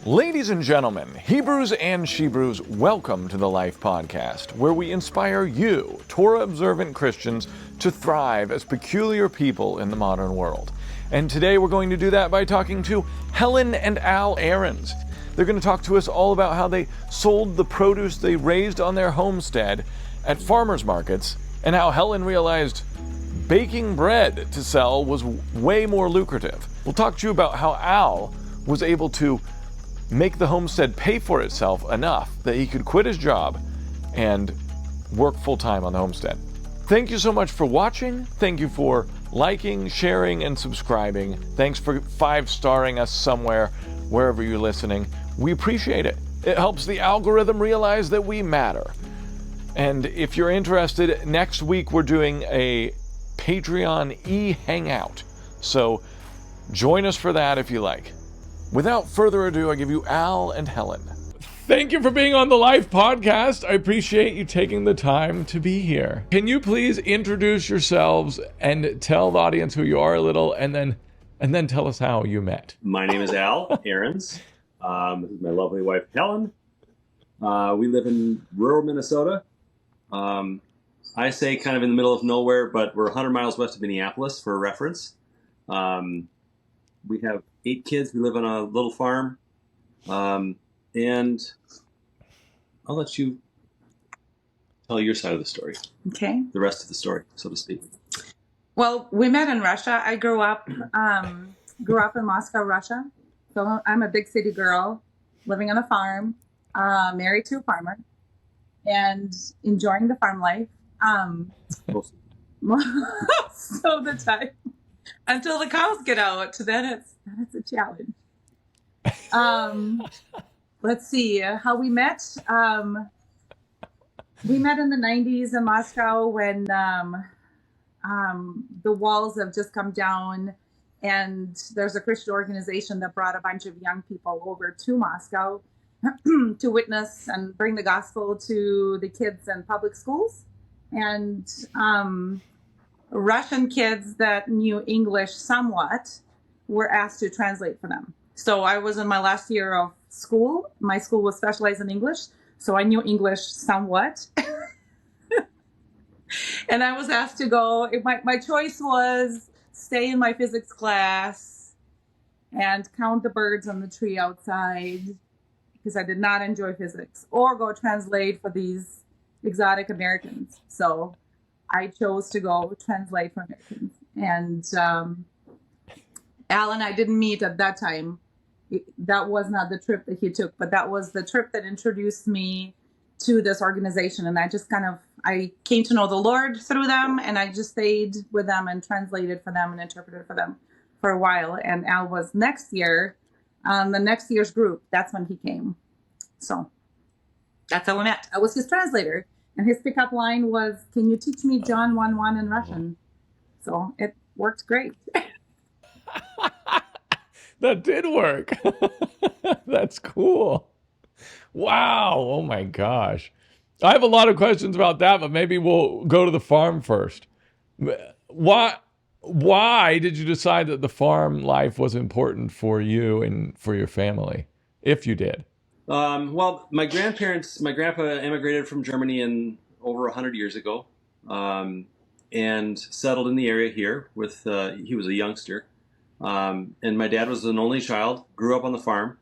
Ladies and gentlemen, Hebrews and Shebrews, welcome to the Life Podcast, where we inspire you, Torah observant Christians, to thrive as peculiar people in the modern world. And today we're going to do that by talking to Helen and Al Arends. They're going to talk to us all about how they sold the produce they raised on their homestead at farmers markets, and how Helen realized baking bread to sell was way more lucrative. We'll talk to you about how Al was able to make the homestead pay for itself enough that he could quit his job and work full-time on the homestead. Thank you so much for watching. Thank you for liking, sharing, and subscribing. Thanks for 5-starring us somewhere, wherever you're listening. We appreciate it. It helps the algorithm realize that we matter. And if you're interested, next week we're doing a Patreon e-hangout. So join us for that if you like. Without further ado, I give you Al and Helen. Thank you for being on the Life Podcast. I appreciate you taking the time to be here. Can you please introduce yourselves and tell the audience who you are a little, and then tell us how you met? My name is Al Arends. This is my lovely wife, Helen. We live in rural Minnesota. I say kind of in the middle of nowhere, but we're 100 miles west of Minneapolis for reference. We have 8 kids. We live on a little farm. And I'll let you tell your side of the story. Okay. The rest of the story, so to speak. Well, we met in Russia. I grew up in Moscow, Russia. So I'm a big city girl, living on a farm, married to a farmer, and enjoying the farm life. Most of the time, until the cows get out. Then it's a challenge. Let's see how we met. We met in the 90s in Moscow when the walls have just come down, and there's a Christian organization that brought a bunch of young people over to Moscow to witness and bring the gospel to the kids in public schools. And Russian kids that knew English somewhat were asked to translate for them. So I was in my last year of school. My school was specialized in English, so I knew English somewhat. And I was asked to go. My choice was stay in my physics class and count the birds on the tree outside, because I did not enjoy physics, or go translate for these exotic Americans. So I chose to go translate for Americans. And Al and I didn't meet at that time. That was not the trip that he took, but that was the trip that introduced me to this organization. And I came to know the Lord through them, and I just stayed with them and translated for them and interpreted for them for a while. And Al was next year, the next year's group. That's when he came. So that's how we met. I was his translator, and his pickup line was, "Can you teach me John 1:1 in Russian?" So it worked great. That did work. That's cool. Wow. Oh my gosh. I have a lot of questions about that, but maybe we'll go to the farm first. Why did you decide that the farm life was important for you and for your family, if you did? Well, my grandpa immigrated from Germany over 100 years ago, and settled in the area here with, he was a youngster. And my dad was an only child, grew up on the farm.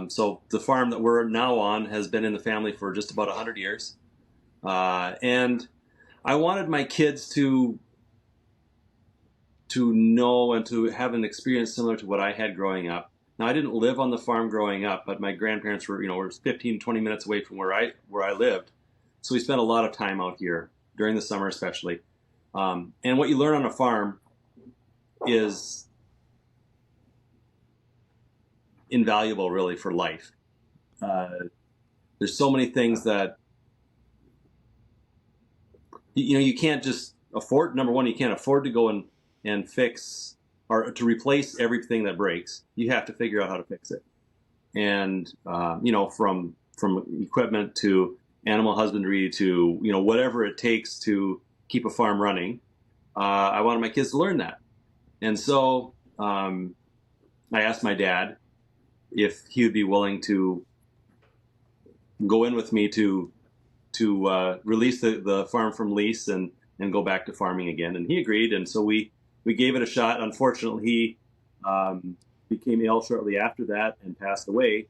So the farm that we're now on has been in the family for just about 100 years. And I wanted my kids to know and to have an experience similar to what I had growing up. Now, I didn't live on the farm growing up, but my grandparents were 15, 20 minutes away from where I lived. So we spent a lot of time out here during the summer, especially. And what you learn on a farm is invaluable, really, for life. There's so many things that you can't just afford. Number one, you can't afford to go and fix or to replace everything that breaks. You have to figure out how to fix it. And from equipment to animal husbandry to whatever it takes to keep a farm running, I wanted my kids to learn that. And so I asked my dad, if he would be willing to go in with me to release the farm from lease and go back to farming again. And he agreed, and so we gave it a shot. Unfortunately, he became ill shortly after that and passed away,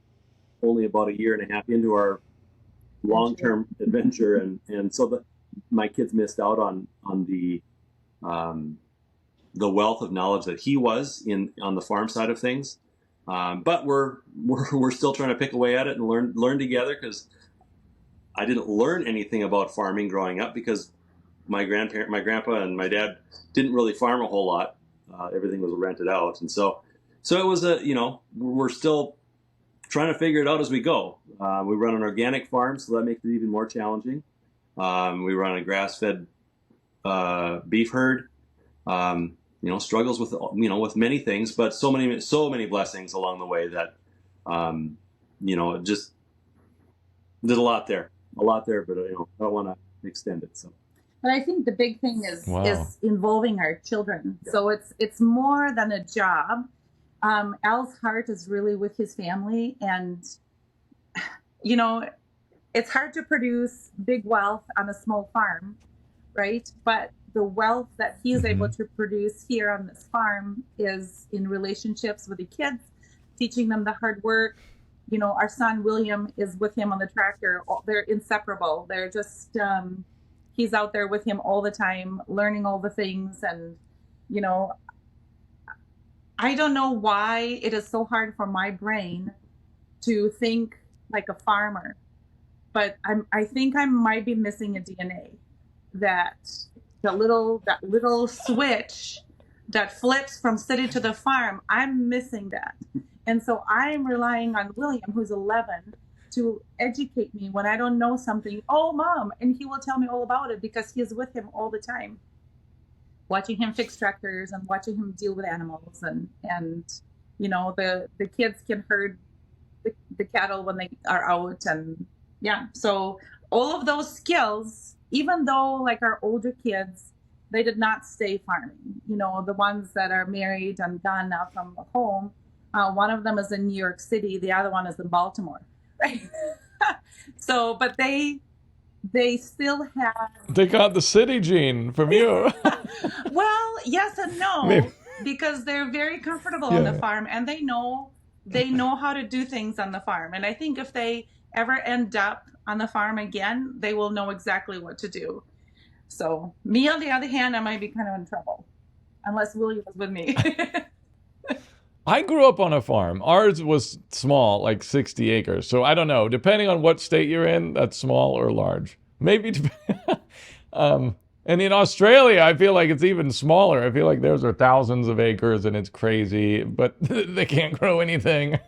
only about a year and a half into our long-term adventure, and so my kids missed out on the wealth of knowledge that he was on the farm side of things. But we're still trying to pick away at it and learn together, because I didn't learn anything about farming growing up because my grandpa and my dad didn't really farm a whole lot. Everything was rented out, and so it was we're still trying to figure it out as we go. We run an organic farm, so that makes it even more challenging. We run a grass-fed beef herd. Struggles with many things, but so many blessings along the way that just did a lot there, but I don't want to extend it. So. But I think the big thing is involving our children. Yeah. So it's more than a job. Al's heart is really with his family, and it's hard to produce big wealth on a small farm, right? But the wealth that he is able to produce here on this farm is in relationships with the kids, teaching them the hard work. Our son William is with him on the tractor. They're inseparable. They're just he's out there with him all the time, learning all the things. And I don't know why it is so hard for my brain to think like a farmer, but I think I might be missing a DNA that little switch that flips from city to the farm. I'm missing that. And so I'm relying on William, who's 11, to educate me when I don't know something. Oh, Mom. And he will tell me all about it because he is with him all the time, watching him fix tractors and watching him deal with animals. And the kids can herd the cattle when they are out. And so all of those skills, even though like our older kids, they did not stay farming, the ones that are married and gone now from home. One of them is in New York City. The other one is in Baltimore. Right. So, but they still have. They got the city gene from you. Well, yes and no. Maybe. Because they're very comfortable on the farm, and they know how to do things on the farm. And I think if they ever end up on the farm again, they will know exactly what to do. So me, on the other hand, I might be kind of in trouble unless William was with me. I grew up on a farm. Ours was small, like 60 acres. So I don't know. Depending on what state you're in, that's small or large. Maybe. And in Australia, I feel like it's even smaller. I feel like theirs are thousands of acres and it's crazy, but they can't grow anything.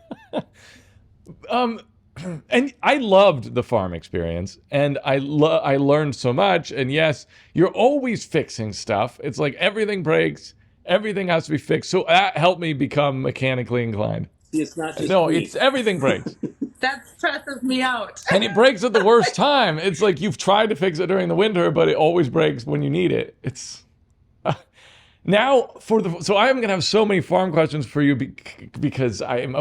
And I loved the farm experience, and I learned so much. And yes, you're always fixing stuff. It's like everything breaks. Everything has to be fixed. So that helped me become mechanically inclined. See, it's not just it's everything breaks. That stresses me out. And it breaks at the worst time. It's like you've tried to fix it during the winter, but it always breaks when you need it. It's now so I'm going to have so many farm questions for you because I'm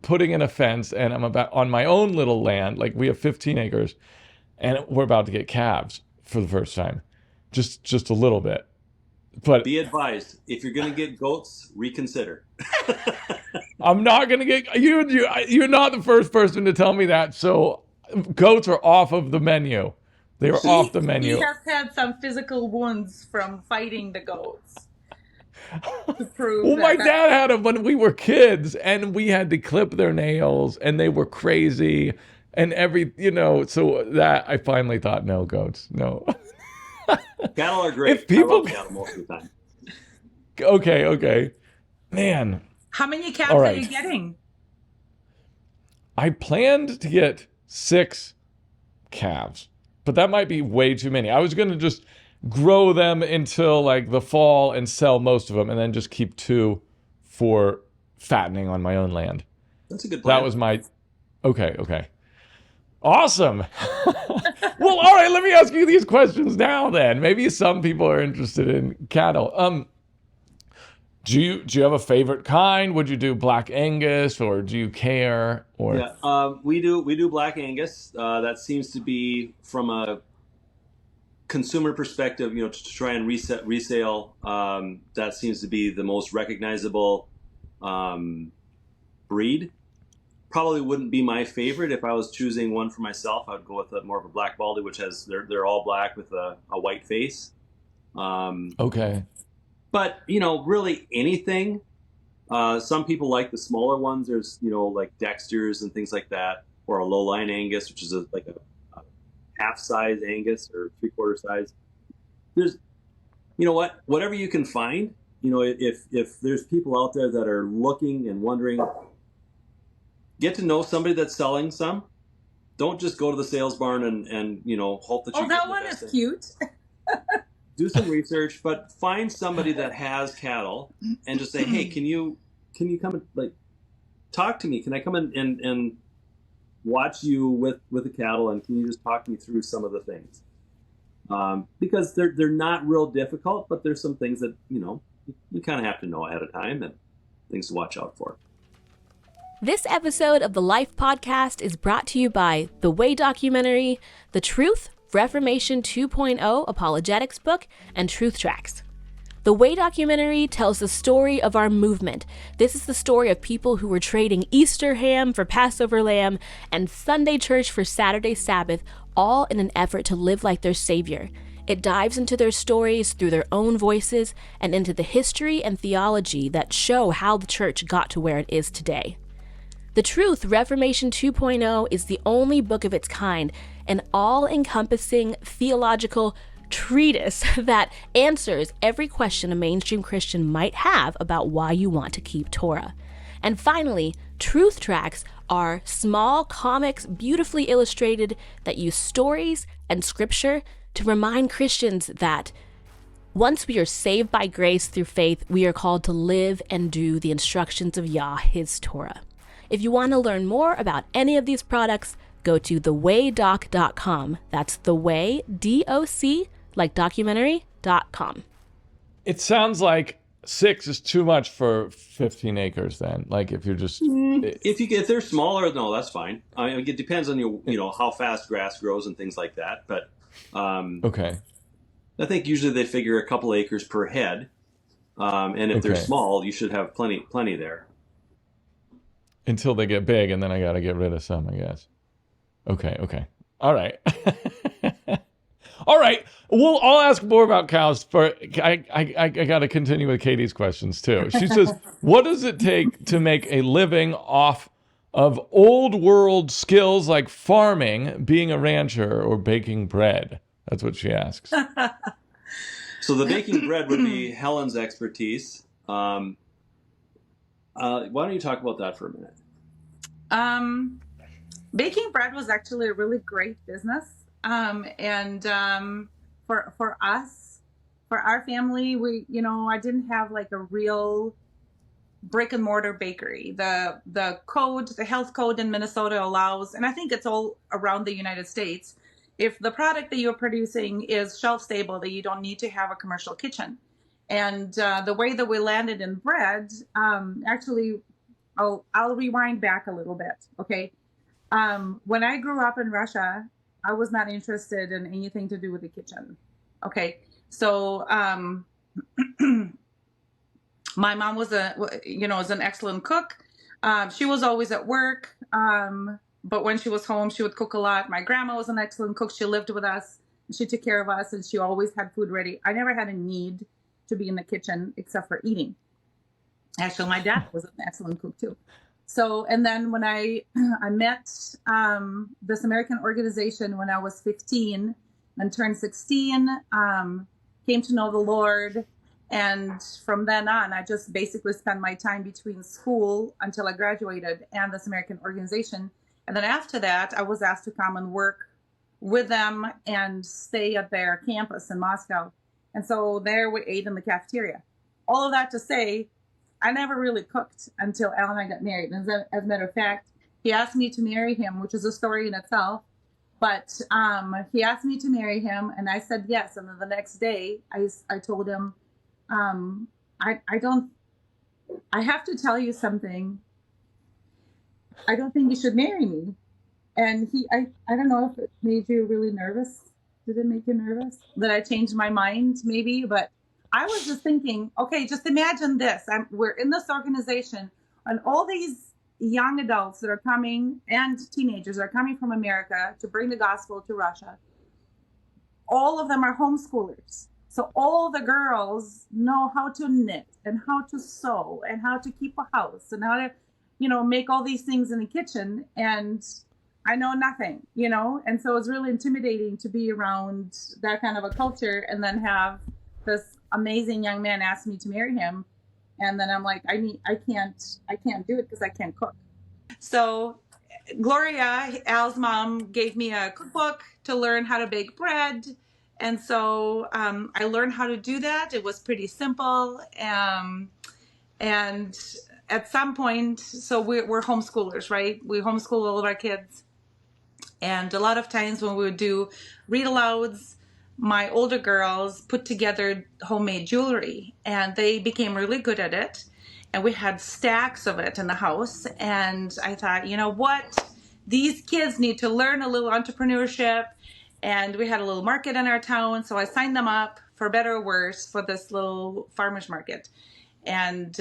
putting in a fence, and I'm on my own little land. Like we have 15 acres, and we're about to get calves for the first time. Just a little bit. But be advised, if you're going to get goats, reconsider. I'm not going to get you're not the first person to tell me that. So goats are off of the menu. They are off the menu. He has had some physical wounds from fighting the goats. To prove well, my dad had them when we were kids, and we had to clip their nails, and they were crazy, and so that I finally thought, no, goats, no. Cattle are great. If people... I love cattle most of the time. Okay. Man. How many calves are you getting? I planned to get 6 calves, but that might be way too many. I was going to just grow them until like the fall and sell most of them, and then just keep 2 for fattening on my own land. That's a good plan. That was my... Okay. Awesome. Well, all right, let me ask you these questions now then. Maybe some people are interested in cattle. Do you have a favorite kind? Would you do Black Angus, or do you care? Or Yeah, we do Black Angus. That seems to be from a consumer perspective, to try and resale. That seems to be the most recognizable um, breed. Probably wouldn't be my favorite if I was choosing one for myself. I would go with more of a black baldy, which has they're all black with a white face. Um, okay, but really anything. Some people like the smaller ones. There's like Dexter's and things like that, or a low line Angus, which is like a half size Angus or 3/4 size. There's whatever you can find. If there's people out there that are looking and wondering, get to know somebody that's selling some. Don't just go to the sales barn and hope that you Oh, get that the one best is thing. cute. Do some research, but find somebody that has cattle and just say, hey, can you come and talk to me? Can I come and watch you with the cattle, and can you just talk me through some of the things? Because they're not real difficult, but there's some things that you kind of have to know ahead of time and things to watch out for. This episode of the Life Podcast is brought to you by The Way documentary, The Truth, Reformation 2.0 Apologetics book, and Truth Tracks. The Way documentary tells the story of our movement. This is the story of people who were trading Easter ham for Passover lamb and Sunday church for Saturday Sabbath, all in an effort to live like their Savior. It dives into their stories through their own voices and into the history and theology that show how the church got to where it is today. The Truth, Reformation 2.0 is the only book of its kind, an all-encompassing theological treatise that answers every question a mainstream Christian might have about why you want to keep Torah. And finally, Truth Tracks are small comics, beautifully illustrated, that use stories and scripture to remind Christians that once we are saved by grace through faith, we are called to live and do the instructions of Yah, his Torah. If you want to learn more about any of these products, go to thewaydoc.com. That's theway, D-O-C, like documentary.com. it sounds like 6 is too much for 15 acres. Then, like if you're just If they're smaller, no, that's fine. I mean, it depends on how fast grass grows and things like that. But okay, I think usually they figure a couple acres per head, and if they're Okay. small, you should have plenty there. until they get big, and then I got to get rid of some, I guess. Okay. All right. All right. Well, I'll ask more about cows. I got to continue with Katie's questions too. She says, "What does it take to make a living off of old world skills like farming, being a rancher, or baking bread?" That's what she asks. So the baking bread would be Helen's expertise. Why don't you talk about that for a minute? Baking bread was actually a really great business. For us, for our family, I didn't have like a real brick and mortar bakery. The health code in Minnesota allows, and I think it's all around the United States, if the product that you're producing is shelf stable, that you don't need to have a commercial kitchen. And the way that we landed in bread, actually, I'll rewind back a little bit. Okay. When I grew up in Russia, I was not interested in anything to do with the kitchen. Okay. So, my mom was was an excellent cook. She was always at work. But when she was home, she would cook a lot. My grandma was an excellent cook. She lived with us. She took care of us, and she always had food ready. I never had a need to be in the kitchen except for eating. Actually, my dad was an excellent cook too. So, and then when I met this American organization when I was 15 and turned 16, came to know the Lord. And from then on, I just basically spent my time between school until I graduated and this American organization. And then after that, I was asked to come and work with them and stay at their campus in Moscow. And so there we ate in the cafeteria. All of that to say, I never really cooked until Al and I got married. And as a matter of fact, he asked me to marry him, which is a story in itself. But he asked me to marry him, and I said yes. And then the next day, I told him, I don't I have to tell you something. I don't think you should marry me. And I don't know if it made you really nervous. Did it make you nervous that I changed my mind? Maybe, but I was just thinking, okay, just imagine this. We're in this organization, and all these young adults that are coming and teenagers are coming from America to bring the gospel to Russia. All of them are homeschoolers. So all the girls know how to knit and how to sew and how to keep a house and how to, make all these things in the kitchen. And I know nothing, and so it's really intimidating to be around that kind of a culture and then have this amazing young man ask me to marry him. And then I'm like, I can't do it because I can't cook. So Gloria, Al's mom, gave me a cookbook to learn how to bake bread. And so I learned how to do that. It was pretty simple. And at some point, so we're homeschoolers, right? We homeschool all of our kids. And a lot of times when we would do read alouds, my older girls put together homemade jewelry, and they became really good at it. And we had stacks of it in the house. And I thought, you know what? These kids need to learn a little entrepreneurship. And we had a little market in our town. So I signed them up, for better or worse, for this little farmer's market. And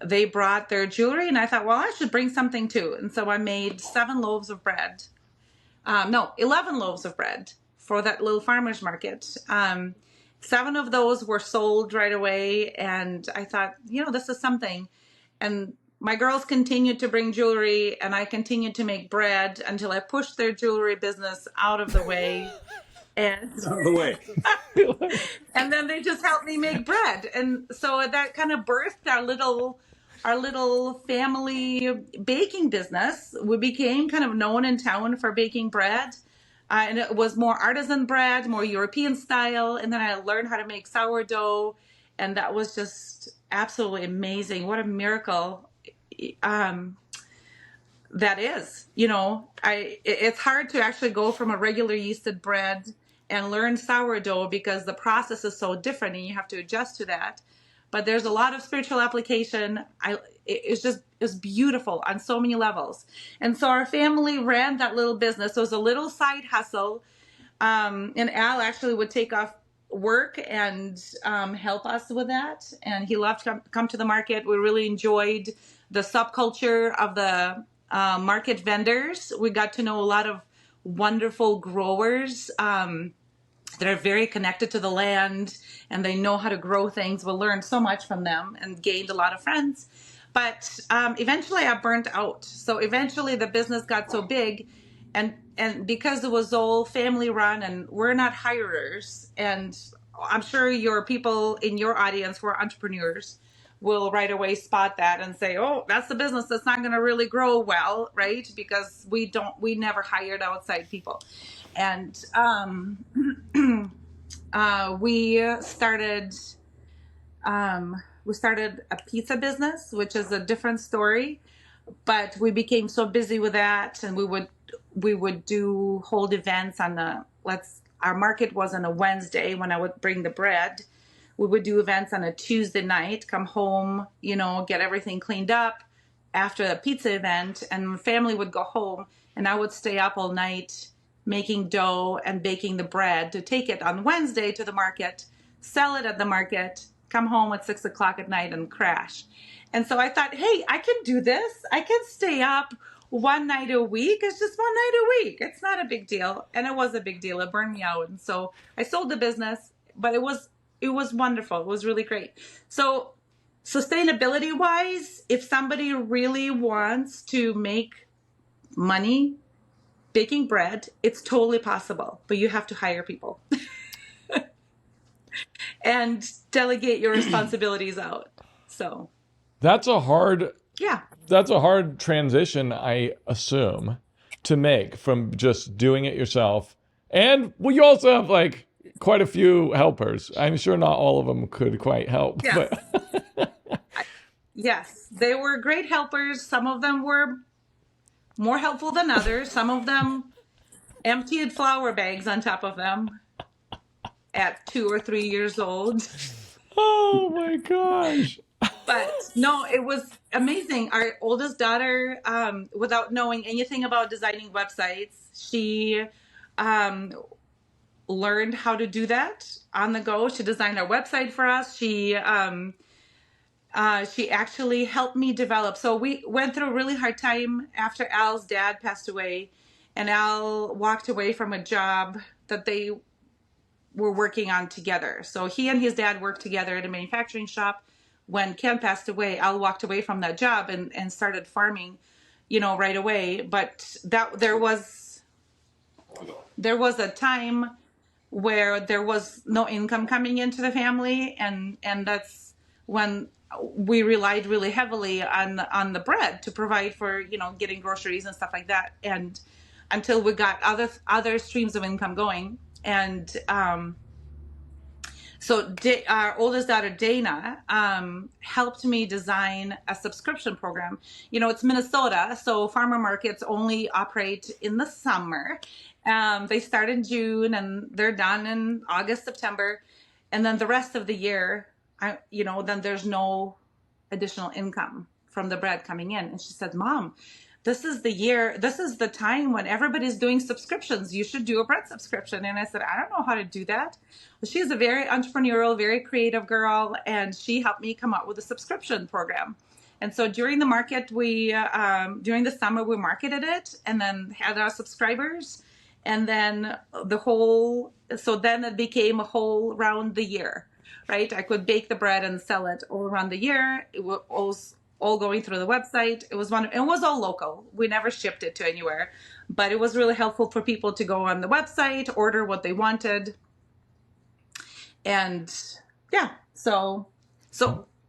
they brought their jewelry, and I thought, well, I should bring something too. And so I made 11 loaves of bread for that little farmer's market. 7 of those were sold right away, and I thought, this is something. And my girls continued to bring jewelry, and I continued to make bread until I pushed their jewelry business out of the way. And Out of the way. and then they just helped me make bread. And so that kind of birthed our little family baking business. We became kind of known in town for baking bread. And it was more artisan bread, more European style. And then I learned how to make sourdough. And that was just absolutely amazing. What a miracle that is. It's hard to actually go from a regular yeasted bread and learn sourdough because the process is so different and you have to adjust to that. But there's a lot of spiritual application. It's beautiful on so many levels. And so our family ran that little business. So it was a little side hustle. And Al actually would take off work and help us with that. And he loved to come to the market. We really enjoyed the subculture of the market vendors. We got to know a lot of wonderful growers that are very connected to the land, and they know how to grow things. We learned so much from them and gained a lot of friends. But eventually I burnt out. So eventually the business got so big, and because it was all family run and we're not hirers, and I'm sure your people in your audience who are entrepreneurs will right away spot that and say, oh, that's the business that's not going to really grow well, right? Because we never hired outside people. And we started a pizza business, which is a different story, but we became so busy with that, and we would hold events our market was on a Wednesday when I would bring the bread. We would do events on a Tuesday night, come home, get everything cleaned up after the pizza event, and family would go home, and I would stay up all night making dough and baking the bread to take it on Wednesday to the market, sell it at the market, come home at 6 o'clock at night and crash. And so I thought, hey, I can do this. I can stay up one night a week. It's just one night a week. It's not a big deal. And it was a big deal. It burned me out. And so I sold the business, but it was wonderful. It was really great. So sustainability wise, if somebody really wants to make money baking bread, it's totally possible, but you have to hire people and delegate your responsibilities out. So That's a hard yeah. That's a hard transition, I assume, to make from just doing it yourself. And well, you also have like quite a few helpers. I'm sure not all of them could quite help. Yes. But Yes, they were great helpers. Some of them were more helpful than others. Some of them emptied flour bags on top of them at 2 or 3 years old. oh my gosh. But no, it was amazing. Our oldest daughter, without knowing anything about designing websites, she um, learned how to do that on the go. She designed our website for us. She actually helped me develop. So we went through a really hard time after Al's dad passed away, and Al walked away from a job that they were working on together. So he and his dad worked together at a manufacturing shop. When Ken passed away, Al walked away from that job and started farming, right away. But that there was a time where there was no income coming into the family, and that's when we relied really heavily on the bread to provide for getting groceries and stuff like that, and until we got other streams of income going. And so our oldest daughter, Dana, helped me design a subscription program. It's Minnesota, so farmer markets only operate in the summer. They start in June and they're done in August, September. And then the rest of the year, then there's no additional income from the bread coming in. And she said, Mom, this is the time when everybody's doing subscriptions. You should do a bread subscription. And I said, I don't know how to do that. Well, she's a very entrepreneurial, very creative girl, and she helped me come up with a subscription program. And so during the market, during the summer, we marketed it and then had our subscribers. And then then it became a whole round the year, right? I could bake the bread and sell it all around the year. It was all going through the website. It was all local. We never shipped it to anywhere, but it was really helpful for people to go on the website, order what they wanted. And yeah, so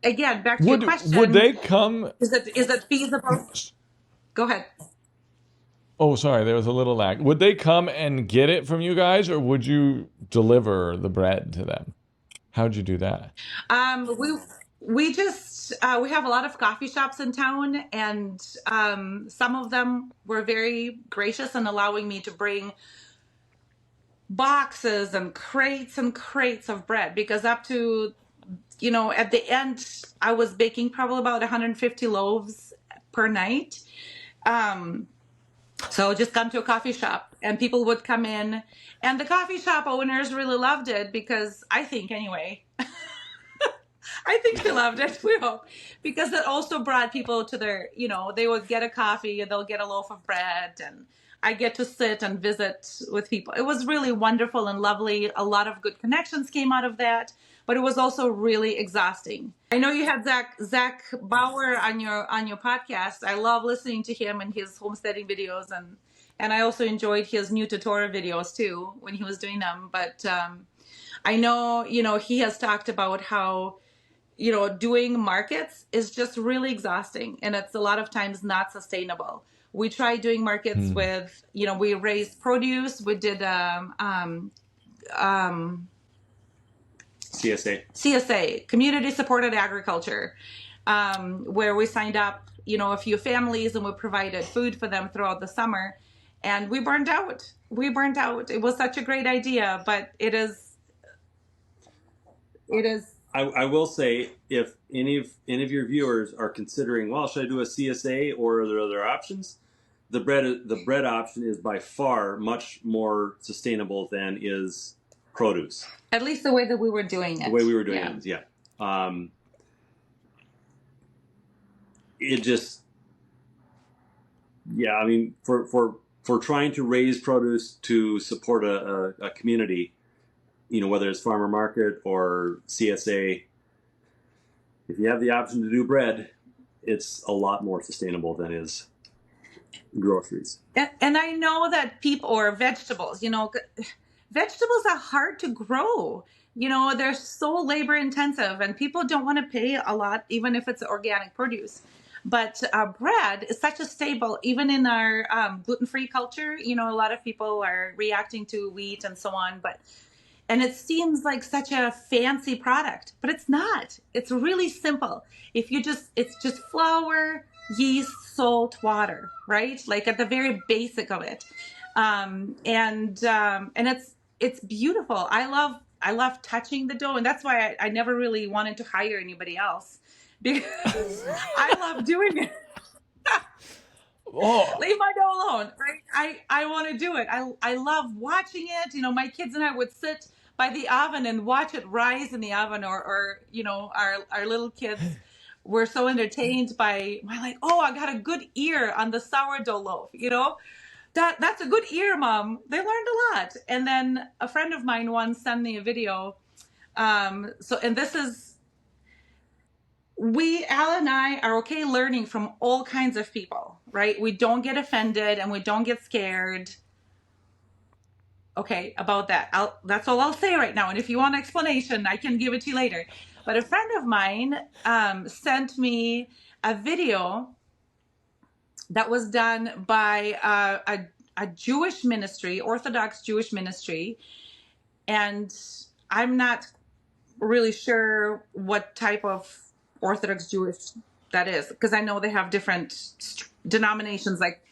again, back to your question. Would they come? Is it feasible? Go ahead. Oh, sorry, there was a little lag. Would they come and get it from you guys, or would you deliver the bread to them? How'd you do that? We have a lot of coffee shops in town, and some of them were very gracious in allowing me to bring boxes and crates of bread, because up to, at the end, I was baking probably about 150 loaves per night. So just come to a coffee shop and people would come in, and the coffee shop owners really loved it, because I think they loved it, we hope, because it also brought people to their, they would get a coffee and they'll get a loaf of bread, and I get to sit and visit with people. It was really wonderful and lovely. A lot of good connections came out of that, but it was also really exhausting. I know you had Zach Bauer on your podcast. I love listening to him and his homesteading videos, and I also enjoyed his new to Torah videos too when he was doing them. But I know, he has talked about how, doing markets is just really exhausting, and it's a lot of times not sustainable. We tried doing markets with, we raised produce. We did CSA, community supported agriculture, where we signed up, a few families, and we provided food for them throughout the summer. And we burned out. It was such a great idea, but it is. I will say, if any of your viewers are considering, well, should I do a CSA or are there other options? The bread option is by far much more sustainable than is produce. At least the way that we were doing it. The way we were doing it, yeah. It just, yeah. I mean, for trying to raise produce to support a community, whether it's farmer market or CSA, if you have the option to do bread, it's a lot more sustainable than is groceries. And I know that people, or vegetables, vegetables are hard to grow. They're so labor intensive, and people don't want to pay a lot, even if it's organic produce. But bread is such a staple, even in our gluten-free culture. A lot of people are reacting to wheat and so on, and it seems like such a fancy product, but it's not. It's really simple. It's just flour, yeast, salt, water, right? Like at the very basic of it. And it's beautiful. I love touching the dough, and that's why I never really wanted to hire anybody else, because I love doing it. Oh, Leave my dough alone, right? I want to do it. I love watching it. My kids and I would sit by the oven and watch it rise in the oven, or our little kids were so entertained by my, like, oh, I got a good ear on the sourdough loaf, that's a good ear, Mom. They learned a lot. And then a friend of mine once sent me a video. And this is, Al and I are okay learning from all kinds of people, right? We don't get offended and we don't get scared. Okay, about that. That's all I'll say right now. And if you want an explanation, I can give it to you later. But a friend of mine sent me a video that was done by a Jewish ministry, Orthodox Jewish ministry. And I'm not really sure what type of Orthodox Jewish that is, because I know they have different denominations like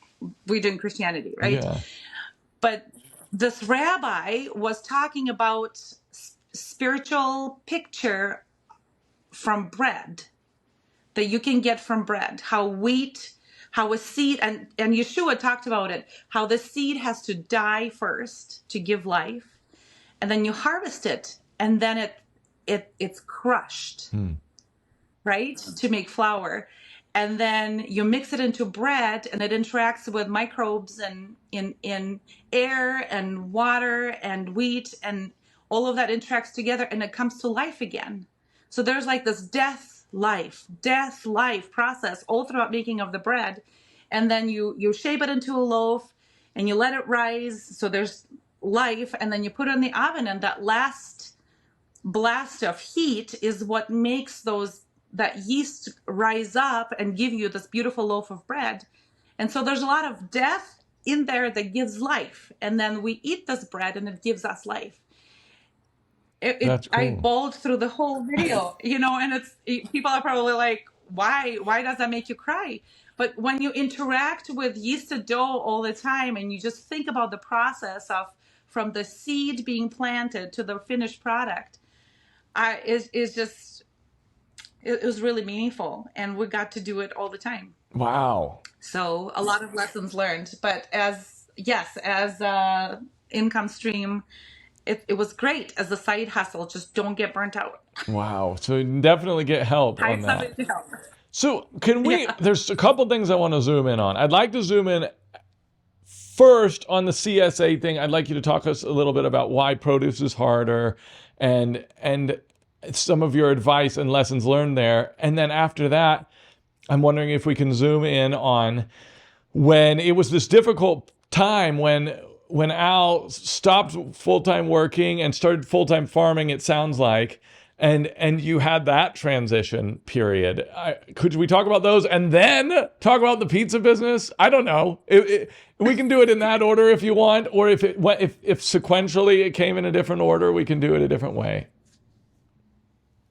we do in Christianity, right? yeah. But this rabbi was talking about spiritual picture from bread that you can get from bread, how a seed, and Yeshua talked about it, how the seed has to die first to give life, and then you harvest it, and then it's crushed, right, to make flour. And then you mix it into bread, and it interacts with microbes and in air and water and wheat, and all of that interacts together, and it comes to life again. So there's like this death life process all throughout making of the bread. And then you shape it into a loaf and you let it rise, so there's life, and then you put it in the oven, and that last blast of heat is what makes that yeast rise up and give you this beautiful loaf of bread. And so there's a lot of death in there that gives life, and then we eat this bread and it gives us life. That's cool. I bawled through the whole video, and people are probably like, why does that make you cry? But when you interact with yeasted dough all the time, and you just think about the process from the seed being planted to the finished product, it was really meaningful, and we got to do it all the time. Wow. So a lot of lessons learned, but as income stream, it was great as a side hustle. Just don't get burnt out. Wow. So definitely get help on that. Somebody to help. So can we, there's a couple things I want to zoom in on. I'd like to zoom in first on the CSA thing. I'd like you to talk us a little bit about why produce is harder and some of your advice and lessons learned there. And then after that, I'm wondering if we can zoom in on when it was this difficult time when Al stopped full-time working and started full-time farming, it sounds like, and you had that transition period. Could we talk about those and then talk about the pizza business? I don't know. We can do it in that order if you want, or if sequentially it came in a different order, we can do it a different way.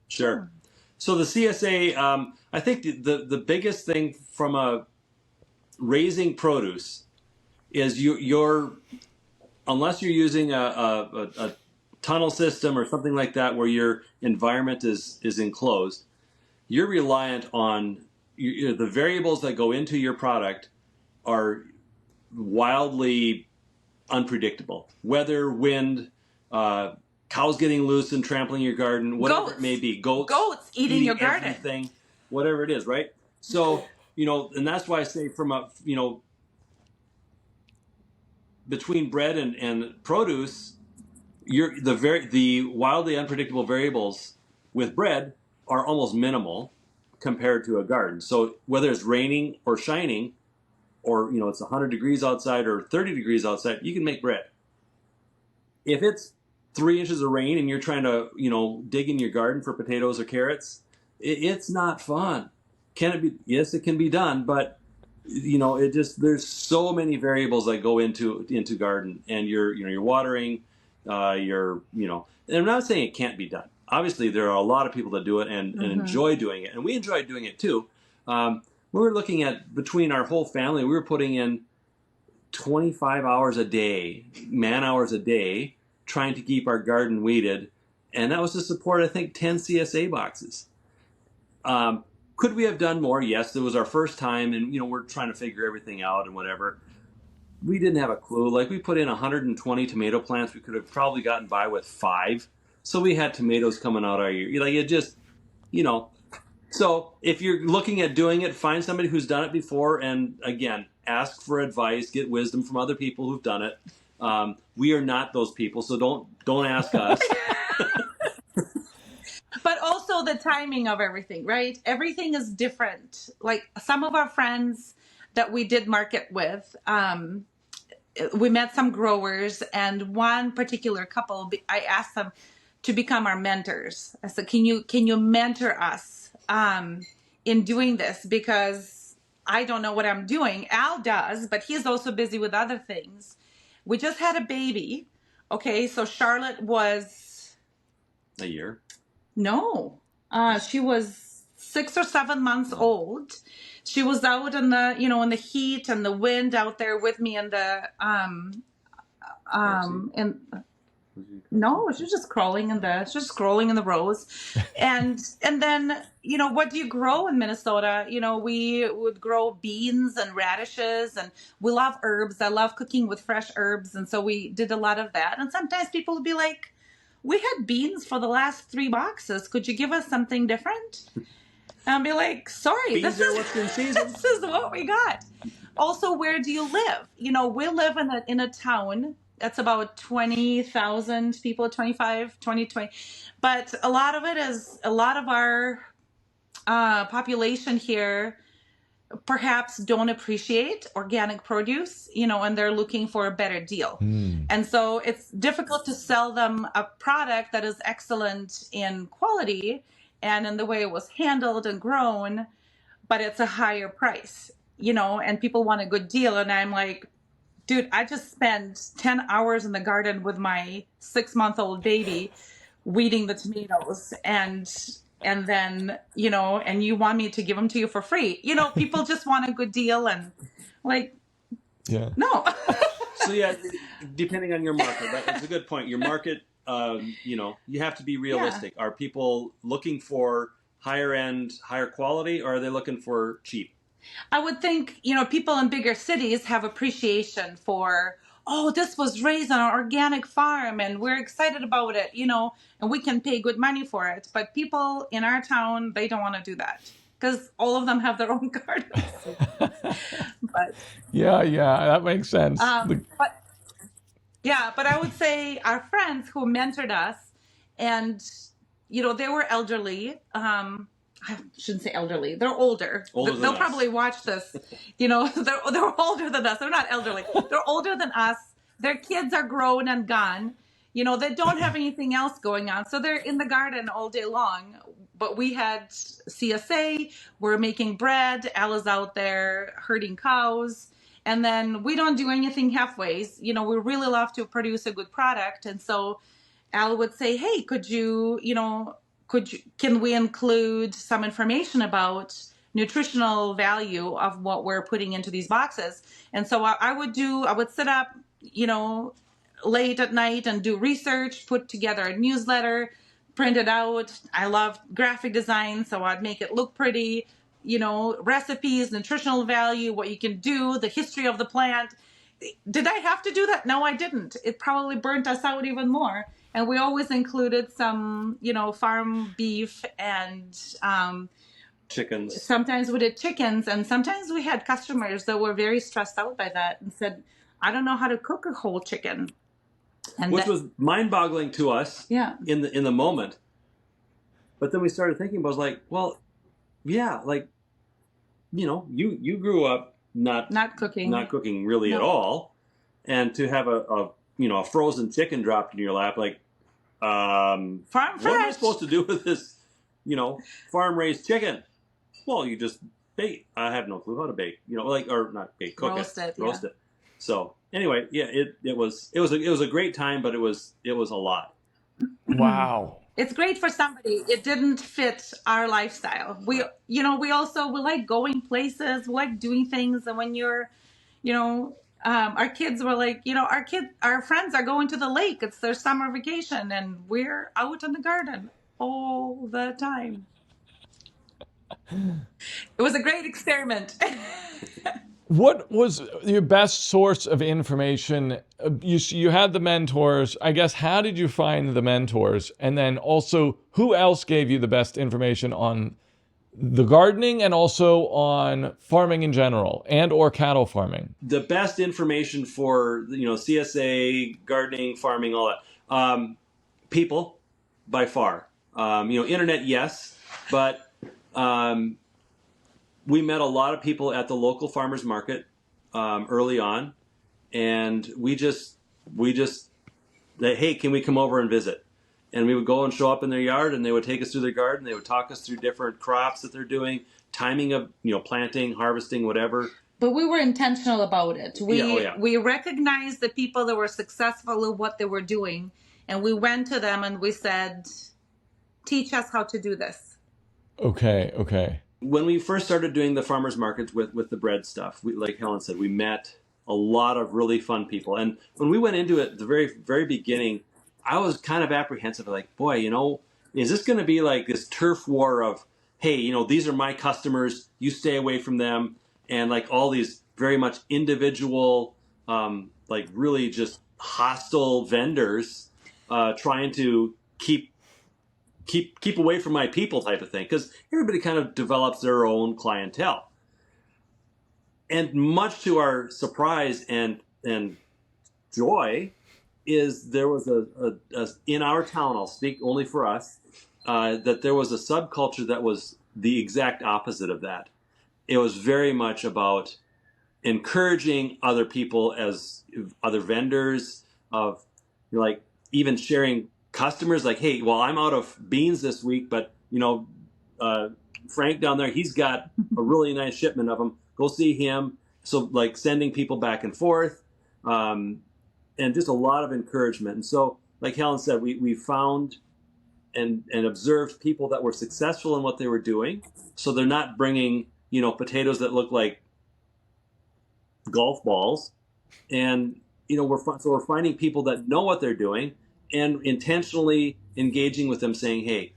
Sure. So the CSA, I think the biggest thing from raising produce is you're unless you're using a tunnel system or something like that where your environment is enclosed, you're reliant on the variables that go into your product are wildly unpredictable. Weather, wind, cows getting loose and trampling your garden, whatever it may be. Goats eating your garden. Everything, whatever it is, right? So, and that's why I say between bread and produce, the wildly unpredictable variables with bread are almost minimal compared to a garden. So whether it's raining or shining, or it's 100 degrees outside or 30 degrees outside, you can make bread. If it's 3 inches of rain and you're trying to dig in your garden for potatoes or carrots, it's not fun. Can it be? Yes, it can be done, but there's so many variables that go into garden, and you're watering, and I'm not saying it can't be done. Obviously, there are a lot of people that do it and enjoy doing it, and we enjoy doing it too. We were looking at, between our whole family, we were putting in 25 hours a day, man hours a day, trying to keep our garden weeded, and that was to support, I think, 10 CSA boxes. Could we have done more? Yes, it was our first time, and we're trying to figure everything out and whatever. We didn't have a clue. Like, we put in 120 tomato plants. We could have probably gotten by with 5. So we had tomatoes coming out our year. Like, it just, So if you're looking at doing it, find somebody who's done it before, and again, ask for advice, get wisdom from other people who've done it. We are not those people, so don't ask us. But also the timing of everything, right? Everything is different. Like, some of our friends that we did market with, we met some growers, and one particular couple, I asked them to become our mentors. I said, can you mentor us in doing this? Because I don't know what I'm doing. Al does, but he's also busy with other things. We just had a baby. Okay, so Charlotte was... A year? No, she was 6 or 7 months old. She was out in the, in the heat and the wind out there with me in the, no, she was just scrolling in the rows. And then, what do you grow in Minnesota? We would grow beans and radishes, and we love herbs. I love cooking with fresh herbs. And so we did a lot of that. And sometimes people would be like, we had beans for the last 3 boxes. Could you give us something different? And I'll be like, sorry, Beans are what's in season. this is what we got. Also, where do you live? We live in a town that's about 20,000 people, 25, 20. But a lot of our population here perhaps don't appreciate organic produce, and they're looking for a better deal. And so it's difficult to sell them a product that is excellent in quality and in the way it was handled and grown, but it's a higher price, and people want a good deal. And I'm like, dude, I just spent 10 hours in the garden with my 6-month-old baby weeding the tomatoes, and then, and you want me to give them to you for free. People just want a good deal, and like, yeah, no. So yeah, depending on your market, that's a good point. Your market, you have to be realistic. Yeah. Are people looking for higher end, higher quality, or are they looking for cheap? I would think, people in bigger cities have appreciation for, oh, this was raised on an organic farm and we're excited about it, and we can pay good money for it. But people in our town, they don't want to do that because all of them have their own gardens. But yeah, that makes sense. But I would say our friends who mentored us, and, they were elderly. I shouldn't say elderly. They're older. They'll probably watch this. They're older than us. They're not elderly. They're older than us. Their kids are grown and gone. They don't have anything else going on. So they're in the garden all day long. But we had CSA. We're making bread. Al is out there herding cows. And then we don't do anything halfways. We really love to produce a good product. And so Al would say, hey, can we include some information about nutritional value of what we're putting into these boxes? And so I would sit up, late at night and do research, put together a newsletter, print it out. I love graphic design, so I'd make it look pretty, recipes, nutritional value, what you can do, the history of the plant. Did I have to do that? No, I didn't. It probably burnt us out even more. And we always included some, farm beef and chickens. Sometimes we did chickens, and sometimes we had customers that were very stressed out by that and said, I don't know how to cook a whole chicken. And which was mind-boggling to us in the moment. But then we started thinking about, like, well, yeah, like, you grew up not cooking really at all, and to have a frozen chicken dropped in your lap, like, farm fresh. What am I supposed to do with this, farm-raised chicken? Well, you just bake. I have no clue how to bake, or not bake, cook roast it. So anyway, yeah, it was a great time, but it was a lot. Wow. It's great for somebody. It didn't fit our lifestyle. We like going places, we like doing things, and when you're, our kids were like, our friends are going to the lake. It's their summer vacation, and we're out in the garden all the time. It was a great experiment. What was your best source of information? You had the mentors. I guess, how did you find the mentors? And then also, who else gave you the best information on the gardening and also on farming in general and or cattle farming? The best information for, CSA, gardening, farming, all that. People, by far. Internet, yes, but we met a lot of people at the local farmers market early on, and we just hey, can we come over and visit? And we would go and show up in their yard, and they would take us through their garden. They would talk us through different crops that they're doing, timing of planting, harvesting, whatever. But we were intentional about it. We Yeah. recognized the people that were successful in what they were doing, and we went to them and we said, teach us how to do this. Okay. When we first started doing the farmers markets with the bread stuff, like Helen said, we met a lot of really fun people. And when we went into it at the very, very beginning, I was kind of apprehensive, like, boy, is this going to be like this turf war of, hey, these are my customers, you stay away from them, and like all these very much individual, like really just hostile vendors trying to keep away from my people type of thing, because everybody kind of develops their own clientele. And much to our surprise and joy, is there was a in our town, I'll speak only for us, that there was a subculture that was the exact opposite of that. It was very much about encouraging other people as other vendors, of like even sharing customers, like, hey, well, I'm out of beans this week, but Frank down there, he's got a really nice shipment of them. Go see him. So like sending people back and forth, and just a lot of encouragement. And so, like Helen said, we found and observed people that were successful in what they were doing. So they're not bringing potatoes that look like golf balls, and we're finding people that know what they're doing, and intentionally engaging with them, saying, hey,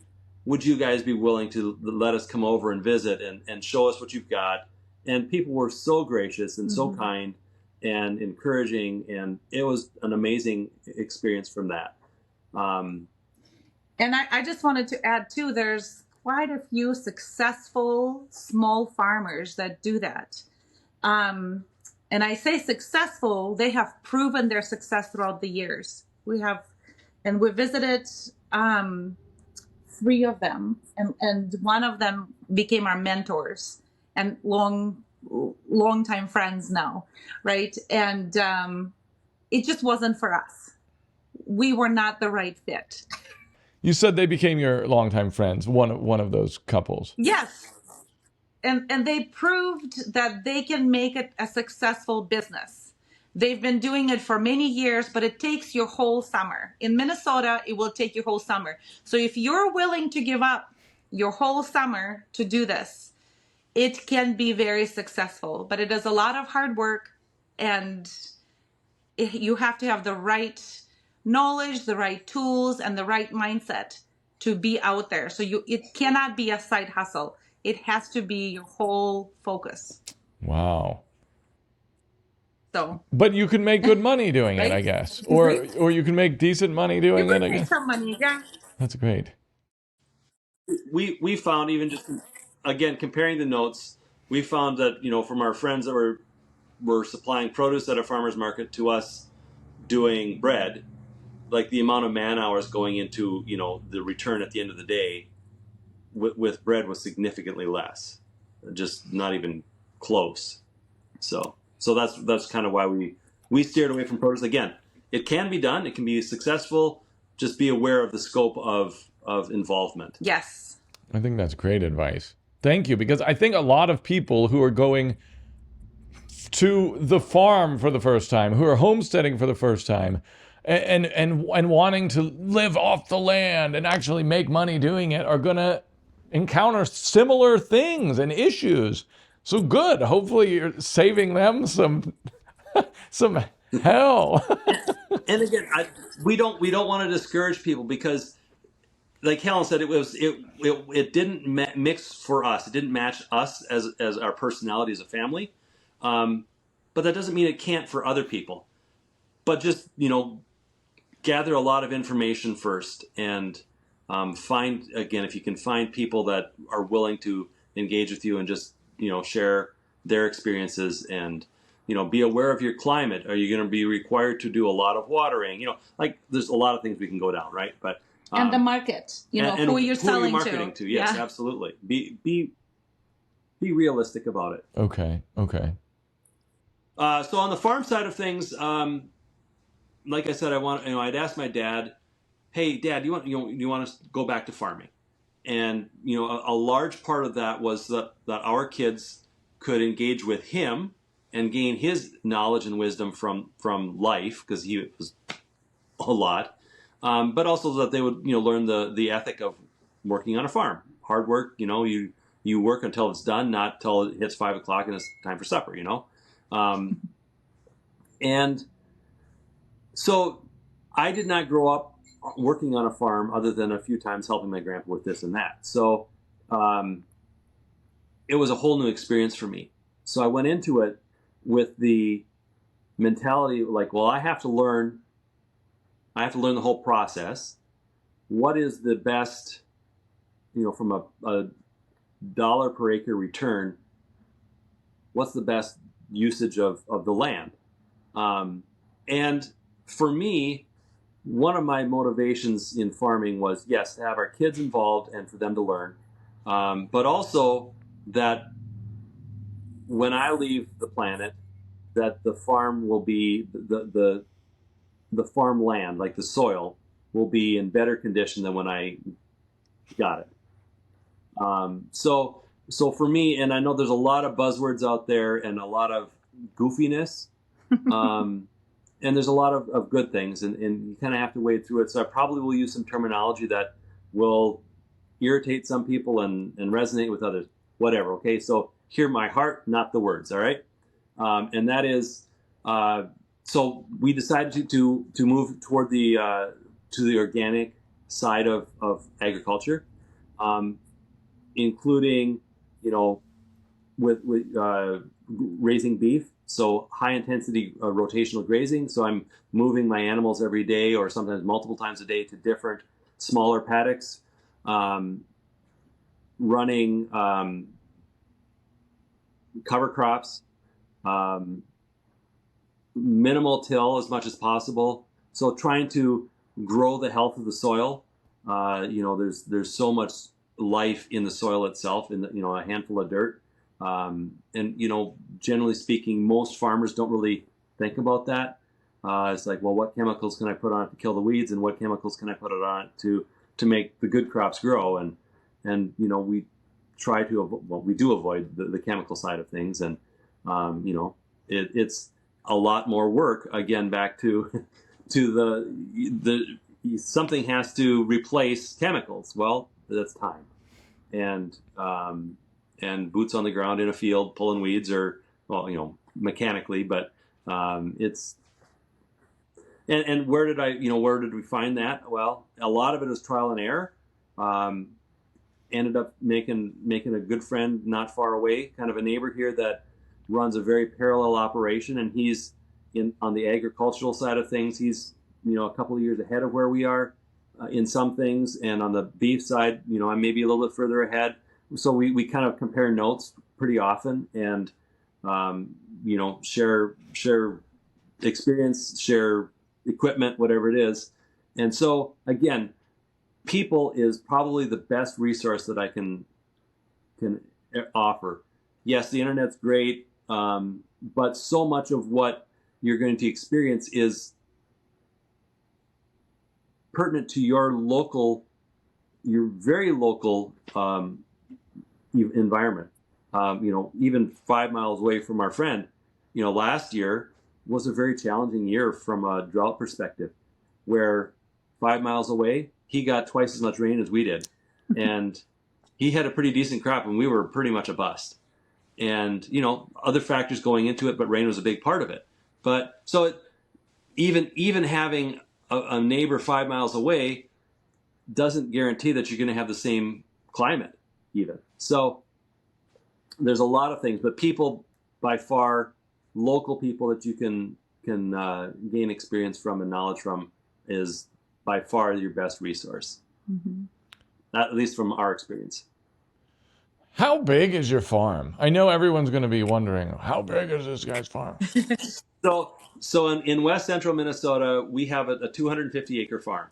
would you guys be willing to let us come over and visit and show us what you've got? And people were so gracious and so kind and encouraging, and it was an amazing experience from that. And I just wanted to add too, there's quite a few successful small farmers that do that. And I say successful, they have proven their success throughout the years. We visited 3 of them, and one of them became our mentors and long time friends now, right? And it just wasn't for us. We were not the right fit. You said they became your longtime friends, one of those couples. Yes. And they proved that they can make it a successful business. They've been doing it for many years, but it takes your whole summer. In Minnesota, it will take your whole summer. So if you're willing to give up your whole summer to do this, it can be very successful. But it is a lot of hard work, and you have to have the right knowledge, the right tools, and the right mindset to be out there. So it cannot be a side hustle. It has to be your whole focus. Wow. So, but you can make good money doing it, I guess, or you can make decent money doing it. I guess. Some money, yeah. That's great. We found, even just again comparing the notes, we found that from our friends that were supplying produce at a farmer's market to us doing bread, like the amount of man hours going into the return at the end of the day with bread was significantly less, just not even close. So that's kind of why we steered away from produce. Again, it can be done, it can be successful. Just be aware of the scope of involvement. Yes. I think that's great advice. Thank you, because I think a lot of people who are going to the farm for the first time, who are homesteading for the first time, and wanting to live off the land and actually make money doing it, are going to encounter similar things and issues. So good. Hopefully you're saving them some hell. And again, we don't want to discourage people, because like Helen said, it didn't mix for us. It didn't match us as our personality as a family. But that doesn't mean it can't for other people. But just, gather a lot of information first and find, again, if you can find people that are willing to engage with you and just, share their experiences and, be aware of your climate. Are you going to be required to do a lot of watering? Like there's a lot of things we can go down, right? But and the market, and who you're selling marketing to. Yes, yeah. absolutely. Be realistic about it. Okay. So on the farm side of things, like I said, I'd asked my dad, "Hey, Dad, do you want to go back to farming?" And a large part of that was that our kids could engage with him and gain his knowledge and wisdom from life, because he was a lot, but also that they would learn the ethic of working on a farm. Hard work, you work until it's done, not till it hits 5 o'clock and it's time for supper. And so I did not grow up working on a farm other than a few times helping my grandpa with this and that. So it was a whole new experience for me. So I went into it with the mentality like, well, I have to learn the whole process. What is the best, from a dollar per acre return, what's the best usage of the land? And for me, one of my motivations in farming was, yes, to have our kids involved and for them to learn, but also that when I leave the planet, that the farm will be, the farmland, like the soil, will be in better condition than when I got it. So for me, and I know there's a lot of buzzwords out there and a lot of goofiness, and there's a lot of good things, and you kind of have to wade through it. So I probably will use some terminology that will irritate some people and resonate with others, whatever. Okay, so hear my heart, not the words. All right, and that is, so we decided to move toward to the organic side of agriculture, including with raising beef. So high intensity rotational grazing. So I'm moving my animals every day or sometimes multiple times a day to different smaller paddocks, running cover crops, minimal till as much as possible. So trying to grow the health of the soil. There's so much life in the soil itself, in a handful of dirt. And generally speaking, most farmers don't really think about that. It's like, well, what chemicals can I put on it to kill the weeds, and what chemicals can I put it on it to make the good crops grow? And we try to, we do avoid the chemical side of things, and it's a lot more work. Again, back to the something has to replace chemicals. Well, that's time, and boots on the ground in a field pulling weeds, or mechanically, but it's and where did we find that? Well, a lot of it is trial and error. Ended up making a good friend not far away, kind of a neighbor here that runs a very parallel operation, and he's on the agricultural side of things. He's a couple of years ahead of where we are in some things, and on the beef side, I'm maybe a little bit further ahead. So we kind of compare notes pretty often, and share experience, share equipment, whatever it is. And so again, people is probably the best resource that I can offer. Yes, the internet's great, but so much of what you're going to experience is pertinent to your very local environment. Even 5 miles away from our friend, last year was a very challenging year from a drought perspective, where 5 miles away, he got twice as much rain as we did. And he had a pretty decent crop, and we were pretty much a bust. And, other factors going into it, but rain was a big part of it. But so even having a neighbor 5 miles away doesn't guarantee that you're going to have the same climate even. So there's a lot of things, but people, by far, local people that you can gain experience from and knowledge from is by far your best resource. Mm-hmm. At least from our experience. How big is your farm? I know everyone's going to be wondering, how big is this guy's farm? So in west central Minnesota, we have a 250 acre farm.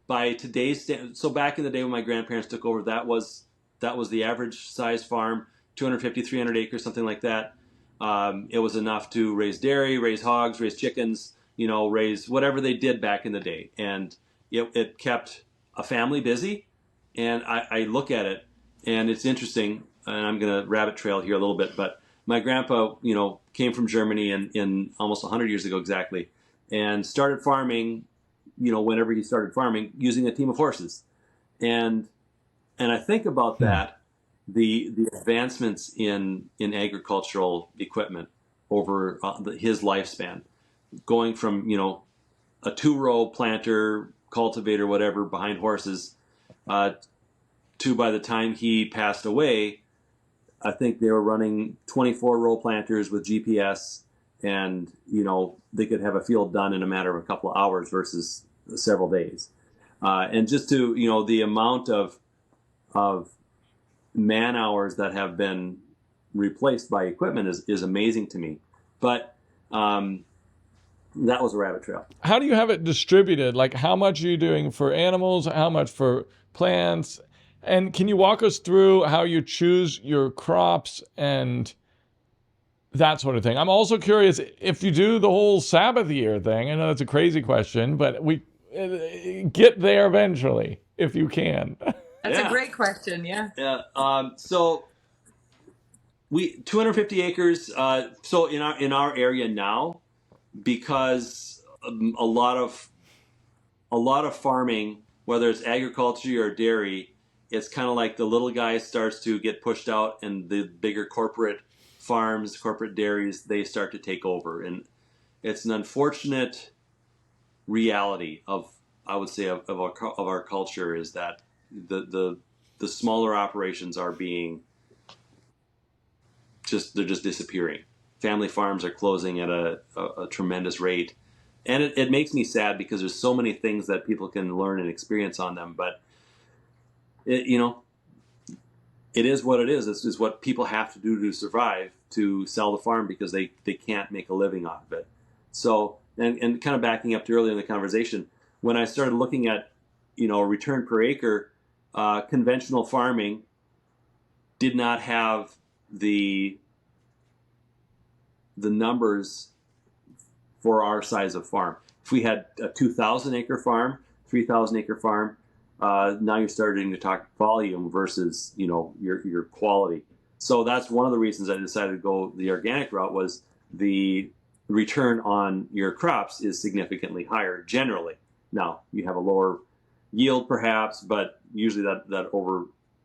By today's so back in the day when my grandparents took over, that was the average size farm, 250, 300 acres, something like that. It was enough to raise dairy, raise hogs, raise chickens, raise whatever they did back in the day. And it kept a family busy. And I look at it, and it's interesting, and I'm going to rabbit trail here a little bit, but my grandpa, came from Germany in almost 100 years ago exactly, and started farming, whenever he started farming, using a team of horses. And I think about that, the advancements in agricultural equipment over his lifespan, going from, a 2-row planter, cultivator, whatever, behind horses, to by the time he passed away, I think they were running 24-row planters with GPS, and they could have a field done in a matter of a couple of hours versus several days. And just to the amount of man hours that have been replaced by equipment is amazing to me. But that was a rabbit trail. How do you have it distributed? Like, how much are you doing for animals? How much for plants? And can you walk us through how you choose your crops and that sort of thing? I'm also curious if you do the whole Sabbath year thing. I know that's a crazy question, but we get there eventually if you can. That's a great question. Yeah. Yeah. So we 250 acres. So in our area now, because a lot of farming, whether it's agriculture or dairy, it's kind of like the little guy starts to get pushed out, and the bigger corporate farms, corporate dairies, they start to take over. And it's an unfortunate reality of our culture, is that the smaller operations are being they're just disappearing. Family farms are closing at a tremendous rate. And it makes me sad, because there's so many things that people can learn and experience on them, but it is what it is. This is what people have to do to survive, to sell the farm, because they can't make a living off of it. So, and kind of backing up to earlier in the conversation, when I started looking at, return per acre, conventional farming did not have the numbers for our size of farm. If we had a 2,000 acre farm, 3,000 acre farm, now you're starting to talk volume versus your quality. So that's one of the reasons I decided to go the organic route, was the return on your crops is significantly higher generally. Now you have a lower yield perhaps, but usually that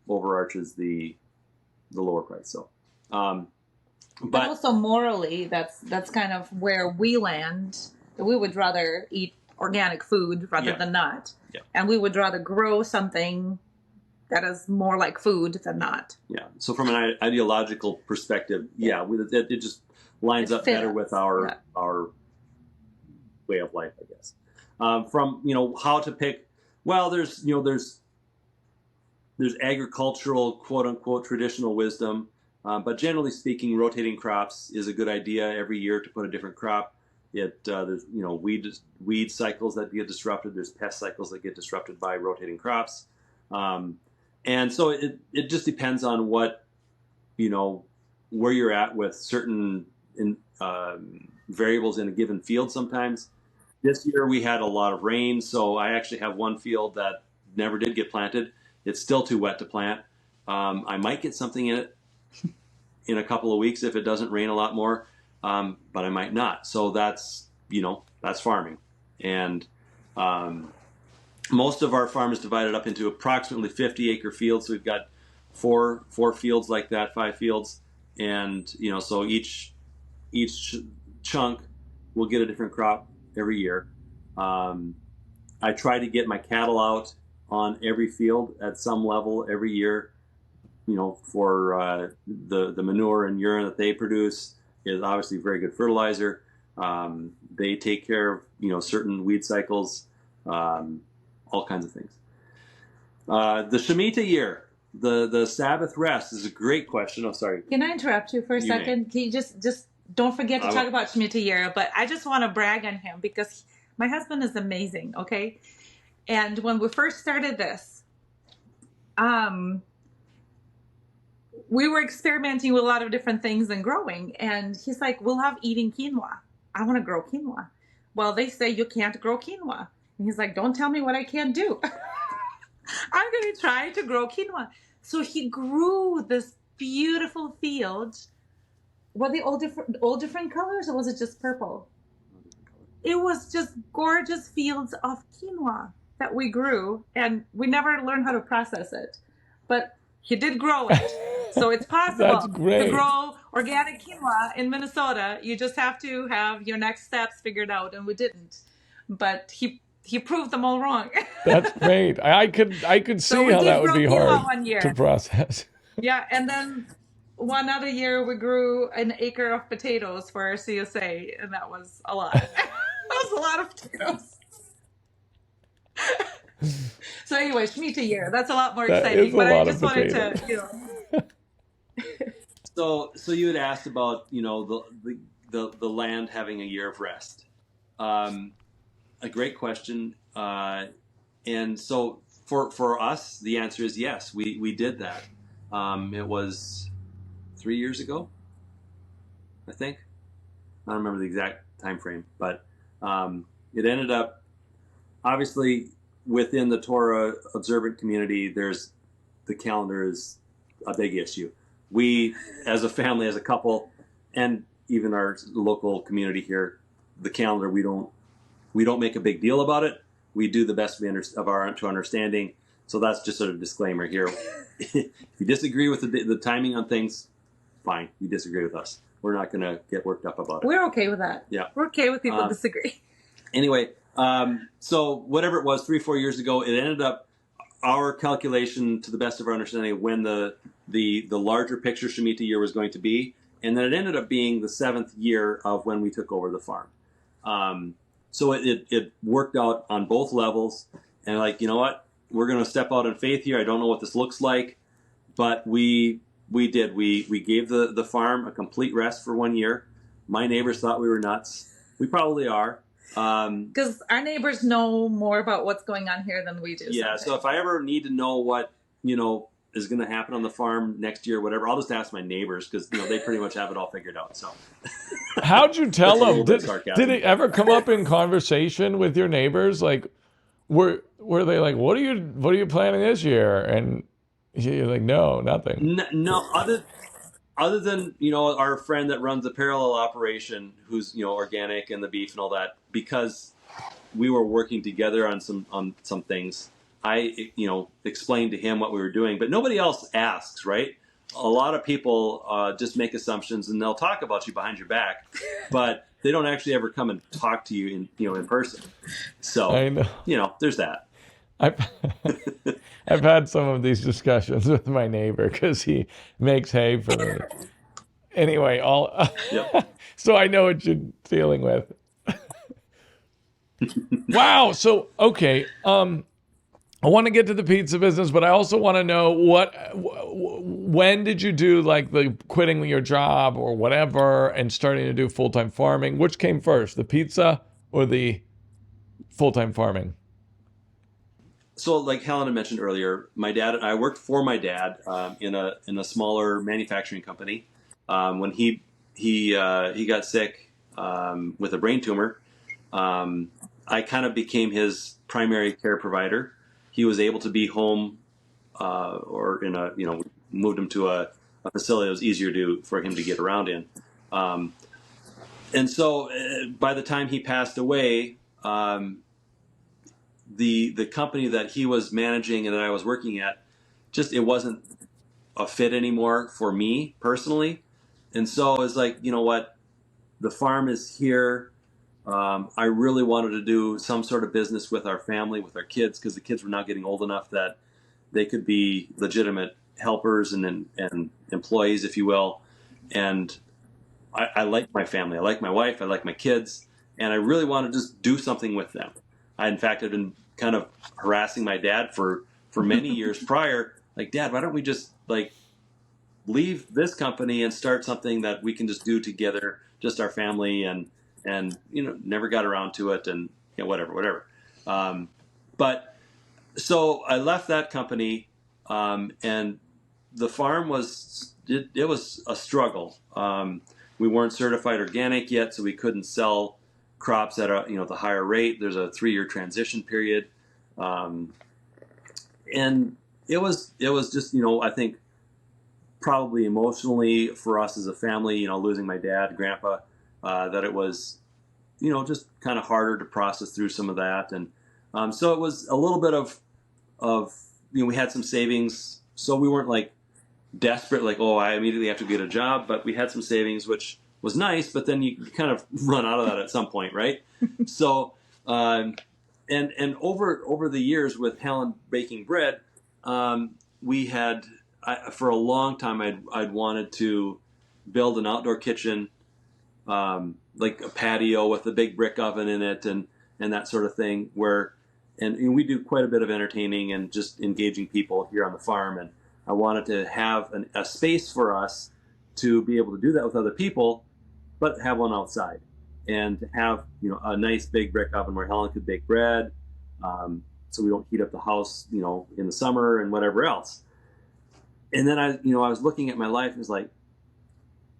overarches the lower price. So, but also morally, that's kind of where we land. We would rather eat organic food rather than not. Yeah. And we would rather grow something that is more like food than not. Yeah. So from an ideological perspective, it just lines up better with our way of life, I guess. From how to pick. Well, there's agricultural, quote unquote, traditional wisdom, but generally speaking, rotating crops is a good idea every year to put a different crop. There's weed cycles that get disrupted. There's pest cycles that get disrupted by rotating crops, and so it just depends on what where you're at with certain variables in a given field. Sometimes this year we had a lot of rain, so I actually have one field that never did get planted. It's still too wet to plant. I might get something in it in a couple of weeks if it doesn't rain a lot more. But I might not. So that's farming. And most of our farm is divided up into approximately 50 acre fields. So we've got four fields like that, 5 fields. And, so each chunk will get a different crop every year. I try to get my cattle out on every field at some level every year, for the manure and urine that they produce is obviously very good fertilizer. They take care of, certain weed cycles, all kinds of things. The Shemitah year, the Sabbath rest is a great question. Oh, sorry. Can I interrupt you for a second? Can you just don't forget to talk about Shemitah year, but I just want to brag on him because my husband is amazing, okay? And when we first started this, we were experimenting with a lot of different things and growing. And he's like, we'll have eating quinoa. I want to grow quinoa. Well, they say you can't grow quinoa. And he's like, don't tell me what I can't do. I'm going to try to grow quinoa. So he grew this beautiful field. Were they all different colors, or was it just purple? It was just gorgeous fields of quinoa that we grew, and we never learned how to process it. But he did grow it. So it's possible to grow organic quinoa in Minnesota. You just have to have your next steps figured out, and we didn't. But he proved them all wrong. That's great. I could see how that would be hard to process. Yeah, and then one other year we grew an acre of potatoes for our CSA, and that was a lot. That was a lot of potatoes. So anyway, Shemitah year, that's a lot more exciting. But I just wanted to, So you had asked about, the land having a year of rest. A great question. And so for us, the answer is yes, we did that. It was 3 years ago, I think. I don't remember the exact time frame, but it ended up, obviously, within the Torah observant community, the calendar is a big issue. We, as a family, as a couple, and even our local community here, the calendar, we don't make a big deal about it. We do the best of our understanding. So that's just sort of a disclaimer here. If you disagree with the timing on things, fine. You disagree with us. We're not going to get worked up about it. We're okay with that. Yeah. We're okay with people disagree. Anyway, so whatever it was, 3-4 years ago, it ended up, our calculation, to the best of our understanding, when the larger picture Shemitah year was going to be, and then it ended up being the 7th year of when we took over the farm. So it worked out on both levels, and like, you know what, we're going to step out in faith here. I don't know what this looks like, but we did. We gave the farm a complete rest for 1 year. My neighbors thought we were nuts. We probably are. Because our neighbors know more about what's going on here than we do. Yeah, so if I ever need to know what, is going to happen on the farm next year or whatever, I'll just ask my neighbors because, they pretty much have it all figured out. So, how'd you tell them? Did it ever come up in conversation with your neighbors? Like, were they like, what are you planning this year? And you're like, no, nothing. No, other than, our friend that runs a parallel operation who's, organic and the beef and all that, because we were working together on some things, I, explained to him what we were doing, but nobody else asks, right? A lot of people just make assumptions and they'll talk about you behind your back, but they don't actually ever come and talk to you in person. So, I know. There's that. I've had some of these discussions with my neighbor because he makes hay for me. Anyway, Yep. So I know what you're dealing with. Wow. So, okay. I want to get to the pizza business, but I also want to know when did you do like the quitting your job or whatever and starting to do full-time farming? Which came first, the pizza or the full-time farming? So, like Helen had mentioned earlier, I worked for my dad in a smaller manufacturing company. When he got sick with a brain tumor, I kind of became his primary care provider. He was able to be home, or moved him to a facility that was easier for him to get around in. And so, by the time he passed away, the company that he was managing and that I was working at, it wasn't a fit anymore for me personally. And so I was like, you know what, the farm is here. I really wanted to do some sort of business with our family, with our kids, because the kids were now getting old enough that they could be legitimate helpers and employees, if you will. And I like my family. I like my wife. I like my kids. And I really want to just do something with them. I, in fact, had been kind of harassing my dad for many years prior. Like, Dad, why don't we just leave this company and start something that we can just do together, just our family, and never got around to it, and whatever. But so I left that company, and the farm was a struggle. We weren't certified organic yet, so we couldn't sell crops at the higher rate. There's a 3-year transition period, and it was just I think probably emotionally for us as a family, losing my dad, grandpa, that it was just kind of harder to process through some of that, and so it was a little bit of we had some savings, so we weren't like desperate, like, oh, I immediately have to get a job, but we had some savings, which was nice, but then you kind of run out of that at some point, right? So, and over the years with Helen baking bread, we had, for a long time, I'd wanted to build an outdoor kitchen, like a patio with a big brick oven in it, and that sort of thing, and we do quite a bit of entertaining and just engaging people here on the farm, and I wanted to have a space for us to be able to do that with other people, but have one outside, and to have a nice big brick oven where Helen could bake bread, so we don't heat up the house in the summer and whatever else. And then I was looking at my life and was like,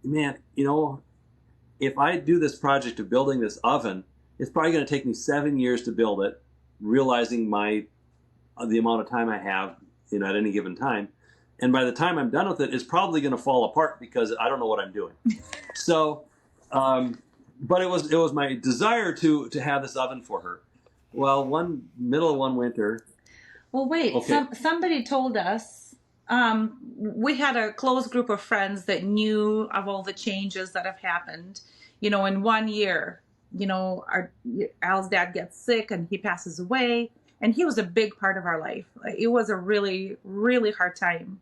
man, if I do this project of building this oven, it's probably going to take me 7 years to build it, realizing the amount of time I have at any given time. And by the time I'm done with it, it's probably going to fall apart because I don't know what I'm doing. So, but it was my desire to have this oven for her. Well, middle of one winter. Well, wait. Okay. Somebody told us we had a close group of friends that knew of all the changes that have happened. In 1 year, Al's dad gets sick and he passes away. And he was a big part of our life. It was a really, really hard time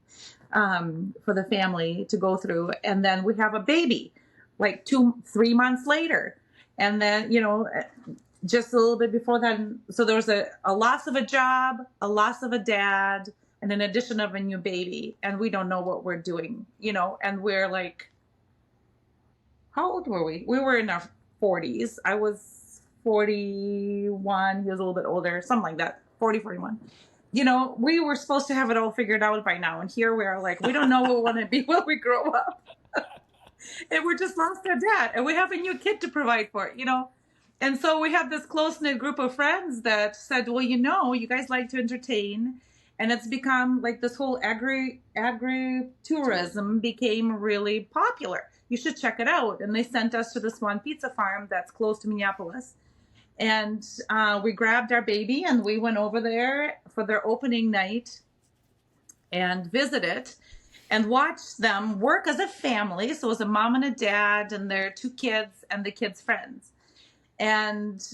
for the family to go through. And then we have a baby, like 2-3 months later. And then, just a little bit before that. So there was a loss of a job, a loss of a dad, and an addition of a new baby. And we don't know what we're doing, and we're like, how old were we? We were in our 40s. I was 41, he was a little bit older, something like that, 40, 41. We were supposed to have it all figured out by now, and here we are like, we don't know what we want to be when we grow up. And we're just lost our dad, and we have a new kid to provide for, And so we have this close-knit group of friends that said, well, you guys like to entertain, and it's become like this whole agri-tourism became really popular. You should check it out. And they sent us to this one pizza farm that's close to Minneapolis. And we grabbed our baby and we went over there for their opening night and visited and watched them work as a family. So it was a mom and a dad and their 2 kids and the kids' friends. And,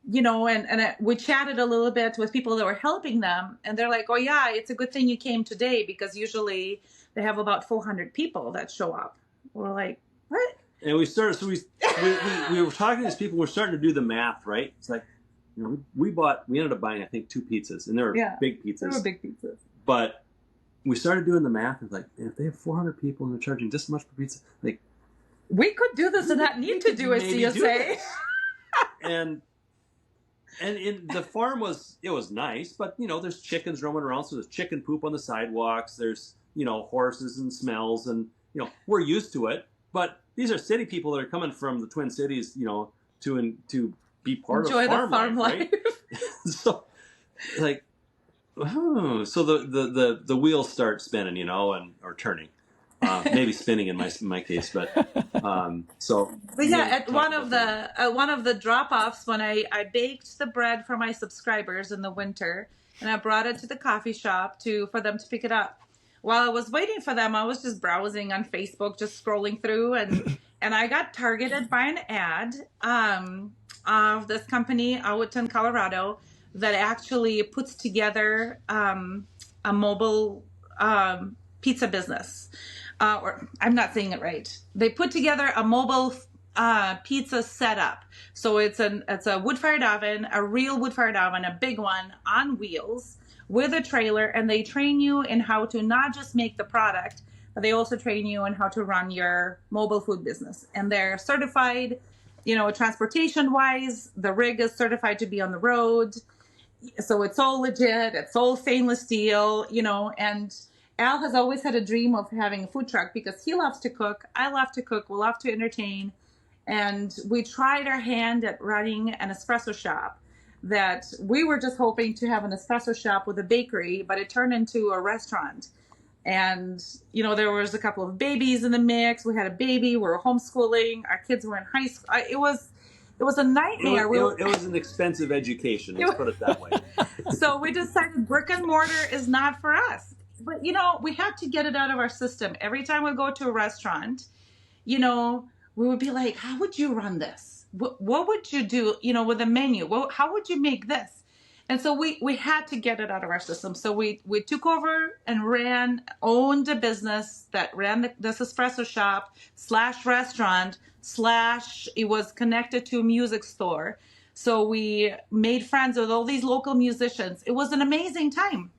we chatted a little bit with people that were helping them. And they're like, oh, yeah, it's a good thing you came today because usually they have about 400 people that show up. We're like, what? And we started, so we were talking to these people. We're starting to do the math, right? It's like, we ended up buying, I think, 2 pizzas, and they were big pizzas. They were big pizzas. But we started doing the math, and it's like, if they have 400 people and they're charging this much per pizza, like, we could do this and not need to do a CSA. And in the farm was nice, but there's chickens roaming around, so there's chicken poop on the sidewalks. There's horses and smells, and we're used to it. But these are city people that are coming from the Twin Cities, to be part Enjoy of farm life, right? So, like, so the wheels start spinning, or turning. Maybe spinning in my case, but so. But yeah, at one of the drop-offs when I baked the bread for my subscribers in the winter, and I brought it to the coffee shop for them to pick it up. While I was waiting for them, I was just browsing on Facebook, just scrolling through, and and I got targeted by an ad of this company out in Colorado that actually puts together a mobile pizza business. Or I'm not saying it right. They put together a mobile pizza setup. So it's a wood-fired oven, a real wood-fired oven, a big one on wheels with a trailer, and they train you in how to not just make the product, but they also train you in how to run your mobile food business. And they're certified, transportation-wise. The rig is certified to be on the road. So it's all legit. It's all stainless steel, and Al has always had a dream of having a food truck because he loves to cook. I love to cook. We love to entertain. And we tried our hand at running an espresso shop that we were just hoping to have an espresso shop with a bakery, but it turned into a restaurant. And, there was a couple of babies in the mix. We had a baby. We were homeschooling. Our kids were in high school. It was a nightmare. It was an expensive education. Let's put it that way. So we decided brick and mortar is not for us. But, we had to get it out of our system. Every time we go to a restaurant, we would be like, how would you run this? What would you do, with a menu? How would you make this? And so we had to get it out of our system. So we took over and owned a business that ran this espresso shop / restaurant / it was connected to a music store. So we made friends with all these local musicians. It was an amazing time.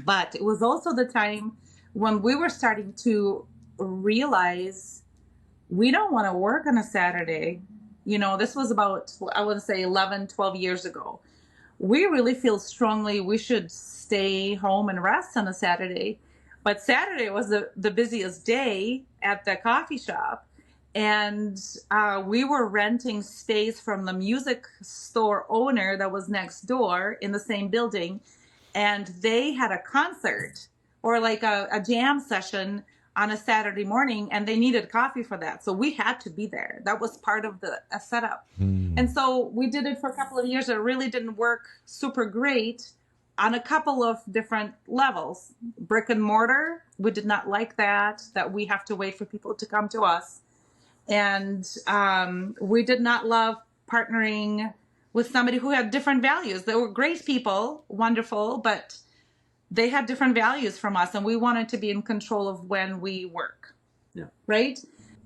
But it was also the time when we were starting to realize we don't want to work on a Saturday. This was about, I would say 11, 12 years ago. We really feel strongly we should stay home and rest on a Saturday. But Saturday was the busiest day at the coffee shop. And we were renting space from the music store owner that was next door in the same building. And they had a concert or like a jam session on a Saturday morning, and they needed coffee for that. So we had to be there. That was part of the setup. And so we did it for a couple of years. It really didn't work super great on a couple of different levels. Brick and mortar, we did not like that we have to wait for people to come to us. And we did not love partnering with somebody who had different values. They were great people, wonderful, but they had different values from us, and we wanted to be in control of when we work. Yeah. Right?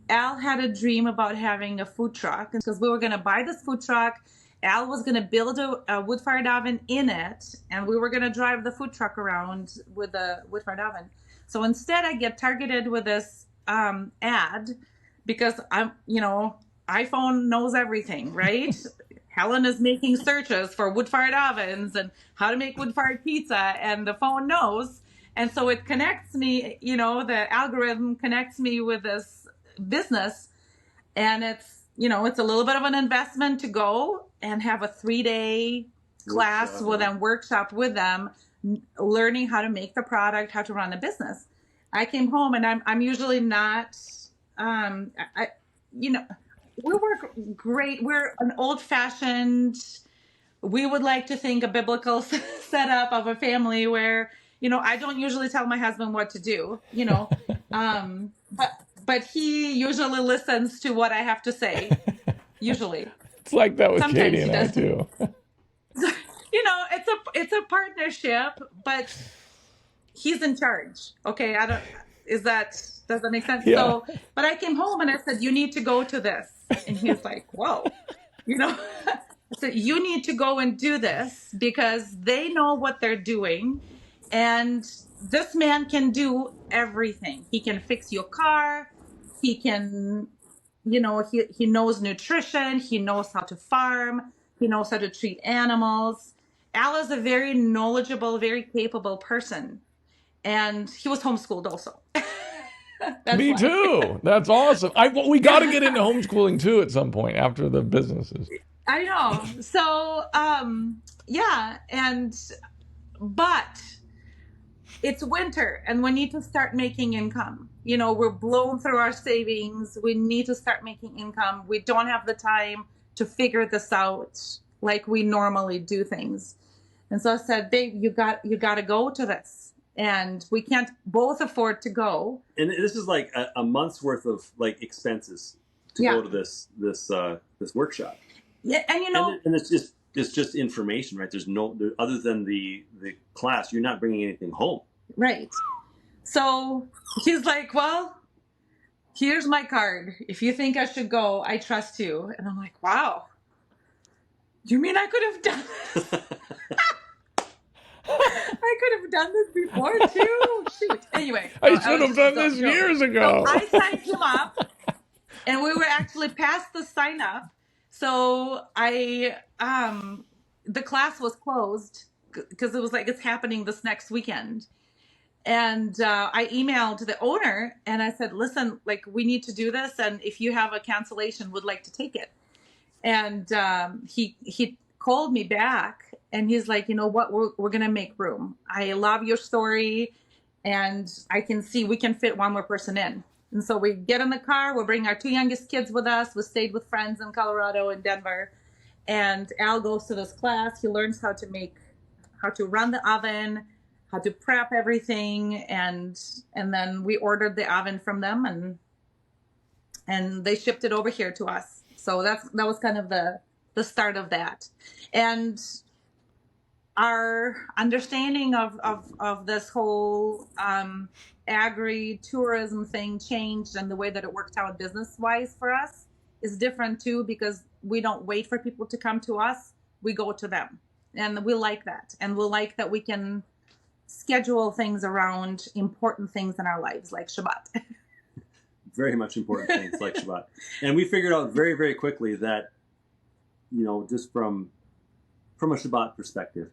Al had a dream about having a food truck because we were going to buy this food truck. Al was going to build a wood-fired oven in it, and we were going to drive the food truck around with a wood-fired oven. So instead, I get targeted with this ad because iPhone knows everything, right? Helen is making searches for wood-fired ovens and how to make wood-fired pizza, and the phone knows. And so it connects me, the algorithm connects me with this business. And it's a little bit of an investment to go and have a 3-day class workshop with them, learning how to make the product, how to run the business. I came home and I'm usually not, we work great. We're an old-fashioned, we would like to think a biblical setup of a family where, I don't usually tell my husband what to do, but he usually listens to what I have to say, usually. It's like that with Sometimes Katie and I too. It's a partnership, but he's in charge. Okay. Does that make sense? Yeah. So, but I came home and I said, you need to go to this. And he was like, whoa, I said, you need to go and do this because they know what they're doing. And this man can do everything. He can fix your car. He can, he knows nutrition. He knows how to farm. He knows how to treat animals. Al is a very knowledgeable, very capable person. And he was homeschooled also. Me too. That's awesome. We got to get into homeschooling too at some point after the businesses. I know. So, but it's winter and we need to start making income. We're blown through our savings. We need to start making income. We don't have the time to figure this out like we normally do things. And so I said, babe, you got to go to this. And we can't both afford to go. And this is like a month's worth of like expenses. to go to this workshop. Yeah, and and it's just information, right? There's other than the class, you're not bringing anything home. Right. So he's like, well, here's my card. If you think I should go, I trust you. And I'm like, wow. You mean I could have done this? I could have done this before too. Shoot. Anyway. I should have done this years ago. So I signed him up, and we were actually past the sign up. So the class was closed because it was like, it's happening this next weekend. And I emailed the owner and I said, listen, like, we need to do this. And if you have a cancellation, would like to take it. And he called me back and he's like, you know what, we're going to make room. I love your story. And I can see we can fit one more person in. And so we get in the car, we'll bring our 2 youngest kids with us. We stayed with friends in Colorado and Denver. And Al goes to this class. He learns how to run the oven, how to prep everything, and then we ordered the oven from them, and they shipped it over here to us. So that was kind of the start of that. And our understanding of this whole agri-tourism thing changed, and the way that it worked out business-wise for us is different too, because we don't wait for people to come to us. We go to them, and we like that. And we like that we can schedule things around important things in our lives, like Shabbat. Very much important things like Shabbat. And we figured out very, very quickly that, just from a Shabbat perspective,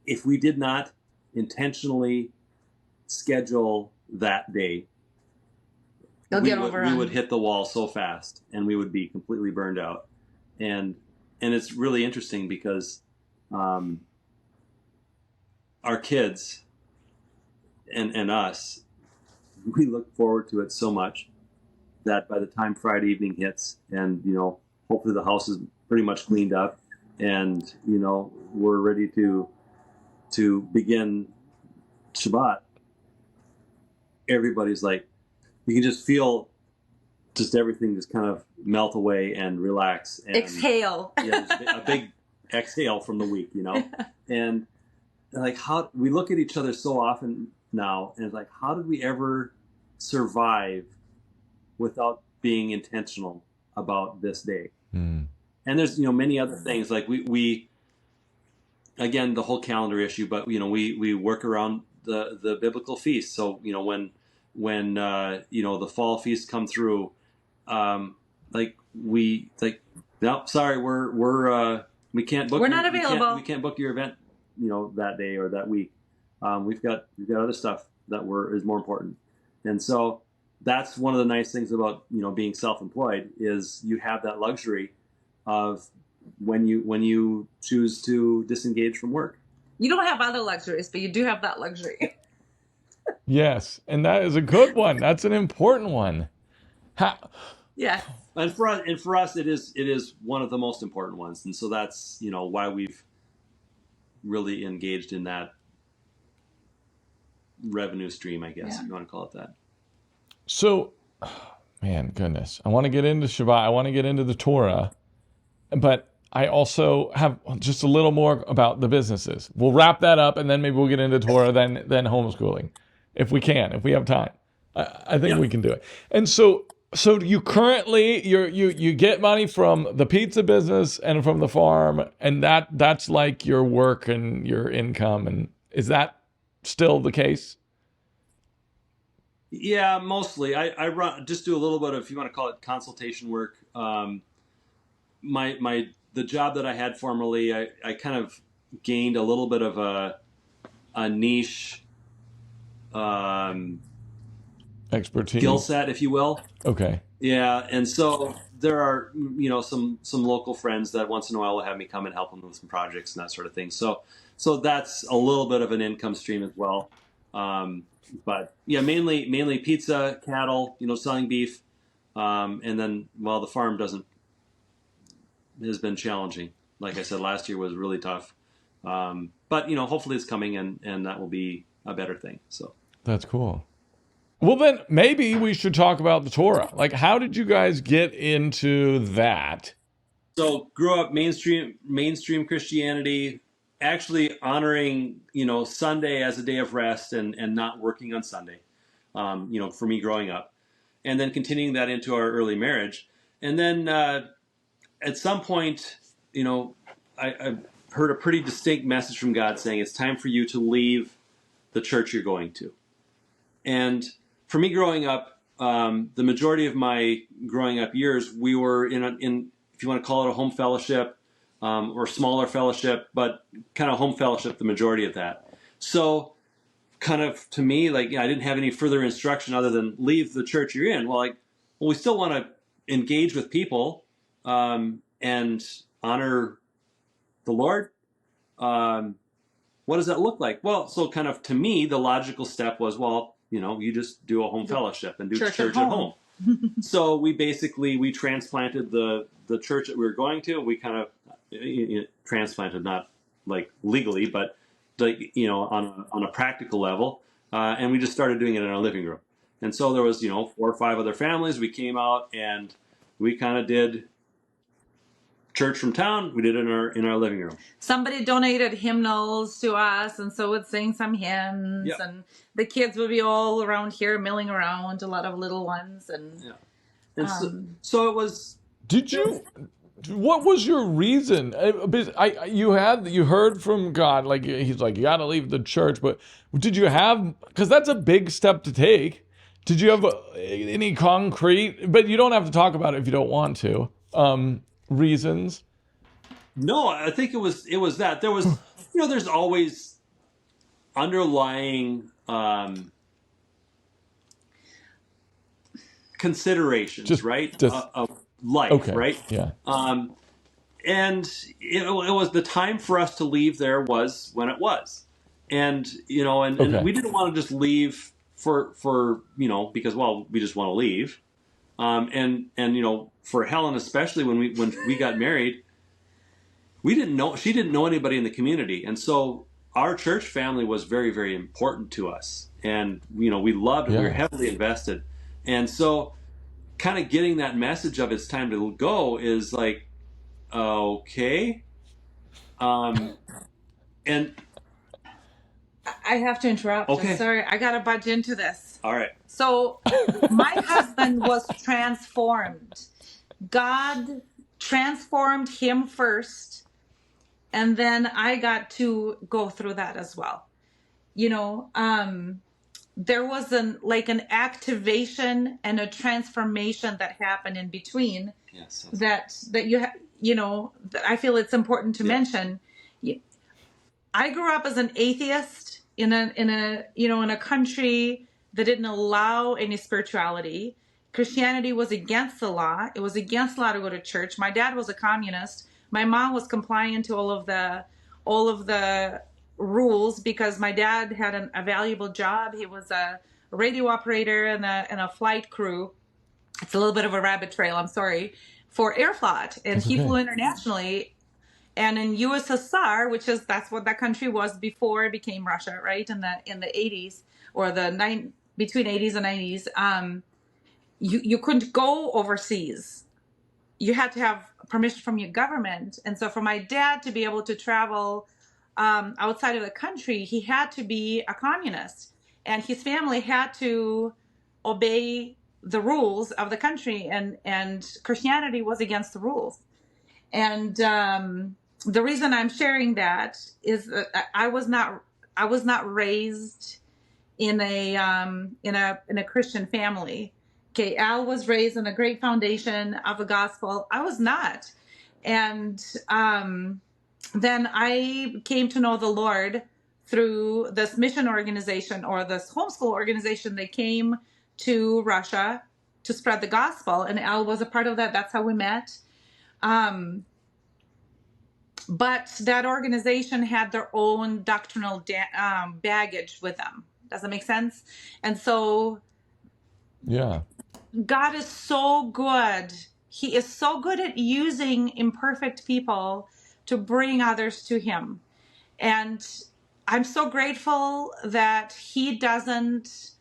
if we did not intentionally schedule that day, we would hit the wall so fast and we would be completely burned out. And it's really interesting because our kids and us, we look forward to it so much that by the time Friday evening hits and, hopefully the house is pretty much cleaned up and, we're ready to begin Shabbat, everybody's like, you can just feel just everything just kind of melt away and relax. And exhale. Yeah, a big exhale from the week, and like, how we look at each other so often now, and it's like, how did we ever survive without being intentional about this day? And there's many other things, like we again, the whole calendar issue, but we work around the biblical feasts. So when the fall feasts come through, no, sorry, we can't book. We're not available. We can't book your event, that day or that week. We've got other stuff that is more important. And so that's one of the nice things about, being self-employed, is you have that luxury of when you choose to disengage from work. You don't have other luxuries, but you do have that luxury. Yes, and that is a good one. That's an important one. Yeah. And for us, it is one of the most important ones, and so that's why we've really engaged in that revenue stream, I guess, if you want to call it that. So, man, goodness, I want to get into Shabbat. I want to get into the Torah, but I also have just a little more about the businesses. We'll wrap that up, and then maybe we'll get into Torah, then homeschooling, if we have time. I think we can do it. And so you currently you get money from the pizza business and from the farm, and that's like your work and your income. And is that still the case? Yeah, mostly. I just do a little bit of, if you want to call it, consultation work. The job that I had formerly, I kind of gained a little bit of a niche expertise, skill set, if you will. Okay. Yeah, and so there are some local friends that once in a while will have me come and help them with some projects and that sort of thing. So that's a little bit of an income stream as well. But yeah, mainly pizza, cattle, selling beef, and then the farm has been challenging. Like I said, last year was really tough, but hopefully it's coming and that will be a better thing. So that's cool. Well, then maybe we should talk about the Torah. Like, how did you guys get into that? So grew up mainstream Christianity, actually honoring, Sunday as a day of rest and not working on Sunday, for me growing up. And then continuing that into our early marriage. And then at some point, I heard a pretty distinct message from God saying it's time for you to leave the church you're going to. And for me growing up, the majority of my growing up years, we were in if you want to call it a home fellowship or smaller fellowship, but kind of home fellowship, the majority of that. So kind of to me, I didn't have any further instruction other than leave the church you're in. Well, we still want to engage with people and honor the Lord. What does that look like? Well, so kind of to me, the logical step was, you just do a home fellowship and do church at home. So we transplanted the church that we were going to. We kind of transplanted, not like legally, but on a practical level. And we just started doing it in our living room. And so there was, 4 or 5 other families. We came out and we kind of did church from town. We did it in our living room. Somebody donated hymnals to us, and so would sing some hymns. Yep. And the kids would be all around here milling around, a lot of little ones. And so it was. What was your reason? You heard from God, like he's like, you got to leave the church, but did you have, because that's a big step to take. Did you have any concrete, but you don't have to talk about it if you don't want to, reasons? No, I think it was that there was, there's always underlying considerations, right? Of life, okay. Right? Yeah. And it was the time for us to leave there was when it was. And, and we didn't want to just leave for because, we just want to leave. And for Helen, especially when we got married, she didn't know anybody in the community. And so our church family was very, very important to us. And, we loved it. We were heavily invested. And so kind of getting that message of it's time to go is like, okay. And I have to interrupt. Okay. I'm sorry. I got to budge into this. All right. So my husband was transformed. God transformed him first, and then I got to go through that as well. There was an activation and a transformation that happened in between. Yes. That that I feel it's important to mention. I grew up as an atheist in a country that didn't allow any spirituality. Christianity was against the law. It was against the law to go to church. My dad was a communist. My mom was compliant to all of the rules because my dad had a valuable job. He was a radio operator and a flight crew. It's a little bit of a rabbit trail, I'm sorry, for Airflot. And he flew internationally. And in USSR, that's what that country was before it became Russia, right? In the 80s or between 80s and 90s, you couldn't go overseas. You had to have permission from your government. And so for my dad to be able to travel outside of the country, he had to be a communist. And his family had to obey the rules of the country. And Christianity was against the rules. And the reason I'm sharing that is that I was not raised in a Christian family. Okay, Al was raised in a great foundation of the gospel. I was not, and then I came to know the Lord through this mission organization or this homeschool organization. They came to Russia to spread the gospel, and Al was a part of that. That's how we met. But that organization had their own doctrinal baggage with them. Does that make sense? And so, yeah, God is so good. He is so good at using imperfect people to bring others to Him. And I'm so grateful that He doesn't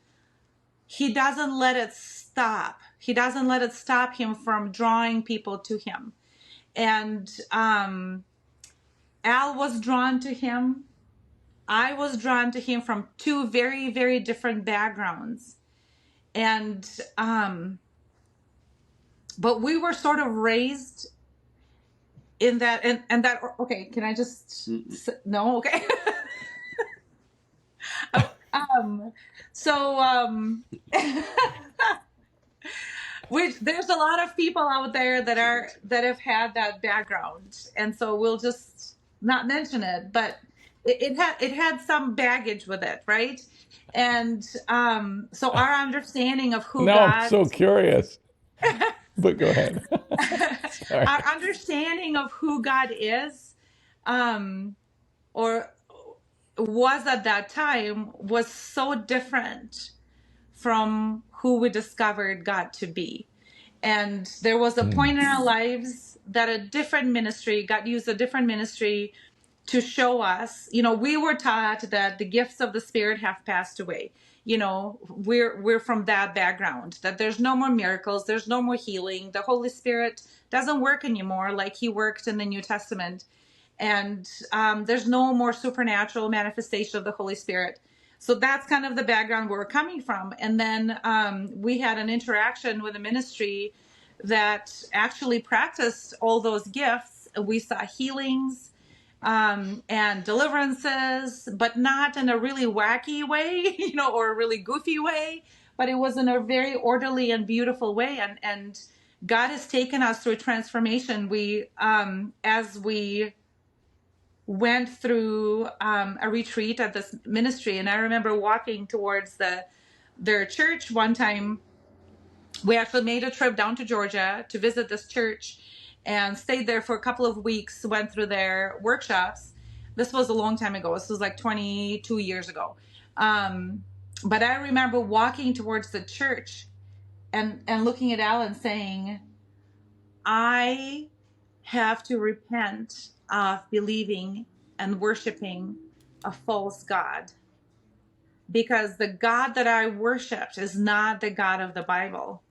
he doesn't let it stop. He doesn't let it stop him from drawing people to him. And Al was drawn to him. I was drawn to him from two very, very different backgrounds. And, but we were sort of raised in that, and that, okay, can I just, no, okay. Which there's a lot of people out there that have had that background, and so we'll just not mention it, but it had some baggage with it, right? And so our understanding of who Now I'm God, so curious. But go ahead. Sorry. our understanding of who God is, or was at that time, was so different from who we discovered God to be. And there was a point in our lives that a different ministry, God used a different ministry to show us, we were taught that the gifts of the Spirit have passed away. We're from that background, that there's no more miracles, there's no more healing. The Holy Spirit doesn't work anymore like he worked in the New Testament. And there's no more supernatural manifestation of the Holy Spirit. So that's kind of the background where we're coming from. And then we had an interaction with a ministry that actually practiced all those gifts. We saw healings and deliverances, but not in a really wacky way, or a really goofy way, but it was in a very orderly and beautiful way. And God has taken us through a transformation. As we went through a retreat at this ministry, and I remember walking towards their church one time. We actually made a trip down to Georgia to visit this church and stayed there for a couple of weeks, went through their workshops. This was a long time ago. This was like 22 years ago. But I remember walking towards the church and looking at Alan saying, I have to repent of believing and worshiping a false God, because the God that I worshipped is not the God of the Bible.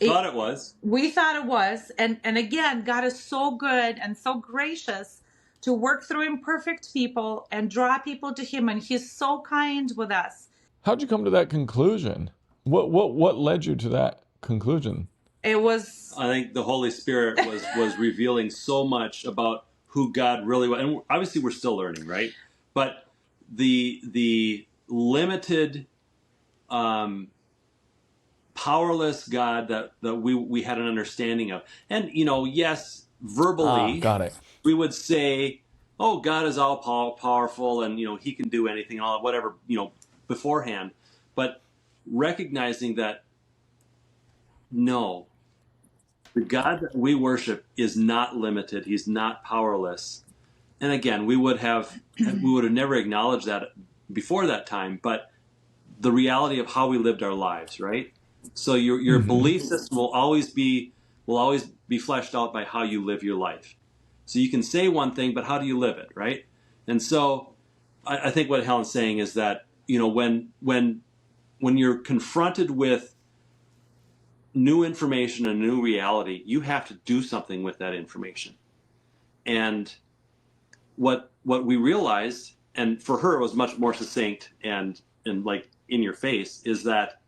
Thought it was. We thought it was. And again, God is so good and so gracious to work through imperfect people and draw people to him. And he's so kind with us. How'd you come to that conclusion? What led you to that conclusion? It was, I think the Holy Spirit was revealing so much about who God really was. And obviously we're still learning, right? But the limited, powerless God that we had an understanding of. And, yes, verbally, Got it. we would say, oh, God is all powerful and, he can do anything, all whatever, beforehand. But recognizing that, no, the God that we worship is not limited. He's not powerless. And again, we would have never acknowledged that before that time, but the reality of how we lived our lives, right? So your belief system will always be fleshed out by how you live your life. So you can say one thing, but how do you live it, right? And so I think what Helen's saying is that, when you're confronted with new information and new reality, you have to do something with that information. And what we realized, and for her it was much more succinct and like in your face, is that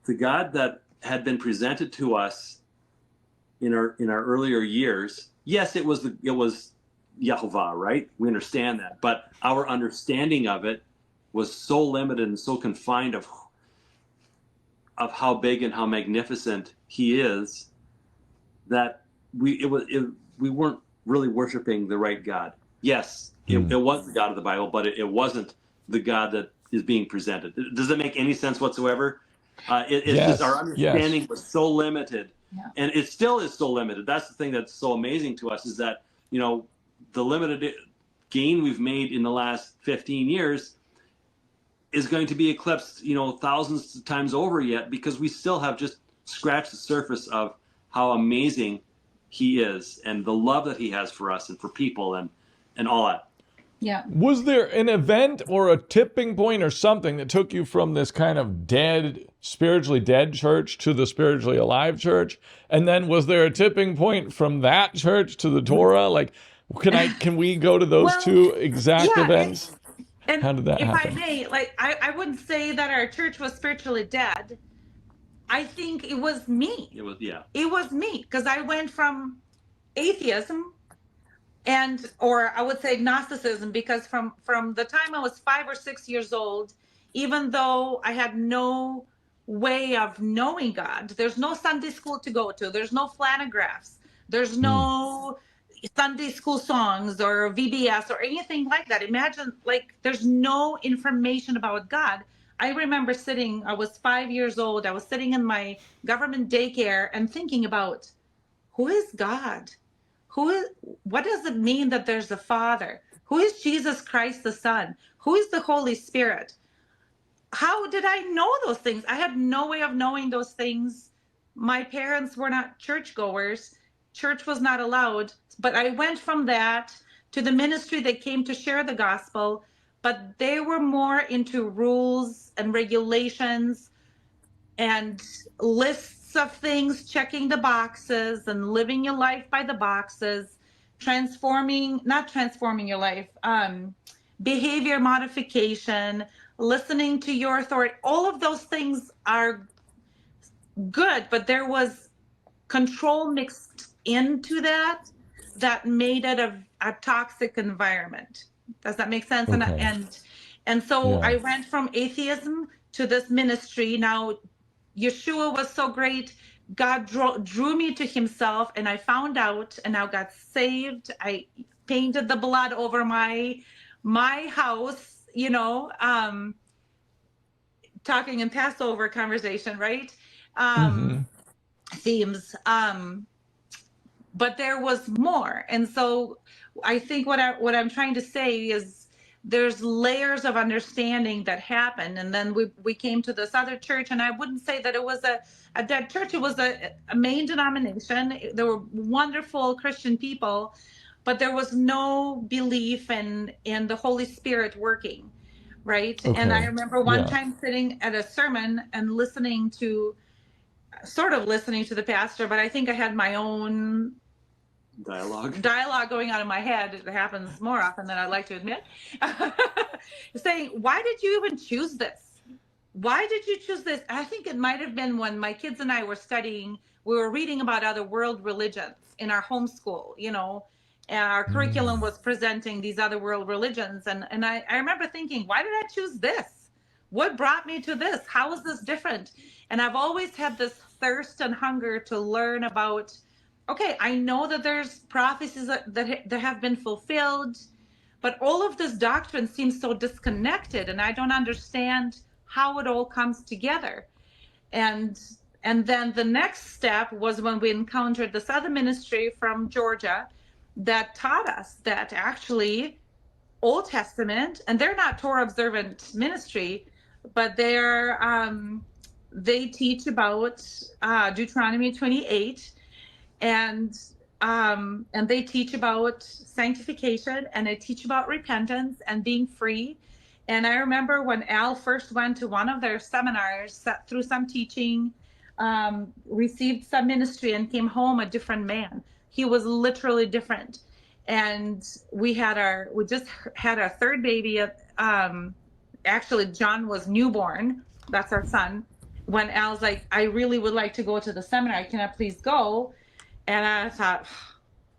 the God that had been presented to us in our earlier years, yes, it was Yehovah, right? We understand that, but our understanding of it was so limited and so confined of how big and how magnificent he is, that we weren't really worshiping the right God. Yes, it was the God of the Bible, but it wasn't the God that is being presented. Does it make any sense whatsoever? It's just our understanding was so limited, and it still is so limited. That's the thing that's so amazing to us, is that, the limited gain we've made in the last 15 years is going to be eclipsed, thousands of times over yet, because we still have just scratched the surface of how amazing he is and the love that he has for us and for people and all that. Yeah. Was there an event or a tipping point or something that took you from this kind of dead, spiritually dead church to the spiritually alive church? And then was there a tipping point from that church to the Torah? Like, can we go to those Well, two exact yeah, events? and How did that if I happen? may, like, I wouldn't say that our church was spiritually dead. I think it was me. It was, yeah. It was me, because I went from atheism or I would say agnosticism, because from the time I was 5 or 6 years old, even though I had no way of knowing God, there's no Sunday school to go to, there's no flanographs, there's Mm. no Sunday school songs or VBS or anything like that. Imagine, like, there's no information about God. I remember I was 5 years old, I was sitting in my government daycare and thinking about, who is God? Who is, what does it mean that there's a Father? Who is Jesus Christ the Son? Who is the Holy Spirit? How did I know those things? I had no way of knowing those things. My parents were not churchgoers. Church was not allowed. But I went from that to the ministry that came to share the gospel, but they were more into rules and regulations and lists of things, checking the boxes and living your life by the boxes, not transforming your life, behavior modification, listening to your authority. All of those things are good, but there was control mixed into that made it a toxic environment. Does that make sense? Okay. And so Yeah. I went from atheism to this ministry. Now Yeshua was so great. God drew me to himself, and I found out, and I got saved. I painted the blood over my house, talking in Passover conversation, right? Mm-hmm. Themes. But there was more. And so I think what I'm trying to say is there's layers of understanding that happen. And then we came to this other church, and I wouldn't say that it was a dead church. It was a main denomination. There were wonderful Christian people, but there was no belief in the Holy Spirit working, right? And I Okay. remember one Yeah. time sitting at a sermon and listening to the pastor, but I think I had my own dialogue going on in my head. It happens more often than I'd like to admit. Saying, why did you even choose this? Why did you choose this? I think it might have been when my kids and I were studying, we were reading about other world religions in our homeschool, and our curriculum was presenting these other world religions. And I remember thinking, why did I choose this? What brought me to this? How is this different? And I've always had this thirst and hunger to learn about, okay, I know that there's prophecies that have been fulfilled, but all of this doctrine seems so disconnected, and I don't understand how it all comes together. And then the next step was when we encountered this other ministry from Georgia that taught us that actually Old Testament, and they're not Torah observant ministry, but they teach about Deuteronomy 28, and they teach about sanctification, and they teach about repentance and being free. And I remember when Al first went to one of their seminars, sat through some teaching, received some ministry, and came home a different man. He was literally different. And we just had our third baby. Actually, John was newborn. That's our son. When Al's like, I really would like to go to the seminar. Can I please go? And I thought,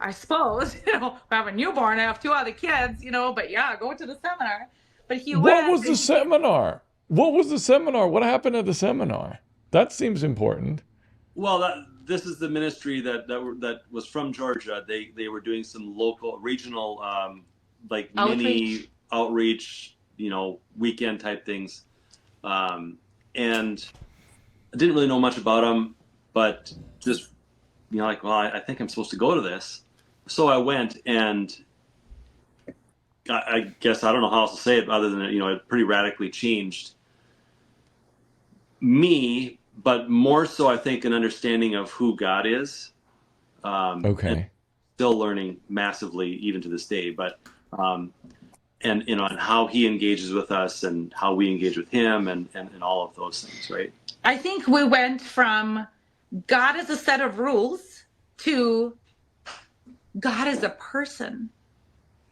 I suppose, I have a newborn, I have two other kids, but yeah, go to the seminar. But he What went was the and he came. seminar? What was the seminar? What happened at the seminar? That seems important. Well, this is the ministry that was from Georgia. They were doing some local, regional, like mini outreach, weekend type things, and I didn't really know much about them, but just like, well, I think I'm supposed to go to this, so I went, and I guess I don't know how else to say it other than it pretty radically changed me, but more so I think an understanding of who God is. And Okay. still learning massively even to this day. But and and how he engages with us and how we engage with him and all of those things, right? I think we went from God is a set of rules to God is a person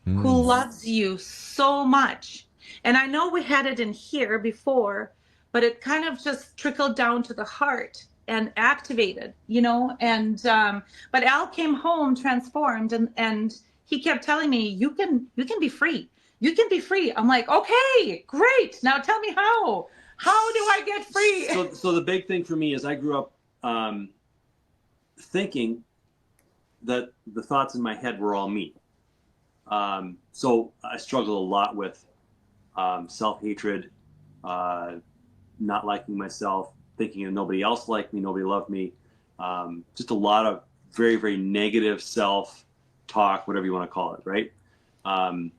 who loves you so much. And I know we had it in here before, but it kind of just trickled down to the heart and activated, and but Al came home transformed, and he kept telling me, you can be free. You can be free. I'm like, okay, great. Now tell me how do I get free? So the big thing for me is I grew up thinking that the thoughts in my head were all me. So I struggled a lot with self-hatred, not liking myself, thinking that nobody else liked me, nobody loved me. Just a lot of very, very negative self-talk, whatever you want to call it, right? And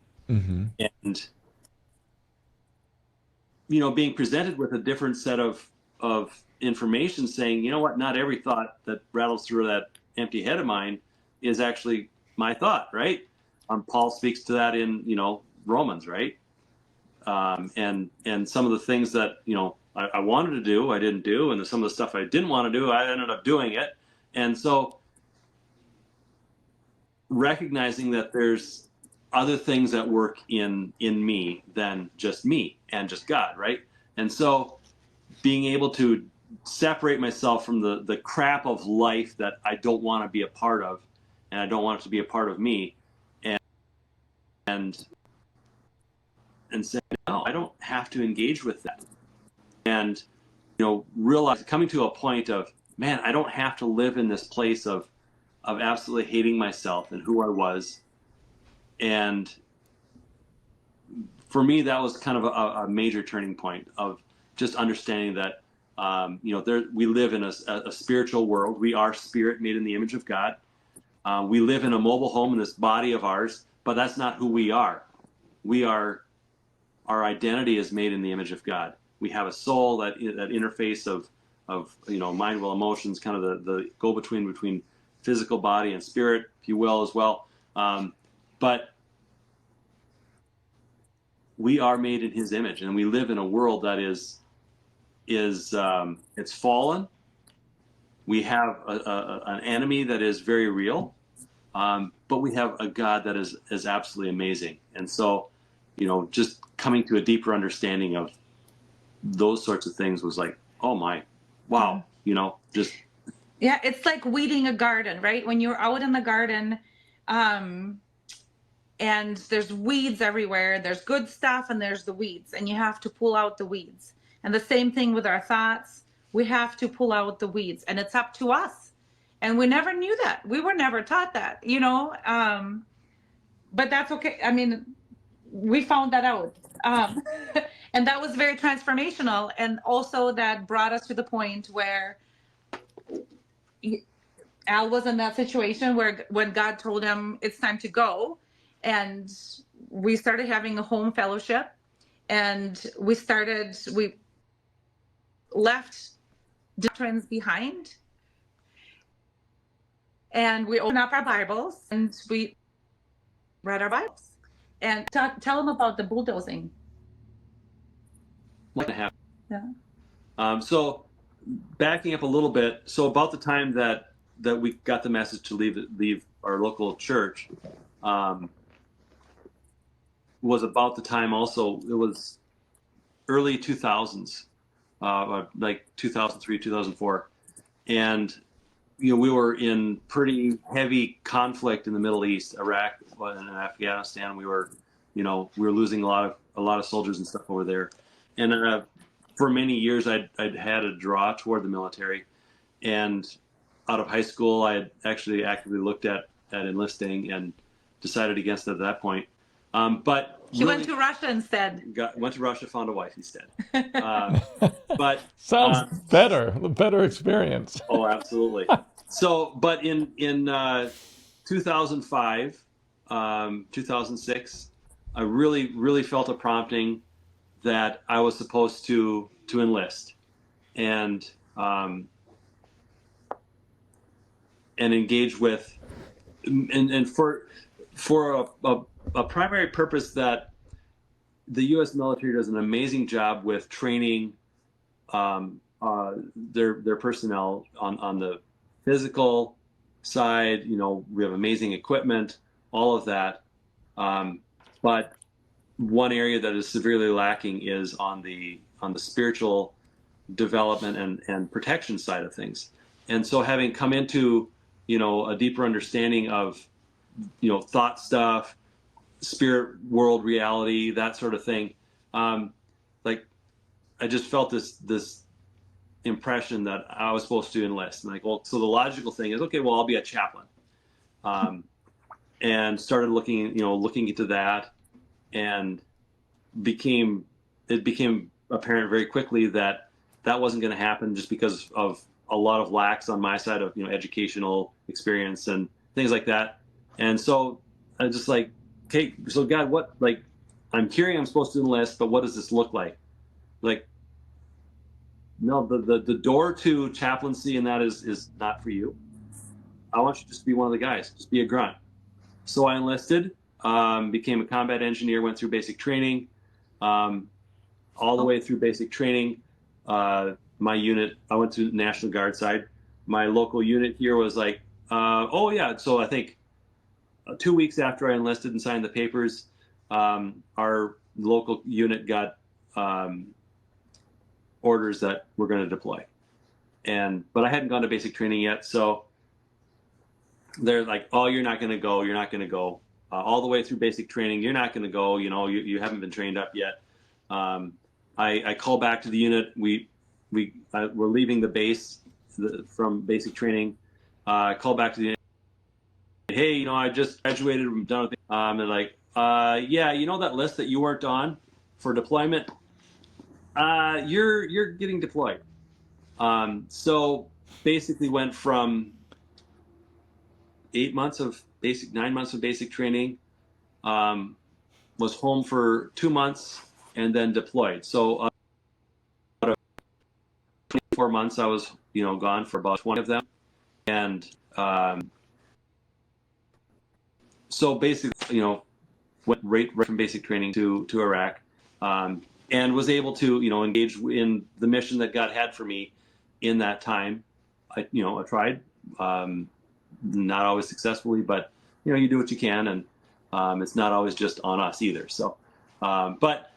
being presented with a different set of information, saying, you know what, not every thought that rattles through that empty head of mine is actually my thought, right? Paul speaks to that in Romans, right? And some of the things that I wanted to do, I didn't do, and some of the stuff I didn't want to do, I ended up doing it. And so recognizing that there's other things at work in me than just me and just God, right? And so being able to separate myself from the crap of life that I don't want to be a part of, and I don't want it to be a part of me, and say, no, I don't have to engage with that. And realize, coming to a point of, man, I don't have to live in this place of absolutely hating myself and who I was. And for me, that was kind of a major turning point of just understanding that we live in a spiritual world. We are spirit made in the image of God. We live in a mobile home in this body of ours, but that's not who we are. Our identity is made in the image of God. We have a soul, that interface of mind, will, emotions, kind of the go between physical body and spirit, if you will, as well. But we are made in His image, and we live in a world that is it's fallen. We have an enemy that is very real, but we have a God that is absolutely amazing. And so, just coming to a deeper understanding of those sorts of things was like, oh my, wow, just. Yeah, it's like weeding a garden, right? When you're out in the garden, and there's weeds everywhere, there's good stuff and there's the weeds, and you have to pull out the weeds. And the same thing with our thoughts. We have to pull out the weeds, and it's up to us. And we never knew that. We were never taught that, but that's okay. I mean, we found that out. And that was very transformational. And also that brought us to the point where Al was in that situation where when God told him it's time to go, and we started having a home fellowship, and we left doctrines behind, and we opened up our Bibles and we read our Bibles. And tell them about the bulldozing. What happened? Yeah. So backing up a little bit, so about the time that we got the message to leave our local church, was about the time also, it was early 2000s, like 2003, 2004. And, we were in pretty heavy conflict in the Middle East, Iraq and Afghanistan. We were losing a lot of soldiers and stuff over there. And for many years, I'd had a draw toward the military. And out of high school, I had actually actively looked at enlisting and decided against it at that point. But he went to Russia instead. Went to Russia, found a wife instead. But sounds better. A better experience. Oh, absolutely. So, but in 2005, 2006, I really felt a prompting that I was supposed to enlist and engage with, and for a primary purpose that the U.S. military does an amazing job with training their personnel on the physical side. You know, we have amazing equipment, all of that. But one area that is severely lacking is on the spiritual development and protection side of things. And so, having come into, you know, a deeper understanding of, you know, thought stuff, spirit world reality, that sort of thing, like I just felt this impression that I was supposed to enlist. And like, well, so the logical thing is, okay, well, I'll be a chaplain. And started looking into that, and it became apparent very quickly that that wasn't going to happen, just because of a lot of lacks on my side of, you know, educational experience and things like that. And so I just like, okay, so God, what, like, I'm hearing I'm supposed to enlist, but what does this look like? Like, no, the door to chaplaincy and that is not for you. I want you to just be one of the guys, just be a grunt. So I enlisted, became a combat engineer, went through basic training, all the way through basic training. My unit, I went to the National Guard side. My local unit here was like, so I think 2 weeks after I enlisted and signed the papers, our local unit got orders that we're going to deploy. But I hadn't gone to basic training yet, so they're like, oh, you're not going to go, all the way through basic training, you're not going to go, you know, you haven't been trained up yet. I call back to the unit. We're leaving the base from basic training. I call back to the unit. Hey, you know, I just graduated. I'm done with it. They're like, yeah, you know that list that you weren't on for deployment? You're getting deployed. So basically went from 9 months of basic training, was home for 2 months, and then deployed. So out of 24 months, I was, you know, gone for about 20 of them. And so basically, you know, went right from basic training to Iraq, and was able to, you know, engage in the mission that God had for me in that time. I tried, not always successfully, but, you know, you do what you can, and it's not always just on us either. So, but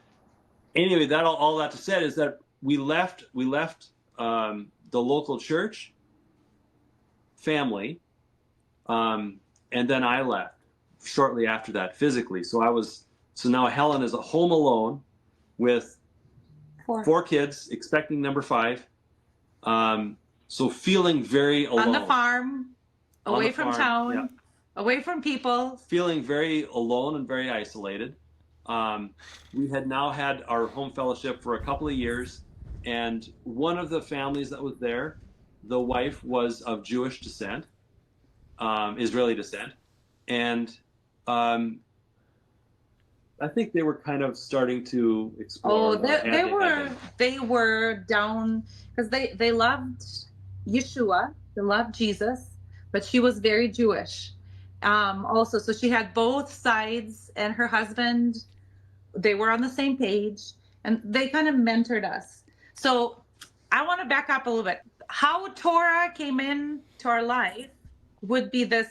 anyway, all that to say is that we left the local church family, and then I left shortly after that physically. So now Helen is at home alone with four kids, expecting number 5. So feeling very alone. On the farm, away from town, yeah. Away from people. Feeling very alone and very isolated. We had now had our home fellowship for a couple of years, and one of the families that was there, the wife was of Jewish descent, Israeli descent, and I think they were kind of starting to explore. They were down because they loved Yeshua, they loved Jesus, but she was very Jewish. Also, so she had both sides, and her husband, they were on the same page, and they kind of mentored us. So I want to back up a little bit. How Torah came into our life would be this,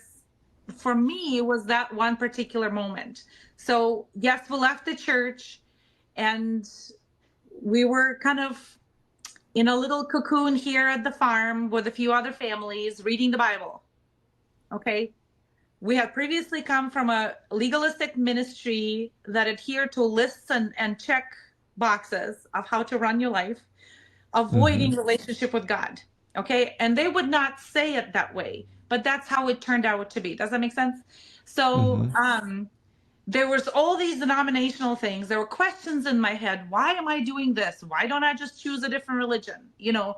for me, was that one particular moment. So yes, we left the church, and we were kind of in a little cocoon here at the farm with a few other families reading the Bible. Okay. We had previously come from a legalistic ministry that adhered to lists and check boxes of how to run your life, avoiding relationship with God. Okay. And they would not say it that way, but that's how it turned out to be. Does that make sense? So, there was all these denominational things. There were questions in my head. Why am I doing this? Why don't I just choose a different religion? You know,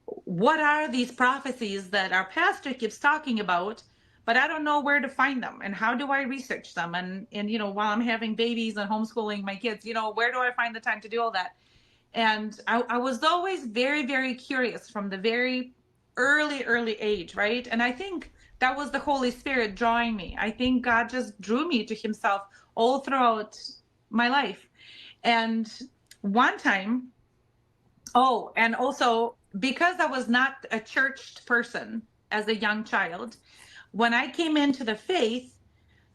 what are these prophecies that our pastor keeps talking about, but I don't know where to find them, and how do I research them? And you know, while I'm having babies and homeschooling my kids, you know, where do I find the time to do all that? And I was always very, very curious from the very early age, right? And I think that was the Holy Spirit drawing me. I think God just drew me to himself all throughout my life. And one time, oh, and also because I was not a churched person as a young child, when I came into the faith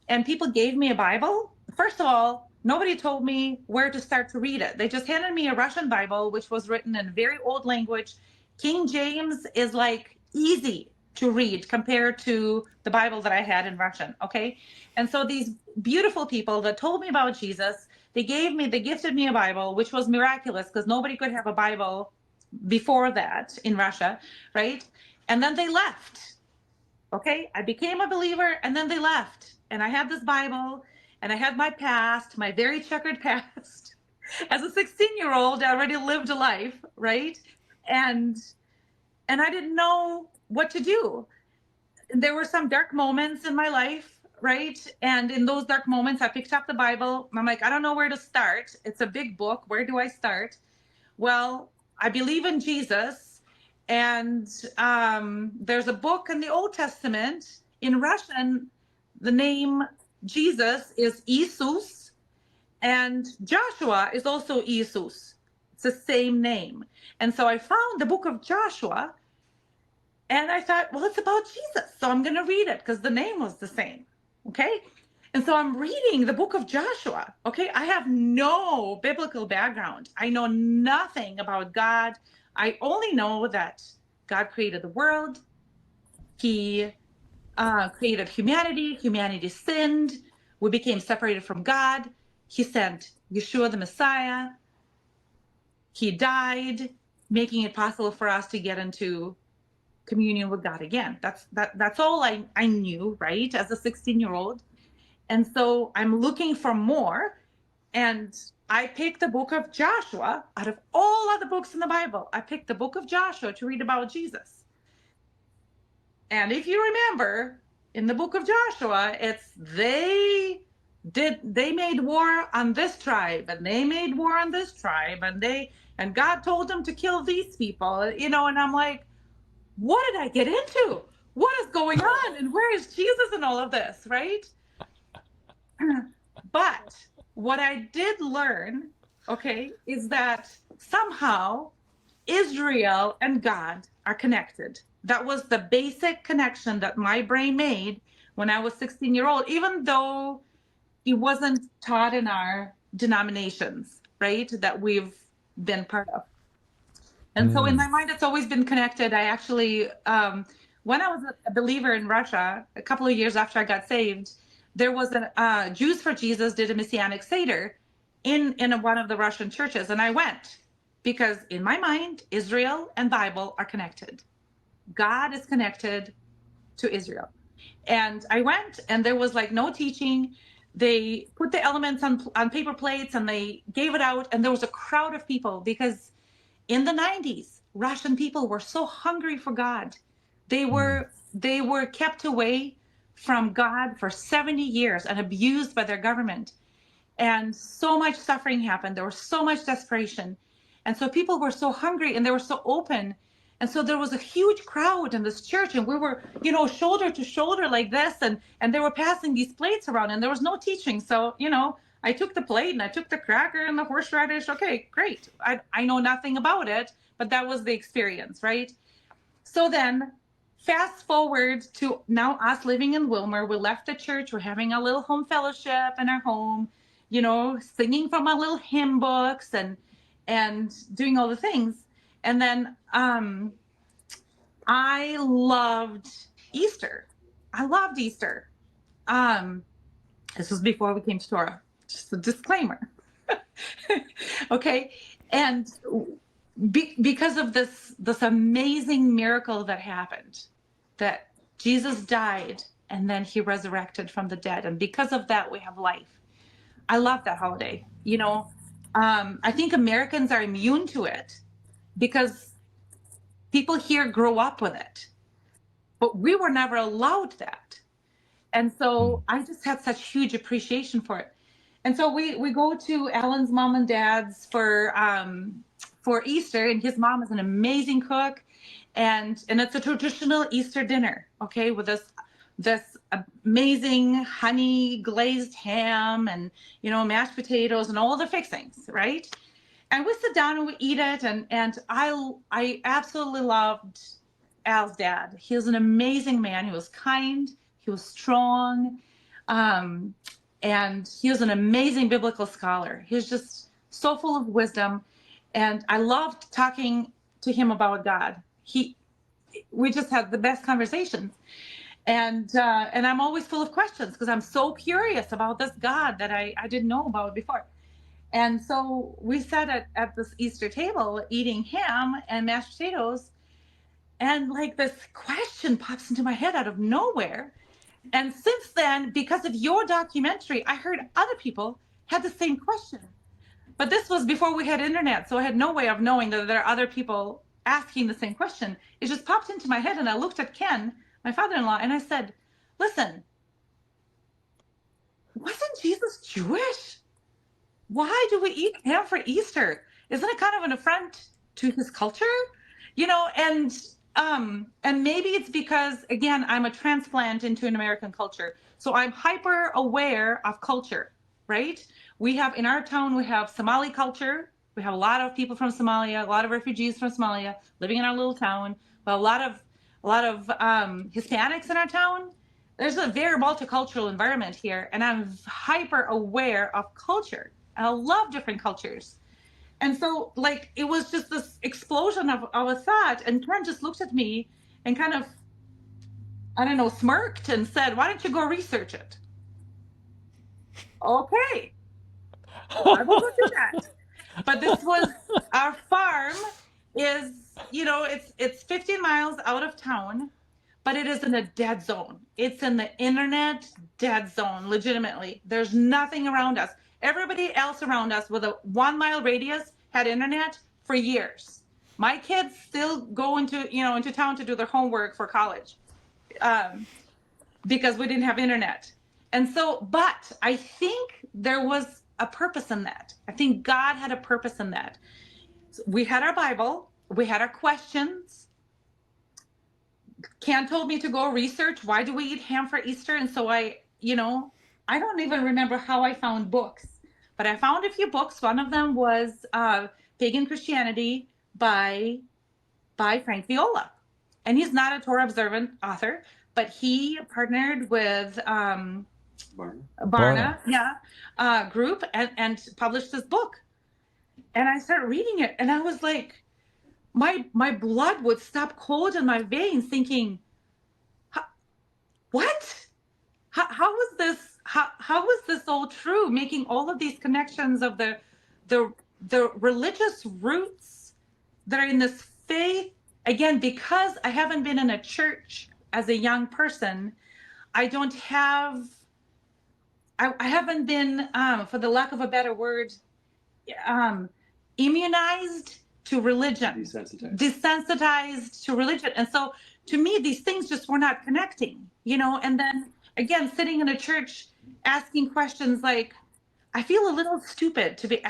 and people gave me a Bible, first of all, nobody told me where to start to read it. They just handed me a Russian Bible, which was written in a very old language. King James is like easy to read compared to the Bible that I had in Russian. Okay. And so these beautiful people that told me about Jesus, they gifted me a Bible, which was miraculous because nobody could have a Bible before that in Russia. Right. And then they left. Okay. I became a believer and then they left. And I had this Bible and I had my past, my very checkered past. As a 16-year-old, I already lived a life, right? And I didn't know what to do. There were some dark moments in my life, right? And in those dark moments, I picked up the Bible. I'm like, I don't know where to start. It's a big book. Where do I start? Well, I believe in Jesus. And there's a book in the Old Testament. In Russian, the name Jesus is Isus. And Joshua is also Jesus. It's the same name. And so I found the book of Joshua and I thought, well, it's about Jesus. So I'm going to read it because the name was the same. Okay. And so I'm reading the book of Joshua. Okay. I have no biblical background. I know nothing about God. I only know that God created the world. He created humanity. Humanity sinned. We became separated from God. He sent Yeshua the Messiah. He died, making it possible for us to get into communion with God again. That's all I knew, right, as a 16-year-old. And so I'm looking for more. And I picked the book of Joshua out of all other books in the Bible. I picked the book of Joshua to read about Jesus. And if you remember, in the book of Joshua, it's they made war on this tribe and they made war on this tribe and God told them to kill these people, and I'm like, what did I get into? What is going on? And where is Jesus in all of this, right? But what I did learn, okay, is that somehow Israel and God are connected. That was the basic connection that my brain made when I was 16-year-old, even though it wasn't taught in our denominations, right, that we've been part of. And so in my mind, it's always been connected. I actually, when I was a believer in Russia, a couple of years after I got saved, there was a Jews for Jesus did a Messianic Seder in one of the Russian churches. And I went because in my mind, Israel and Bible are connected. God is connected to Israel. And I went and there was like no teaching. They put the elements on paper plates and they gave it out. And there was a crowd of people because in the 90s, Russian people were so hungry for God. They were kept away from God for 70 years and abused by their government. And so much suffering happened. There was so much desperation. And so people were so hungry and they were so open. And so there was a huge crowd in this church and we were, shoulder to shoulder like this. And they were passing these plates around and there was no teaching. So, I took the plate and I took the cracker and the horseradish. Okay, great. I know nothing about it, but that was the experience, right? So then fast forward to now us living in Wilmer. We left the church. We're having a little home fellowship in our home, singing from our little hymn books and doing all the things. And then I loved Easter. I loved Easter. This was before we came to Torah. Just a disclaimer. Okay. And because of this amazing miracle that happened, that Jesus died and then he resurrected from the dead. And because of that, we have life. I love that holiday. I think Americans are immune to it because people here grow up with it, but we were never allowed that. And so I just had such huge appreciation for it. And so we go to Alan's mom and dad's for Easter, and his mom is an amazing cook, and it's a traditional Easter dinner, okay, with this amazing honey glazed ham and, mashed potatoes and all the fixings, right? And we sit down and we eat it. And I absolutely loved Al's dad. He was an amazing man. He was kind. He was strong. And he was an amazing biblical scholar. He was just so full of wisdom. And I loved talking to him about God. We just had the best conversations. And I'm always full of questions because I'm so curious about this God that I didn't know about before. And so we sat at this Easter table eating ham and mashed potatoes. And like this question pops into my head out of nowhere. And since then, because of your documentary, I heard other people had the same question. But this was before we had internet, so I had no way of knowing that there are other people asking the same question. It just popped into my head, and I looked at Ken, my father-in-law, and I said, listen, wasn't Jesus Jewish? Why do we eat ham for Easter? Isn't it kind of an affront to his culture? And maybe it's because, again, I'm a transplant into an American culture. So I'm hyper aware of culture, right? In our town, we have Somali culture. We have a lot of people from Somalia, a lot of refugees from Somalia living in our little town. But a lot of Hispanics in our town. There's a very multicultural environment here, and I'm hyper aware of culture. And I love different cultures. And so, like, it was just this explosion of a thought. And Ken just looked at me and kind of, I don't know, smirked and said, why don't you go research it? Okay, I will go do that. But this was, our farm is, it's 15 miles out of town, but it is in a dead zone. It's in the internet dead zone, legitimately. There's nothing around us. Everybody else around us with a 1 mile radius had internet for years. My kids still go into town to do their homework for college because we didn't have internet. And so, but I think there was a purpose in that. I think God had a purpose in that. So we had our Bible, we had our questions. Ken told me to go research, why do we eat ham for Easter? And so I don't even remember how I found books, but I found a few books. One of them was Pagan Christianity by Frank Viola. And he's not a Torah observant author, but he partnered with Barna group and published this book. And I started reading it, and I was like, my blood would stop cold in my veins, thinking, what? How was this? How was this all true? Making all of these connections of the religious roots that are in this faith. Again, because I haven't been in a church as a young person, I haven't been, for the lack of a better word, immunized to religion, desensitized to religion. And so to me, these things just were not connecting, and then again, sitting in a church asking questions like, I feel a little stupid, to be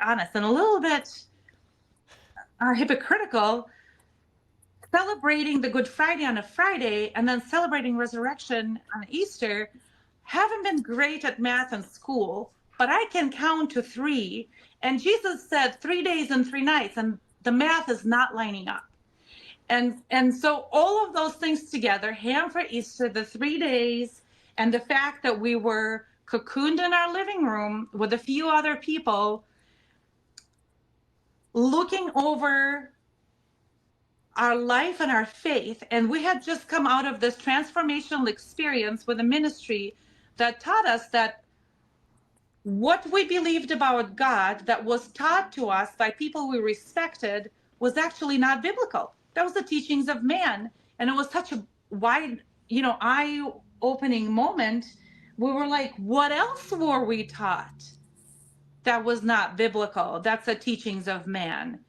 honest, and a little bit hypocritical, celebrating the Good Friday on a Friday and then celebrating resurrection on Easter. Haven't been great at math in school, but I can count to 3. And Jesus said 3 days and 3 nights, and the math is not lining up. And so all of those things together, ham for Easter, the 3 days, and the fact that we were cocooned in our living room with a few other people, looking over our life and our faith. And we had just come out of this transformational experience with a ministry that taught us that what we believed about God that was taught to us by people we respected was actually not biblical. That was the teachings of man. And it was such a wide, eye-opening moment. We were like, what else were we taught that was not biblical? That's the teachings of man.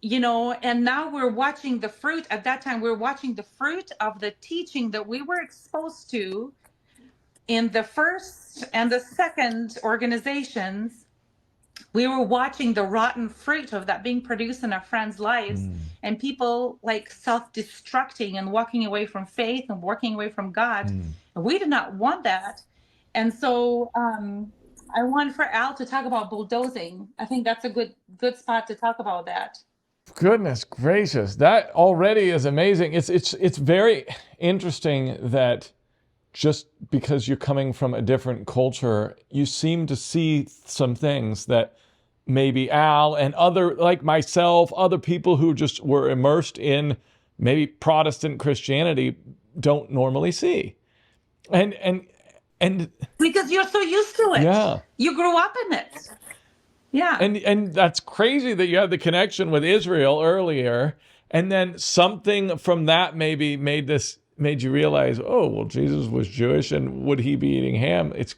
And now we're watching the fruit. At that time, we were watching the fruit of the teaching that we were exposed to in the first and the second organizations we were watching the rotten fruit of that being produced in our friends' lives, and people like self-destructing and walking away from faith and walking away from God. And we did not want that. And so I want for Al to talk about bulldozing. I think that's a good spot to talk about that. Goodness gracious, that already is amazing. It's very interesting that just because you're coming from a different culture, you seem to see some things that maybe Al and other, like myself, other people who just were immersed in maybe Protestant Christianity don't normally see. And Because you're so used to it. Yeah. You grew up in it. Yeah. And that's crazy that you had the connection with Israel earlier, and then something from that maybe made you realize, oh, well, Jesus was Jewish, and would he be eating ham? It's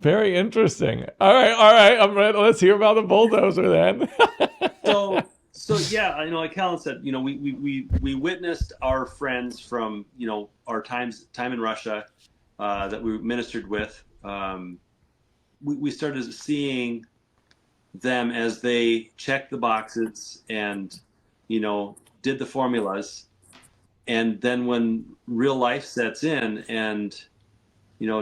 very interesting. All right, I'm ready. Let's hear about the bulldozer then. So yeah, like Helen said, we witnessed our friends from, our time in Russia that we ministered with. We started seeing them as they checked the boxes and, did the formulas. And then when real life sets in and,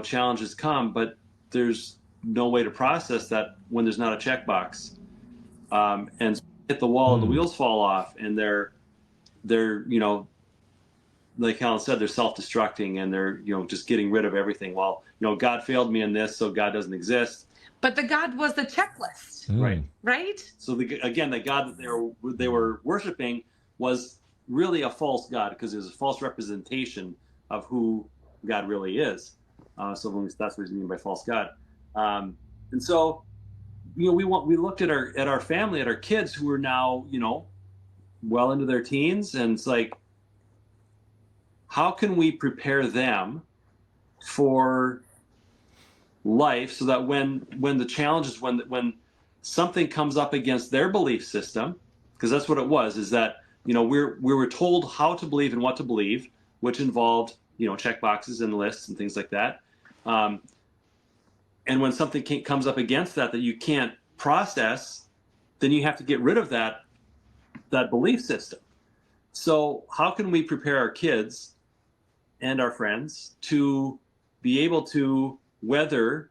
challenges come, but there's no way to process that when there's not a checkbox. And so hit the wall and the wheels fall off, and they're, like Helen said, they're self-destructing, and they're, just getting rid of everything. Well, God failed me in this, so God doesn't exist. But the God was the checklist. Right? So again, the God that they were worshiping was really a false God, because it was a false representation of who God really is. So at least that's what we mean by false God. And so, we looked at our family, at our kids who are now, well into their teens, and it's like, how can we prepare them for life so that when the challenges, when something comes up against their belief system, because that's what it was, is that, we were told how to believe and what to believe, which involved, check boxes and lists and things like that. And when something comes up against that you can't process, then you have to get rid of that belief system. So how can we prepare our kids and our friends to be able to weather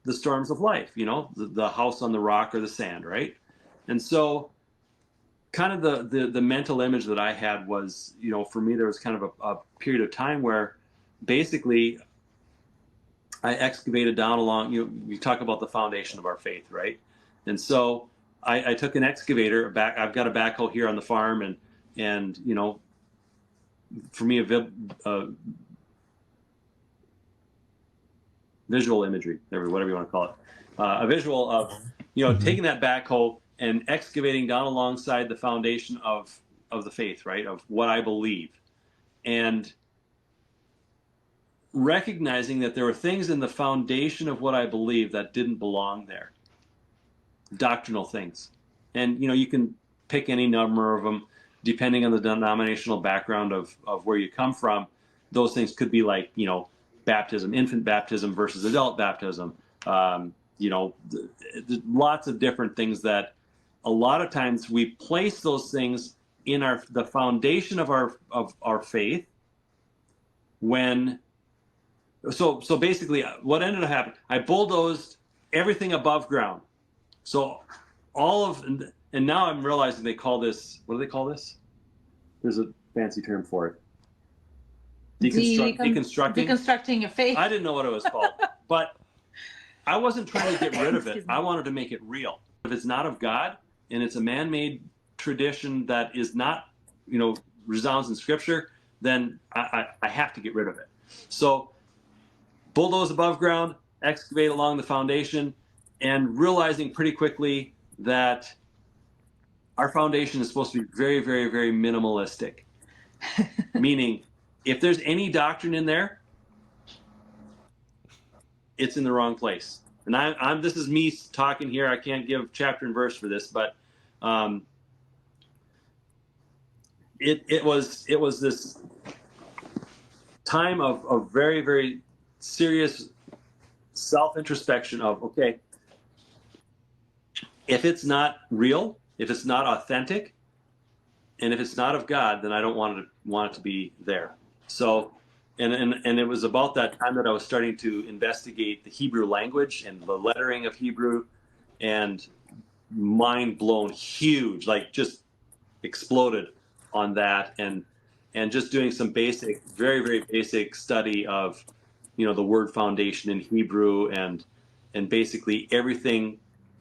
the storms of life, the house on the rock or the sand, right? And so kind of the mental image that I had was, for me, there was kind of a period of time where basically I excavated down along, we talk about the foundation of our faith, right? And so I took an excavator back. I've got a backhoe here on the farm, and for me, a visual imagery, whatever you want to call it, a visual of, taking that backhoe and excavating down alongside the foundation of the faith, right? Of what I believe. And recognizing that there were things in the foundation of what I believe that didn't belong there. Doctrinal things. And, you can pick any number of them depending on the denominational background of where you come from. Those things could be like, baptism, infant baptism versus adult baptism. Lots of different things that a lot of times we place those things in the foundation of our faith. So basically what ended up happening, I bulldozed everything above ground. So and now I'm realizing they call this, what do they call this? There's a fancy term for it. Deconstructing your faith. I didn't know what it was called, but I wasn't trying to get rid of it. I wanted to make it real. If it's not of God and it's a man-made tradition that is not, resounds in Scripture, then I have to get rid of it. So bulldoze above ground, excavate along the foundation, and realizing pretty quickly that our foundation is supposed to be very, very, very minimalistic. Meaning, if there's any doctrine in there, it's in the wrong place. And this is me talking here. I can't give chapter and verse for this, but it was this time of very, very serious self-introspection of, okay, If it's not real, if it's not authentic, and if it's not of God, then I don't want it to be there. So, and it was about that time that I was starting to investigate the Hebrew language and the lettering of Hebrew, and mind blown, huge, like just exploded on that, and just doing some basic, very very basic study of, the word foundation in Hebrew, and basically everything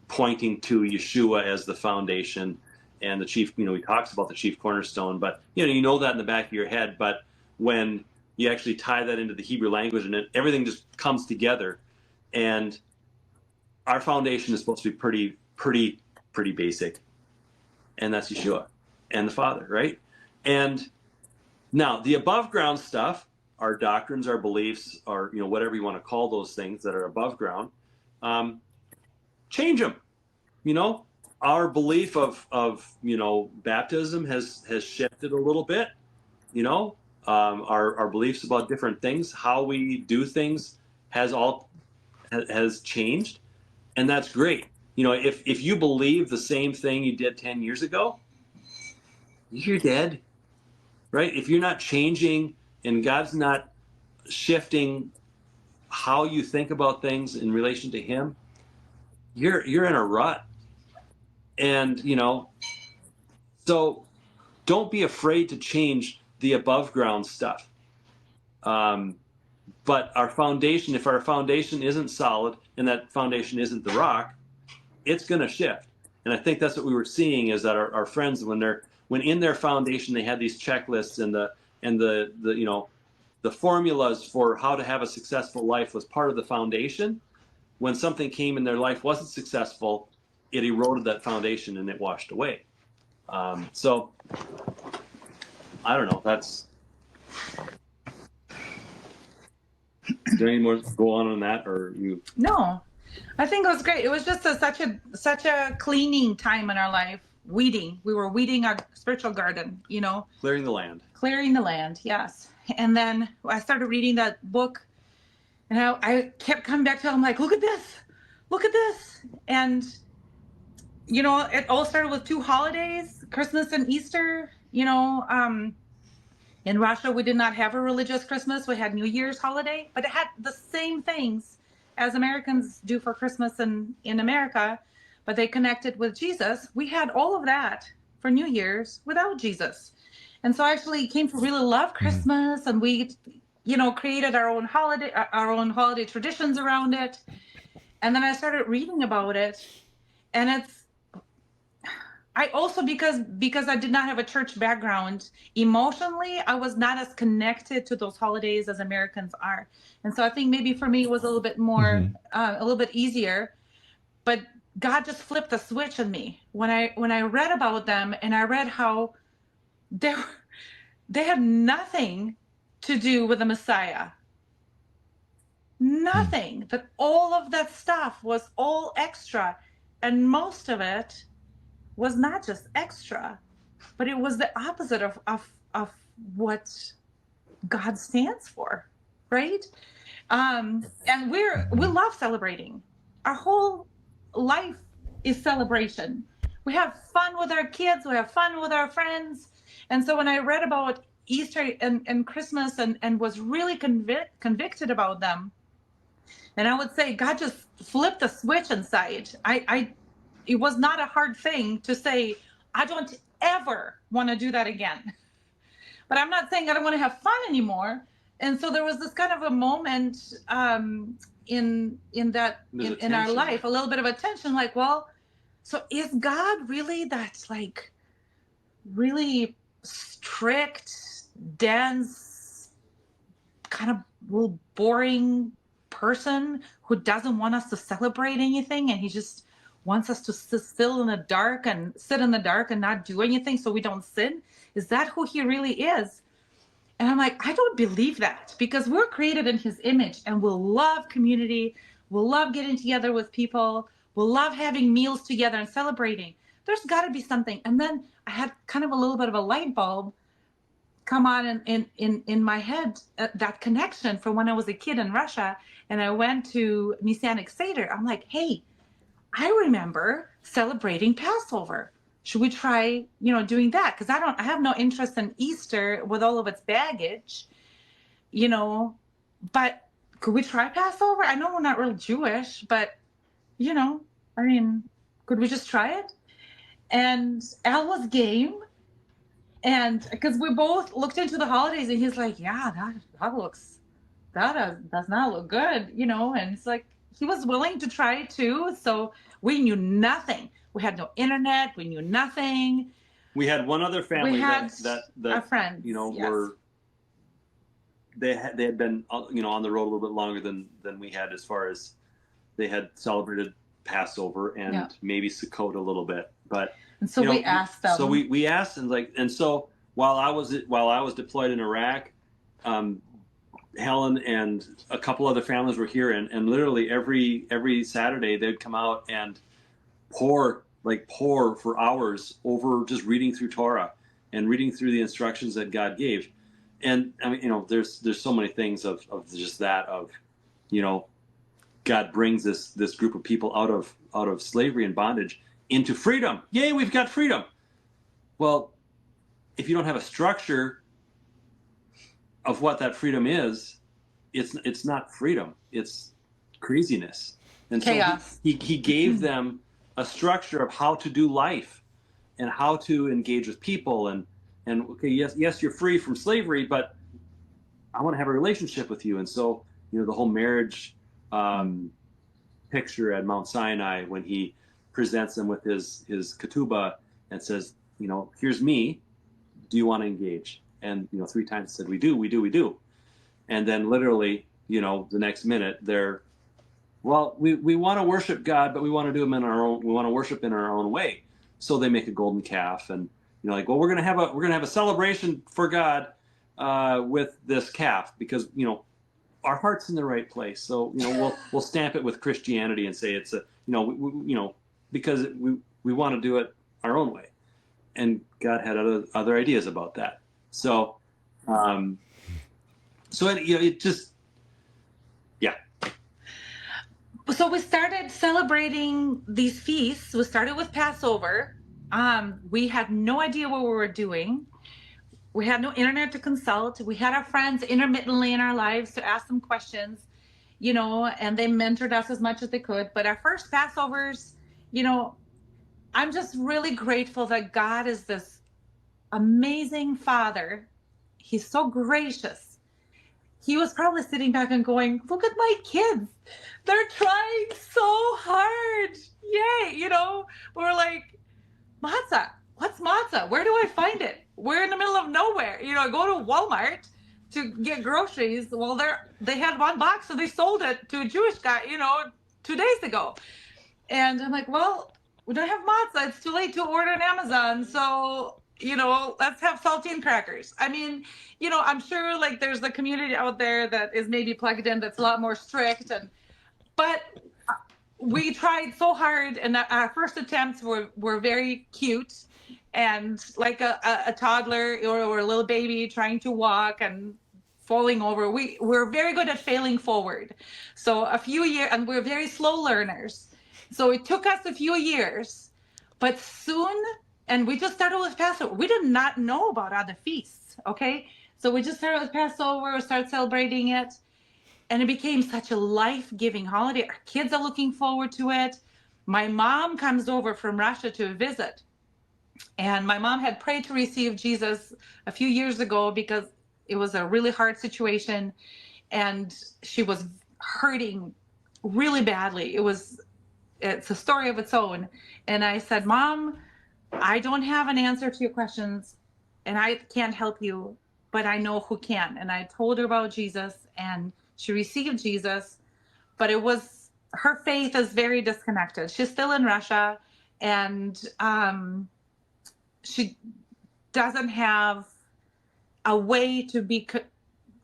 pointing to Yeshua as the foundation and the chief. He talks about the chief cornerstone, but you know that in the back of your head. But when you actually tie that into the Hebrew language, and everything just comes together, and our foundation is supposed to be pretty basic, and that's Yeshua and the Father, right? And now the above ground stuff, our doctrines, our beliefs, or whatever you want to call those things that are above ground, change them. Our belief of baptism has shifted a little bit. Our beliefs about different things, how we do things, has changed, and that's great. If you believe the same thing you did 10 years ago, you're dead, right? If you're not changing and God's not shifting how you think about things in relation to Him, you're in a rut. And so don't be afraid to change the above ground stuff. But our foundation, if our foundation isn't solid and that foundation isn't the rock, it's going to shift. And I think that's what we were seeing, is that our friends, when in their foundation they had these checklists, and the formulas for how to have a successful life was part of the foundation. When something came in their life wasn't successful, it eroded that foundation and it washed away. So I don't know. Is there any more to go on that, or you? No, I think it was great. It was just such a cleaning time in our life. Weeding. We were weeding our spiritual garden, Clearing the land. Clearing the land, yes. And then I started reading that book, and I kept coming back to it. I'm like, look at this. And, it all started with 2 holidays, Christmas and Easter. In Russia, we did not have a religious Christmas. We had New Year's holiday, but it had the same things as Americans do for Christmas in America, but they connected with Jesus. We had all of that for New Year's without Jesus. And so I actually came to really love Christmas, and we, created our own holiday traditions around it. And then I started reading about it, and I also, because I did not have a church background, emotionally, I was not as connected to those holidays as Americans are. And so I think maybe for me it was a little bit more, a little bit easier. But God just flipped the switch in me when I read about them, and I read how they had nothing to do with the Messiah. Nothing. That all of that stuff was all extra, and most of it was not just extra, but it was the opposite of what God stands for, right? And we love celebrating. Our whole life is celebration. We have fun with our kids, we have fun with our friends. And so when I read about Easter and Christmas and was really convicted about them, and I would say God just flipped the switch inside. It was not a hard thing to say, I don't ever want to do that again. But I'm not saying I don't want to have fun anymore. And so there was this kind of a moment in our life, a little bit of a tension, like, well, so is God really that like really strict, dense, kind of little boring person who doesn't want us to celebrate anything, and he just wants us to sit in the dark and not do anything so we don't sin? Is that who he really is? And I'm like, I don't believe that, because we're created in his image, and we'll love community. We'll love getting together with people. We'll love having meals together and celebrating. There's got to be something. And then I had kind of a little bit of a light bulb come on in my head, that connection from when I was a kid in Russia, and I went to Messianic Seder. I'm like, hey, I remember celebrating Passover. Should we try, doing that? Because I have no interest in Easter with all of its baggage, you know, but could we try Passover? I know we're not real Jewish, but, I mean, could we just try it? And Al was game. And because we both looked into the holidays and he's like, yeah, that does not look good, and it's like, he was willing to try it too. So we knew nothing. We had no internet. We knew nothing. We had one other family We had that our friends, yes. were they had been on the road a little bit longer than we had, as far as they had celebrated Passover and maybe Sukkot a little bit, but and so we asked them. So we asked, and so while I was deployed in Iraq, Helen and a couple other families were here, and literally every Saturday they'd come out and pour for hours over just reading through Torah and reading through the instructions that God gave. And I mean, there's so many things of just that, of, God brings this group of people out of slavery and bondage into freedom. Yay, we've got freedom. Well, if you don't have a structure of what that freedom is, it's not freedom. It's craziness. And chaos. So he gave them a structure of how to do life and how to engage with people, and okay, yes, you're free from slavery, but I want to have a relationship with you. And so, the whole marriage picture at Mount Sinai, when he presents them with his ketubah and says, here's me, do you want to engage? And 3 times said, we do. And then literally, the next minute they're, well, we want to worship God, but we want to do him in our own. We want to worship in our own way. So they make a golden calf, and well, we're gonna have a celebration for God with this calf, because our heart's in the right place. So we'll stamp it with Christianity and say it's a because we want to do it our own way, and God had other ideas about that. So it just, yeah. So we started celebrating these feasts. We started with Passover. We had no idea what we were doing. We had no internet to consult. We had our friends intermittently in our lives to ask them questions, and they mentored us as much as they could. But our first Passovers, I'm just really grateful that God is this amazing Father. He's so gracious. He was probably sitting back and going, look at my kids. They're trying so hard. Yay. We're like, matzah. What's matzah? Where do I find it? We're in the middle of nowhere. I go to Walmart to get groceries. Well, they had one box, so they sold it to a Jewish guy, 2 days ago. And I'm like, well, we don't have matzah. It's too late to order on Amazon. So, let's have saltine crackers. I mean, I'm sure like there's a community out there that is maybe plugged in that's a lot more strict, but we tried so hard, and our first attempts were very cute, and like a toddler or a little baby trying to walk and falling over. We're very good at failing forward. So a few years, and we're very slow learners. So it took us a few years, but soon, and we just started with Passover. We did not know about other feasts, okay? So we just started with Passover, started celebrating it, and it became such a life-giving holiday. Our kids are looking forward to it. My mom comes over from Russia to visit, and my mom had prayed to receive Jesus a few years ago because it was a really hard situation, and she was hurting really badly. It's a story of its own. And I said, Mom, I don't have an answer to your questions, and I can't help you, but I know who can. And I told her about Jesus, and she received Jesus, but her faith is very disconnected. She's still in Russia, and she doesn't have a way to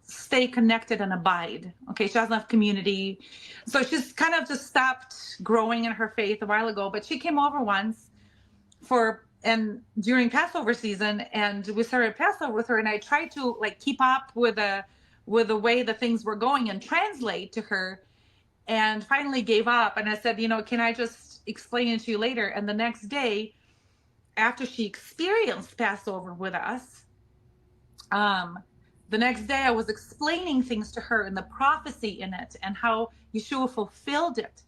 stay connected and abide. Okay, she doesn't have community. So she's kind of just stopped growing in her faith a while ago, but she came over once during Passover season, and we started Passover with her, and I tried to like keep up with the way the things were going and translate to her, and finally gave up. And I said, can I just explain it to you later. And the next day, after she experienced Passover with us, the next day I was explaining things to her and the prophecy in it and how Yeshua fulfilled it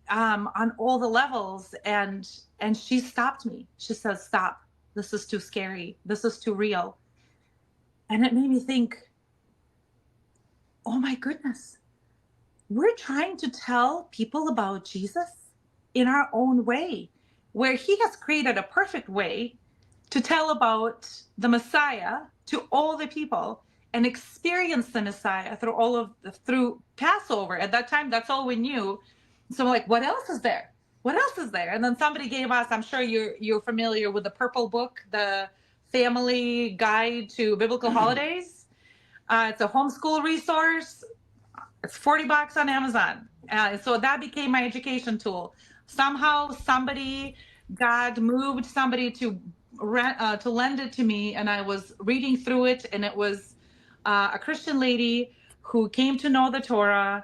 on all the levels. And she stopped me. She says, "Stop. This is too scary. This is too real." And it made me think, oh my goodness, we're trying to tell people about Jesus in our own way, where he has created a perfect way to tell about the Messiah to all the people and experience the Messiah through Passover. At that time, that's all we knew. So I'm like, what else is there? What else is there? And then somebody gave us, I'm sure you're familiar with the Purple Book, the Family Guide to Biblical Holidays. It's a homeschool resource. It's $40 on Amazon. So that became my education tool. Somehow God moved somebody to lend it to me, and I was reading through it, and it was a Christian lady who came to know the Torah,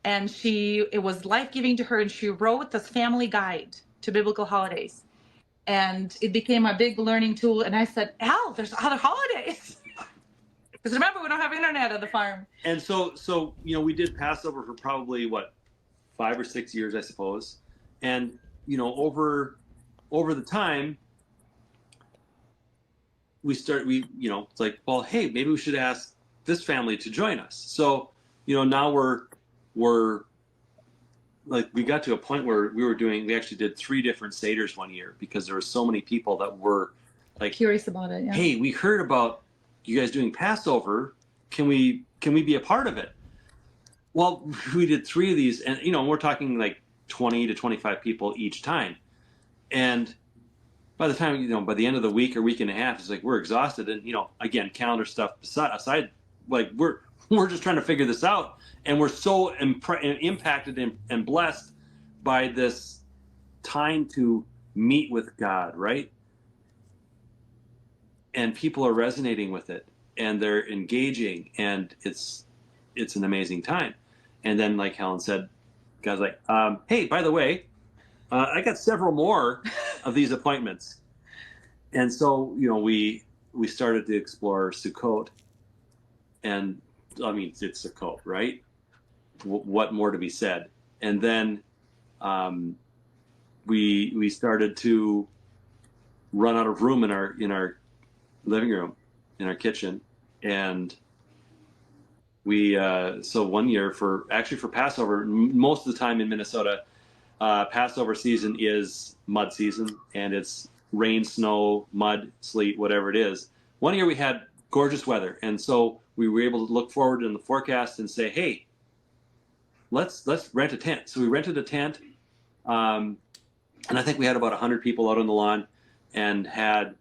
and it was life-giving to her, and she wrote this family guide to biblical holidays. And it became a big learning tool. And I said, Al, there's other holidays. Because remember, we don't have internet at the farm. And so we did Passover for probably 5 or 6 years, I suppose. And over the time, it's like, well, hey, maybe we should ask this family to join us. So now we're like, we got to a point where we actually did 3 different Seders one year because there were so many people that were like curious about it. Yeah. Hey, we heard about you guys doing Passover. Can we be a part of it? Well, we did 3 of these, and we're talking like 20 to 25 people each time. And by the time, by the end of the week or week and a half, it's like we're exhausted. And again, calendar stuff aside, like we're just trying to figure this out, and we're so impacted and blessed by this time to meet with God, right? And people are resonating with it, and they're engaging, and it's an amazing time. And then, like Helen said, God's like, hey, by the way, I got several more of these appointments. And so, we started to explore Sukkot. And I mean, it's Sukkot, right? What more to be said? And then we started to run out of room in our living room, in our kitchen. And so one year for Passover, most of the time in Minnesota, Passover season is mud season, and it's rain, snow, mud, sleet, whatever it is. One year we had gorgeous weather, and so we were able to look forward in the forecast and say, hey, let's rent a tent. So we rented a tent, and I think we had about 100 people out on the lawn, and had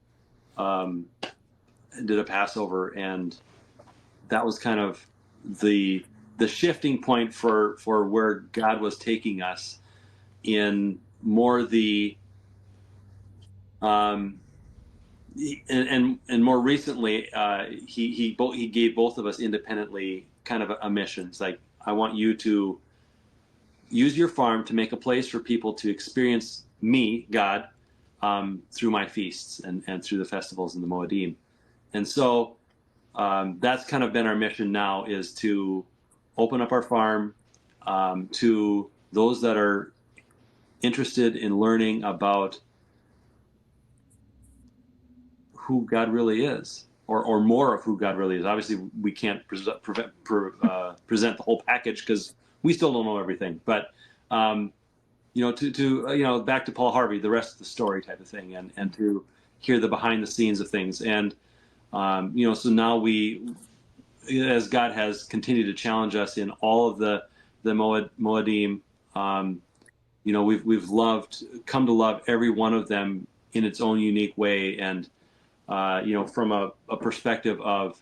did a Passover, and that was kind of the shifting point for where God was taking us in more the and more recently he gave both of us independently kind of a mission. It's like, I want you to use your farm to make a place for people to experience me, God, through my feasts and through the festivals and the Moedim. And so that's kind of been our mission now, is to open up our farm to those that are interested in learning about who God really is, or more of who God really is. Obviously, we can't present the whole package because we still don't know everything. But to back to Paul Harvey, the rest of the story type of thing, and to hear the behind the scenes of things. And so now as God has continued to challenge us in all of the Moedim, we've come to love every one of them in its own unique way, and from a perspective of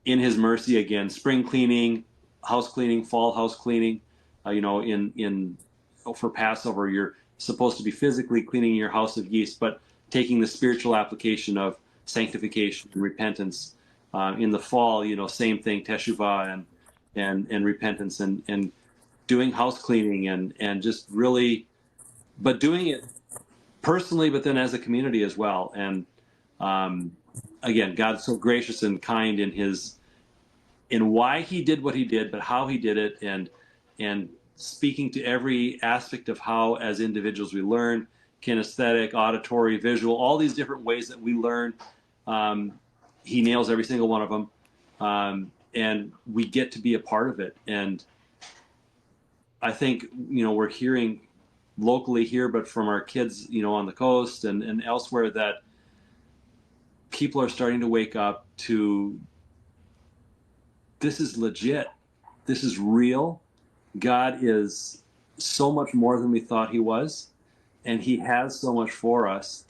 in His mercy, again, spring cleaning, house cleaning, fall house cleaning. For Passover, you're supposed to be physically cleaning your house of yeast, but taking the spiritual application of sanctification and repentance. In the fall, same thing, teshuvah and repentance, and doing house cleaning and just really, but doing it personally, but then as a community as well. And again, God's so gracious and kind in why he did what he did, but how he did it, and speaking to every aspect of how, as individuals, we learn kinesthetic, auditory, visual, all these different ways that we learn. He nails every single one of them, and we get to be a part of it. And I think we're hearing locally here, but from our kids, on the coast and elsewhere, that people are starting to wake up to, this is legit. This is real. God is so much more than we thought he was, and he has so much for us,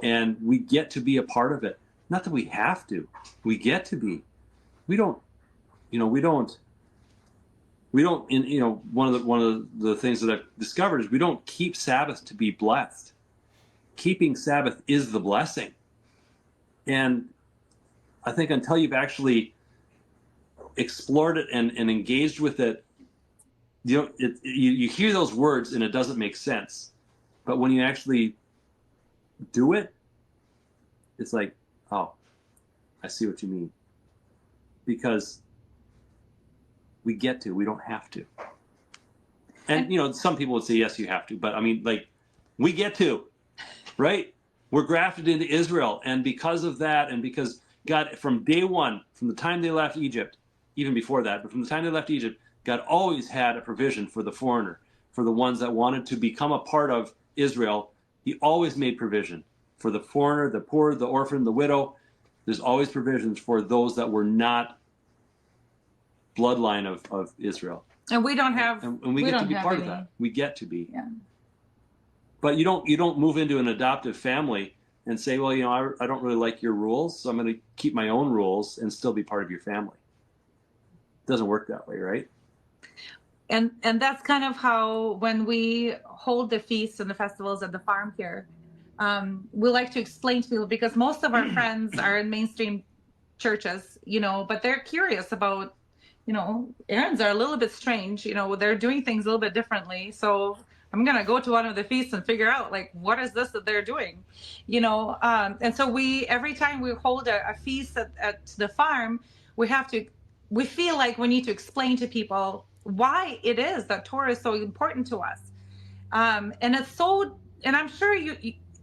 and we get to be a part of it. Not that we have to. We get to be. We don't. One of the things that I've discovered is we don't keep Sabbath to be blessed. Keeping Sabbath is the blessing. And I think until you've actually explored it and engaged with it, you hear those words and it doesn't make sense. But when you actually do it, it's like, oh, I see what you mean. Because we get to, we don't have to. And some people would say, yes, you have to, but I mean, like, we get to, right? We're grafted into Israel, and because of that, and because God, from day one, from the time they left Egypt, even before that, but from the time they left Egypt, God always had a provision for the foreigner, for the ones that wanted to become a part of Israel. He always made provision for the foreigner, the poor, the orphan, the widow. There's always provisions for those that were not bloodline of Israel. And we don't have, and we get to be part of that. We get to be. Yeah. But you don't move into an adoptive family and say, well, I don't really like your rules, so I'm going to keep my own rules and still be part of your family. It doesn't work that way, right? And that's kind of how, when we hold the feasts and the festivals at the farm here, we like to explain to people, because most of our friends are in mainstream churches, but they're curious about, Arends are a little bit strange, they're doing things a little bit differently. So I'm going to go to one of the feasts and figure out, like, what is this that they're doing, and so every time we hold a feast at the farm, we feel like we need to explain to people why it is that Torah is so important to us. And I'm sure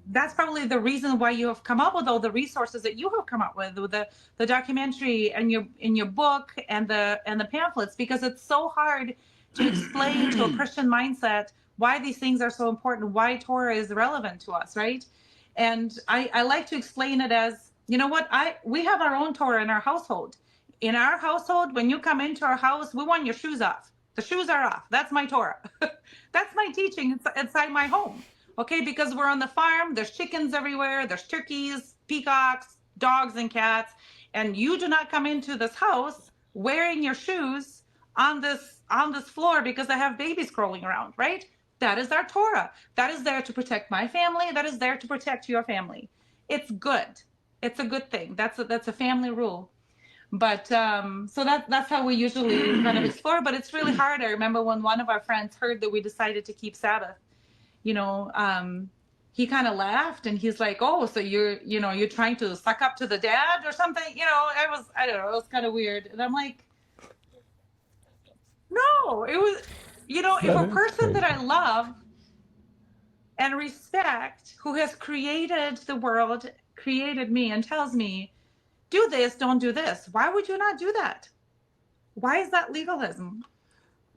that's probably the reason why you have come up with all the resources that you have come up with the documentary and in your book and the pamphlets, because it's so hard to explain to a Christian mindset why these things are so important, why Torah is relevant to us, right? And I like to explain it as, we have our own Torah in our household. In our household, when you come into our house, we want your shoes off. The shoes are off. That's my Torah. That's my teaching inside my home. Okay, because we're on the farm, there's chickens everywhere, there's turkeys, peacocks, dogs, and cats, and you do not come into this house wearing your shoes on this floor because I have babies crawling around, right? That is our Torah. That is there to protect my family. That is there to protect your family. It's good. It's a good thing. That's a family rule. But so that's how we usually kind of explore. But it's really hard. I remember when one of our friends heard that we decided to keep Sabbath, he kind of laughed and he's like, "Oh, so you're trying to suck up to the dad or something?" I don't know, it was kind of weird. And I'm like, no, it was, if a person that I love and respect, who has created the world, created me, and tells me, do this, don't do this, why would you not do that? Why is that legalism?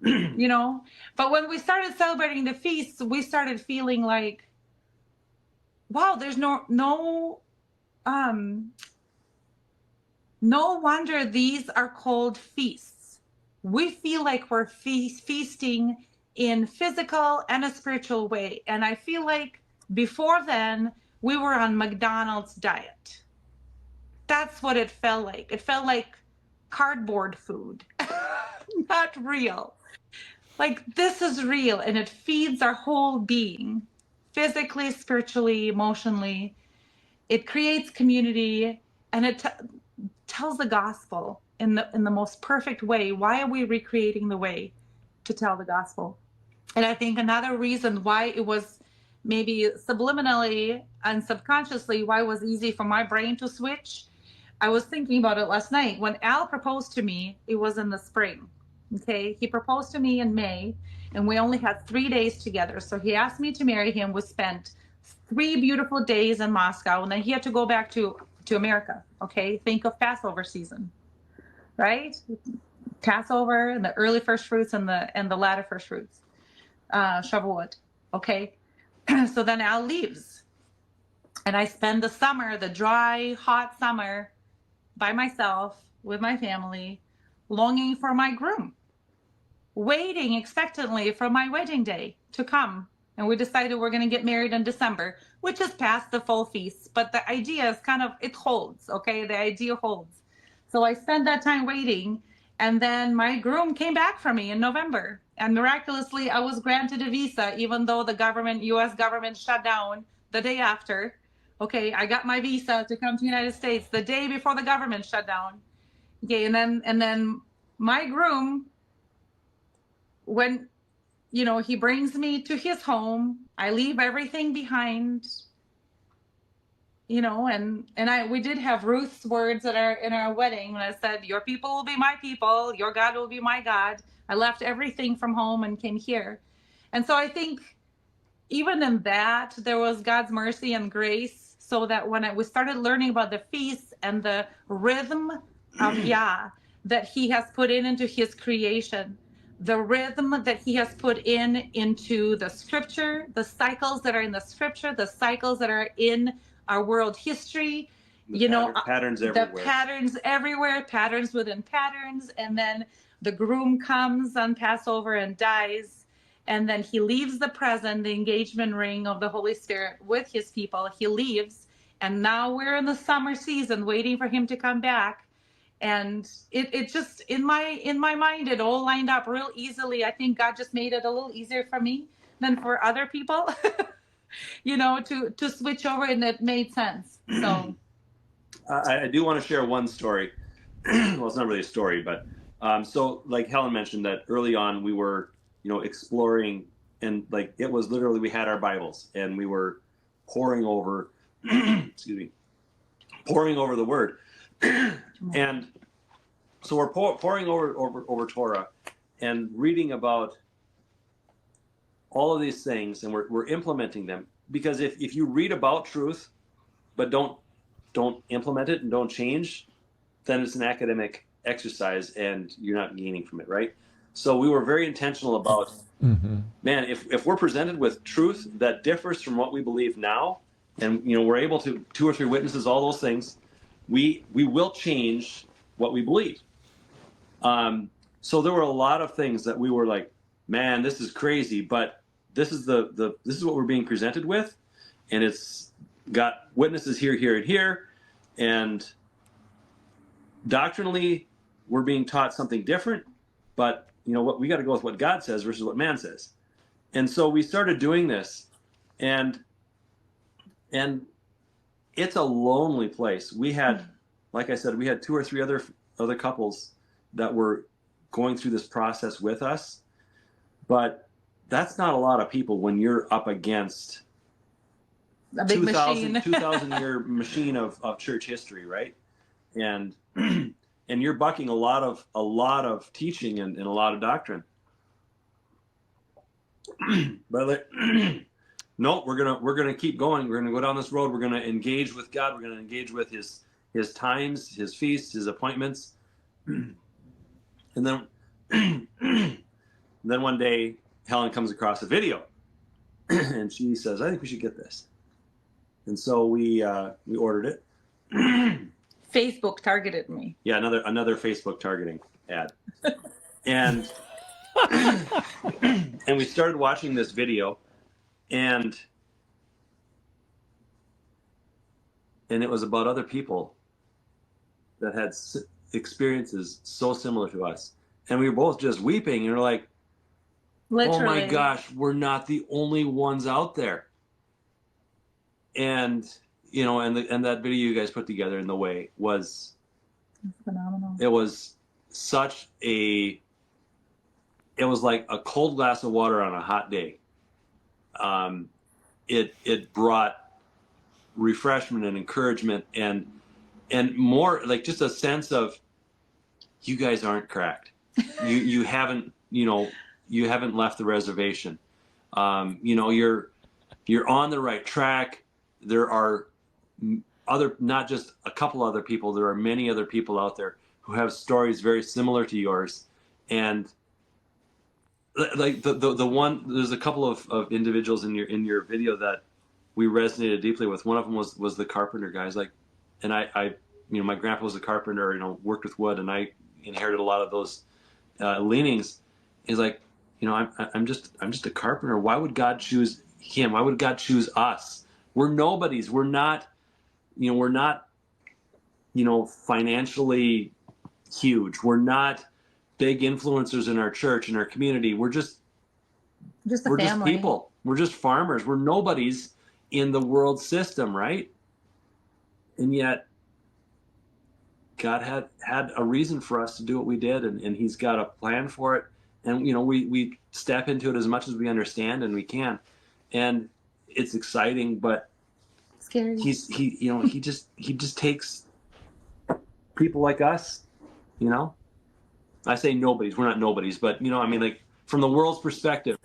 But when we started celebrating the feasts, we started feeling like, wow, there's no wonder these are called feasts. We feel like we're feasting in physical and a spiritual way. And I feel like before then, we were on McDonald's diet. That's what it felt like. It felt like cardboard food, not real. Like, this is real, and it feeds our whole being, physically, spiritually, emotionally. It creates community, and it tells the gospel in the most perfect way. Why are we recreating the way? to tell the gospel. And I think another reason why it was maybe subliminally and subconsciously why it was easy for my brain to switch. I was thinking about it last night. When Al proposed to me, it was in the spring. Okay. He proposed to me in May, and we only had 3 days together. So he asked me to marry him. We spent 3 beautiful days in Moscow, and then he had to go back to America. Okay. Think of Passover season, right? Passover and the early first fruits and the latter first fruits, Shavuot. Okay. So then Al leaves, and I spend the summer, the dry, hot summer, by myself with my family, longing for my groom, waiting expectantly for my wedding day to come. And we decided we're going to get married in December, which is past the full feast. But the idea is kind of, it holds. Okay. The idea holds. So I spent that time waiting. And then my groom came back for me in November. And miraculously, I was granted a visa, even though the government, US government, shut down the day after. Okay, I got my visa to come to the United States the day before the government shut down. Okay, and then my groom, when he brings me to his home, I leave everything behind. And we did have Ruth's words in our wedding when I said, "Your people will be my people, your God will be my God." I left everything from home and came here. And so I think even in that, there was God's mercy and grace, so that when we started learning about the feasts and the rhythm of Yah that he has put into his creation, the rhythm that he has put into the scripture, the cycles that are in the scripture, the cycles that are in our world history, patterns everywhere. The patterns everywhere, patterns within patterns. And then the groom comes on Passover and dies. And then he leaves the present, the engagement ring of the Holy Spirit with his people. He leaves. And now we're in the summer season waiting for him to come back. And it just, in my mind, it all lined up real easily. I think God just made it a little easier for me than for other people. To switch over, and it made sense. So I do want to share one story. Well, it's not really a story, but so like Helen mentioned, that early on we were, exploring, and like it was literally, we had our Bibles and we were poring over, pouring over the Word, and so we're pouring over Torah and reading about all of these things, and we're implementing them. Because if you read about truth but don't implement it and don't change, then it's an academic exercise and you're not gaining from it, right? So we were very intentional about, man, if we're presented with truth that differs from what we believe now, and we're able to 2 or 3 witnesses, all those things, we will change what we believe. So there were a lot of things that we were like, man, this is crazy, but this is this is what we're being presented with, and it's got witnesses here, here, and here, and doctrinally we're being taught something different, but what, we got to go with what God says versus what man says. And so we started doing this, and it's a lonely place. We had, like I said, we had 2 or 3 other couples that were going through this process with us, but that's not a lot of people when you're up against a big 2,000 year machine of church history, right? And you're bucking a lot of teaching and a lot of doctrine. But no, we're gonna keep going. We're gonna go down this road. We're gonna engage with God. We're gonna engage with his times, his feasts, his appointments. And then one day Helen comes across a video, and she says, "I think we should get this." And so we ordered it. Facebook targeted me. Yeah, another Facebook targeting ad. And and we started watching this video, and it was about other people that had experiences so similar to us, and we were both just weeping, and we're like, Literally. "Oh my gosh, we're not the only ones out there." And and that video you guys put together in the way was phenomenal. It was such a it was like a cold glass of water on a hot day. It brought refreshment and encouragement and more like just a sense of, you guys aren't cracked. You haven't, you haven't left the reservation. You're on the right track. There are not just a couple other people, there are many other people out there who have stories very similar to yours. And like the one, there's a couple of individuals in your video that we resonated deeply with. One of them was the carpenter guys. Like, and I my grandpa was a carpenter, worked with wood, and I inherited a lot of those leanings. He's like, I'm just a carpenter. Why would God choose him? Why would God choose us? We're nobodies. We're not, financially huge. We're not big influencers in our church, in our community. We're just people. We're just farmers. We're nobodies in the world system, right? And yet God had a reason for us to do what we did, and he's got a plan for it. And, we step into it as much as we understand and we can. And it's exciting, but scary. He just takes people like us, I say nobodies. We're not nobodies, but, like from the world's perspective,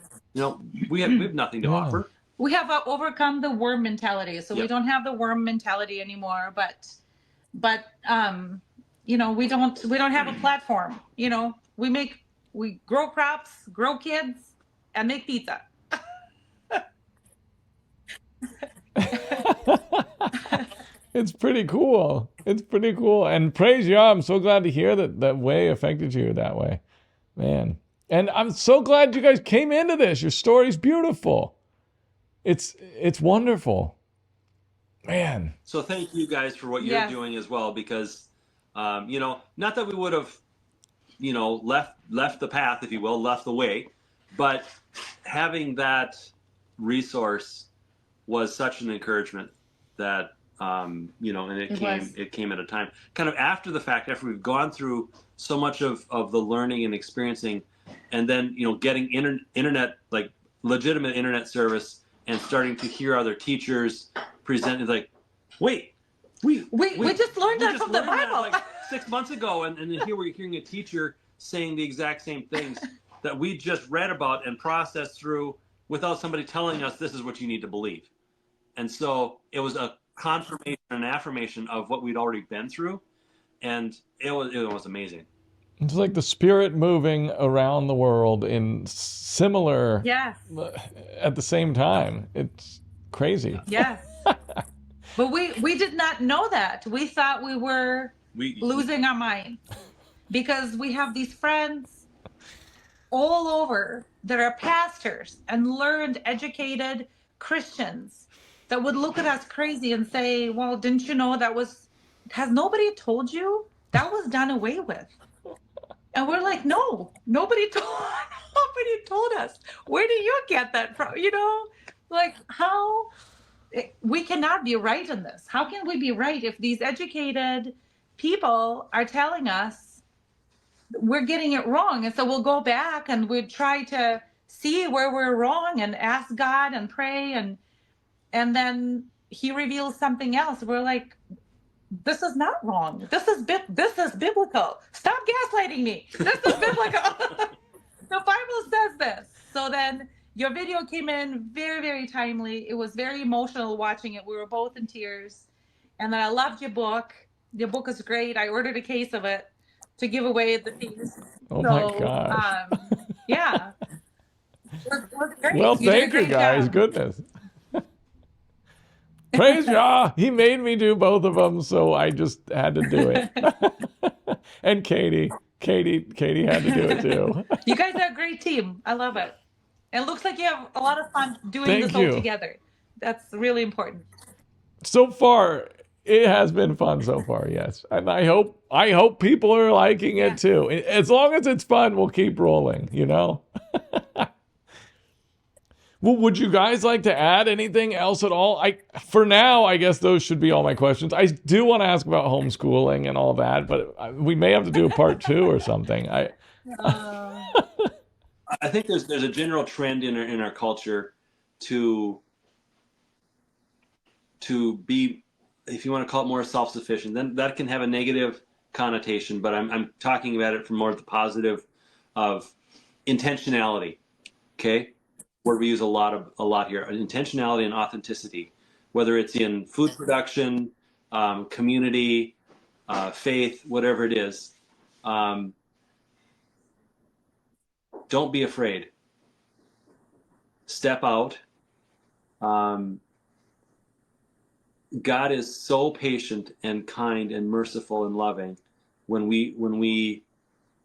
we have nothing to offer. We have overcome the worm mentality. So Yep. we don't have the worm mentality anymore, but we don't have a platform. We grow crops, grow kids, and make pizza. It's pretty cool. It's pretty cool. And praise Yah, I'm so glad to hear that way affected you that way. Man. And I'm so glad you guys came into this. Your story's beautiful. It's wonderful. Man. So thank you guys for what you're doing as well, because, not that we would have, left the path, if you will, left the way, but having that resource was such an encouragement that, and it came at a time kind of after the fact, after we've gone through so much of the learning and experiencing, and then, getting internet, like legitimate internet service, and starting to hear other teachers present, like, wait, we just learned that from the Bible like 6 months ago, and then here we're hearing a teacher saying the exact same things that we just read about and processed through without somebody telling us this is what you need to believe. And so it was a confirmation and affirmation of what we'd already been through, and it was amazing. It's like the Spirit moving around the world in similar, at the same time. It's crazy. Yes. But we did not know that. We thought we were losing our mind, because we have these friends all over that are pastors and learned, educated Christians that would look at us crazy and say, well, didn't you know has nobody told you? That was done away with. And we're like, no, nobody told us. Where do you get that from? Like, how? We cannot be right in this. How can we be right if these educated people are telling us we're getting it wrong? And so we'll go back and we'd try to see where we're wrong and ask God and pray, and then he reveals something else. We're like, this is not wrong. This is biblical. Stop gaslighting me. This is biblical. The Bible says this. So then your video came in very, very timely. It was very emotional watching it. We were both in tears. And then I loved your book. Your book is great. I ordered a case of it to give away at the feast. Oh my gosh. Yeah. It was great. Well, thank you guys. Job. Goodness. Praise Yah. He made me do both of them, so I just had to do it. And Katie had to do it too. You guys are a great team. I love it. It looks like you have a lot of fun doing this all together. That's really important. So far, it has been fun so far, yes. And I hope people are liking it too. As long as it's fun, we'll keep rolling, Well, would you guys like to add anything else at all? For now, I guess those should be all my questions. I do want to ask about homeschooling and all that, but we may have to do a part 2 or something. I think there's a general trend in our culture to be, if you want to call it, more self-sufficient. Then that can have a negative connotation, but I'm talking about it from more the positive of intentionality. Okay, word we use a lot here: intentionality and authenticity, whether it's in food production, community, faith, whatever it is. Don't be afraid. Step out. God is so patient and kind and merciful and loving when we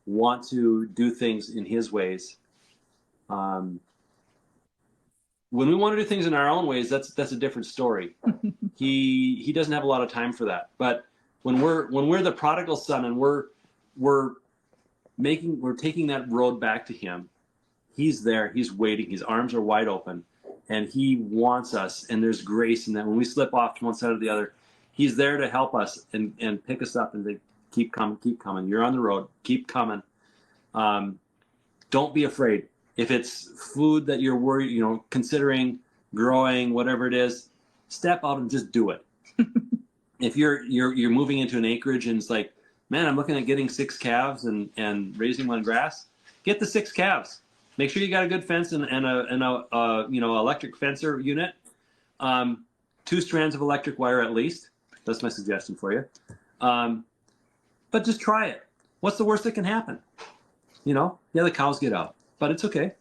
want to do things in His ways. When we want to do things in our own ways, that's a different story. He doesn't have a lot of time for that. But when we're the prodigal son and we're taking that road back to Him, He's there. He's waiting. His arms are wide open. And He wants us, and there's grace in that. When we slip off to one side or the other, He's there to help us and pick us up and say, keep coming. You're on the road. Keep coming. Don't be afraid. If it's food that you're worried, considering growing, whatever it is, step out and just do it. If you're moving into an acreage and it's like, man, I'm looking at getting 6 calves and raising one grass, get the 6 calves. Make sure you got a good fence and a electric fencer unit. 2 strands of electric wire at least. That's my suggestion for you. But just try it. What's the worst that can happen? The cows get out, but it's okay.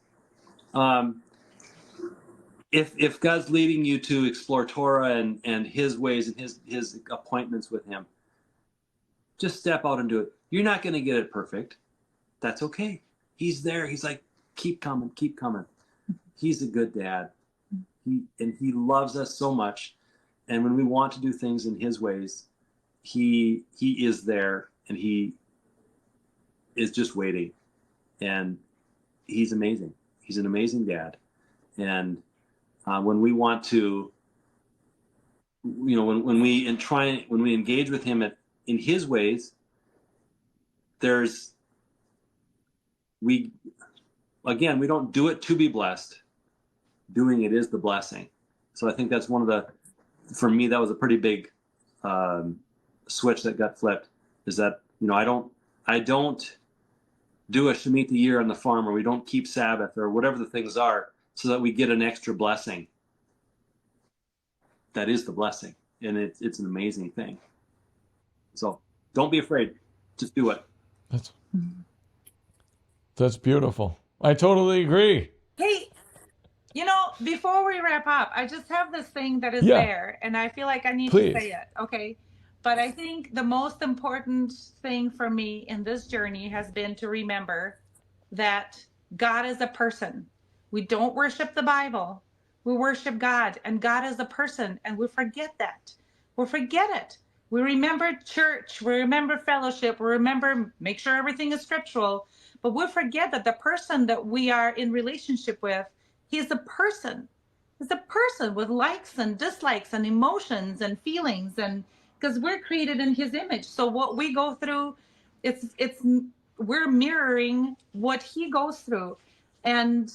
If God's leading you to explore Torah and His ways and his appointments with Him, just step out and do it. You're not going to get it perfect. That's okay. He's there. He's like, keep coming. He's a good dad. He loves us so much. And when we want to do things in His ways, He is there, and He is just waiting. And He's amazing. He's an amazing dad. And when we want to, when we engage with Him in His ways, we don't do it to be blessed. Doing it is the blessing. So I think that's for me, that was a pretty big switch that got flipped. Is that I don't do a Shemitah year on the farm, or we don't keep Sabbath, or whatever the things are, so that we get an extra blessing. That is the blessing, and it's an amazing thing. So don't be afraid. Just do it. That's beautiful. I totally agree. Hey, before we wrap up, I just have this thing that is there, and I feel like I need to say it, okay? But I think the most important thing for me in this journey has been to remember that God is a person. We don't worship the Bible. We worship God, and God is a person, and we forget that. We forget it. We remember church. We remember fellowship. We remember make sure everything is scriptural. But we forget that the person that we are in relationship with, He's a person. He's a person with likes and dislikes and emotions and feelings, and because we're created in His image. So what we go through, we're mirroring what He goes through. And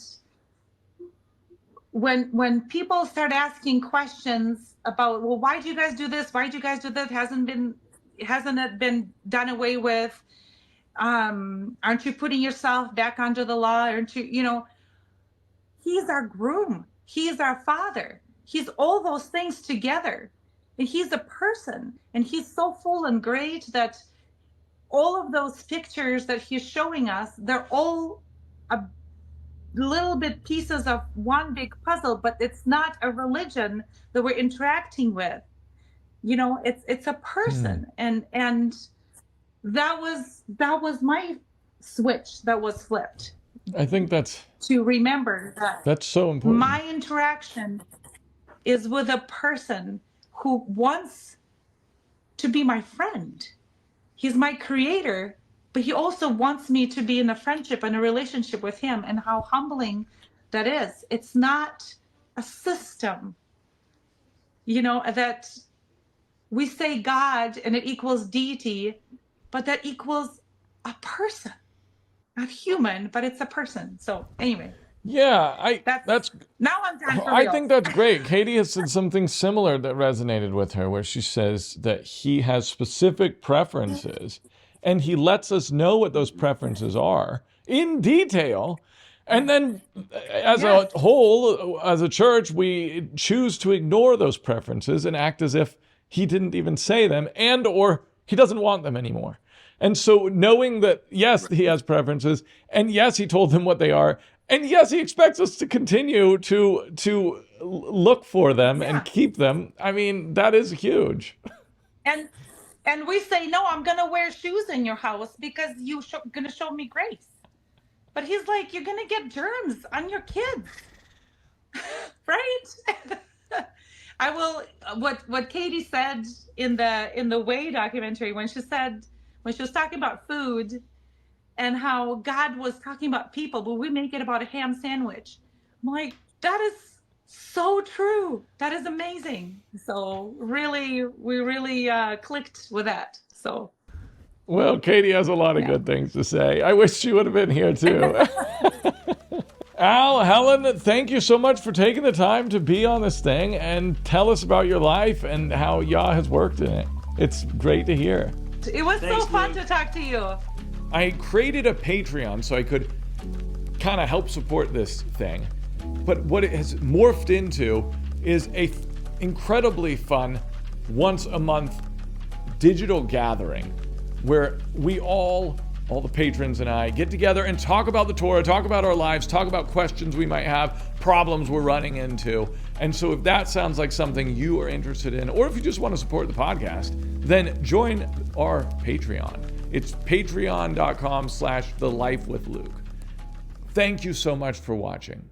when people start asking questions about, well, why do you guys do this? Why do you guys do that? Hasn't it been done away with? Aren't you putting yourself back under the law? Aren't you, He's our groom. He's our father. He's all those things together. And He's a person. And He's so full and great that all of those pictures that He's showing us, they're all a little bit pieces of one big puzzle, but it's not a religion that we're interacting with. It's a person. And that was my switch that was flipped. I think that's to remember that's so important. My interaction is with a person who wants to be my friend. He's my creator, but He also wants me to be in a friendship and a relationship with Him, and how humbling that is. It's not a system, that we say God and it equals deity, but that equals a person. not human, but it's a person. So anyway, Yeah, that's now I'm done for I real. think that's great. Katie has said something similar that resonated with her, where she says that he has specific preferences and he lets us know what those preferences are in detail. And then, as a Yes. whole, as a church, we choose to ignore those preferences and act as if he didn't even say them and or he doesn't want them anymore. And so knowing that, yes, he has preferences, and yes, he told them what they are, and yes, he expects us to continue to look for them and keep them. I mean, that is huge. And we say, no, I'm gonna wear shoes in your house because gonna show me grace. But he's like, you're gonna get germs on your kids, right? I will. What Katie said in the Way documentary, when she was talking about food and how God was talking about people, but we make it about a ham sandwich. I'm like, that is so true. That is amazing. So really, we really clicked with that. So. Well, Katie has a lot of good things to say. I wish she would have been here too. Al, Helen, thank you so much for taking the time to be on this thing and tell us about your life and how Yah has worked in it. It's great to hear. It was Thanks, so fun Luke. to talk to you. I created a Patreon so I could kind of help support this thing. But what it has morphed into is a incredibly fun once a month digital gathering where we all the patrons and I, get together and talk about the Torah, talk about our lives, talk about questions we might have, problems we're running into. And so if that sounds like something you are interested in, or if you just want to support the podcast, then join our Patreon. It's patreon.com/thelifewithluke. Thank you so much for watching.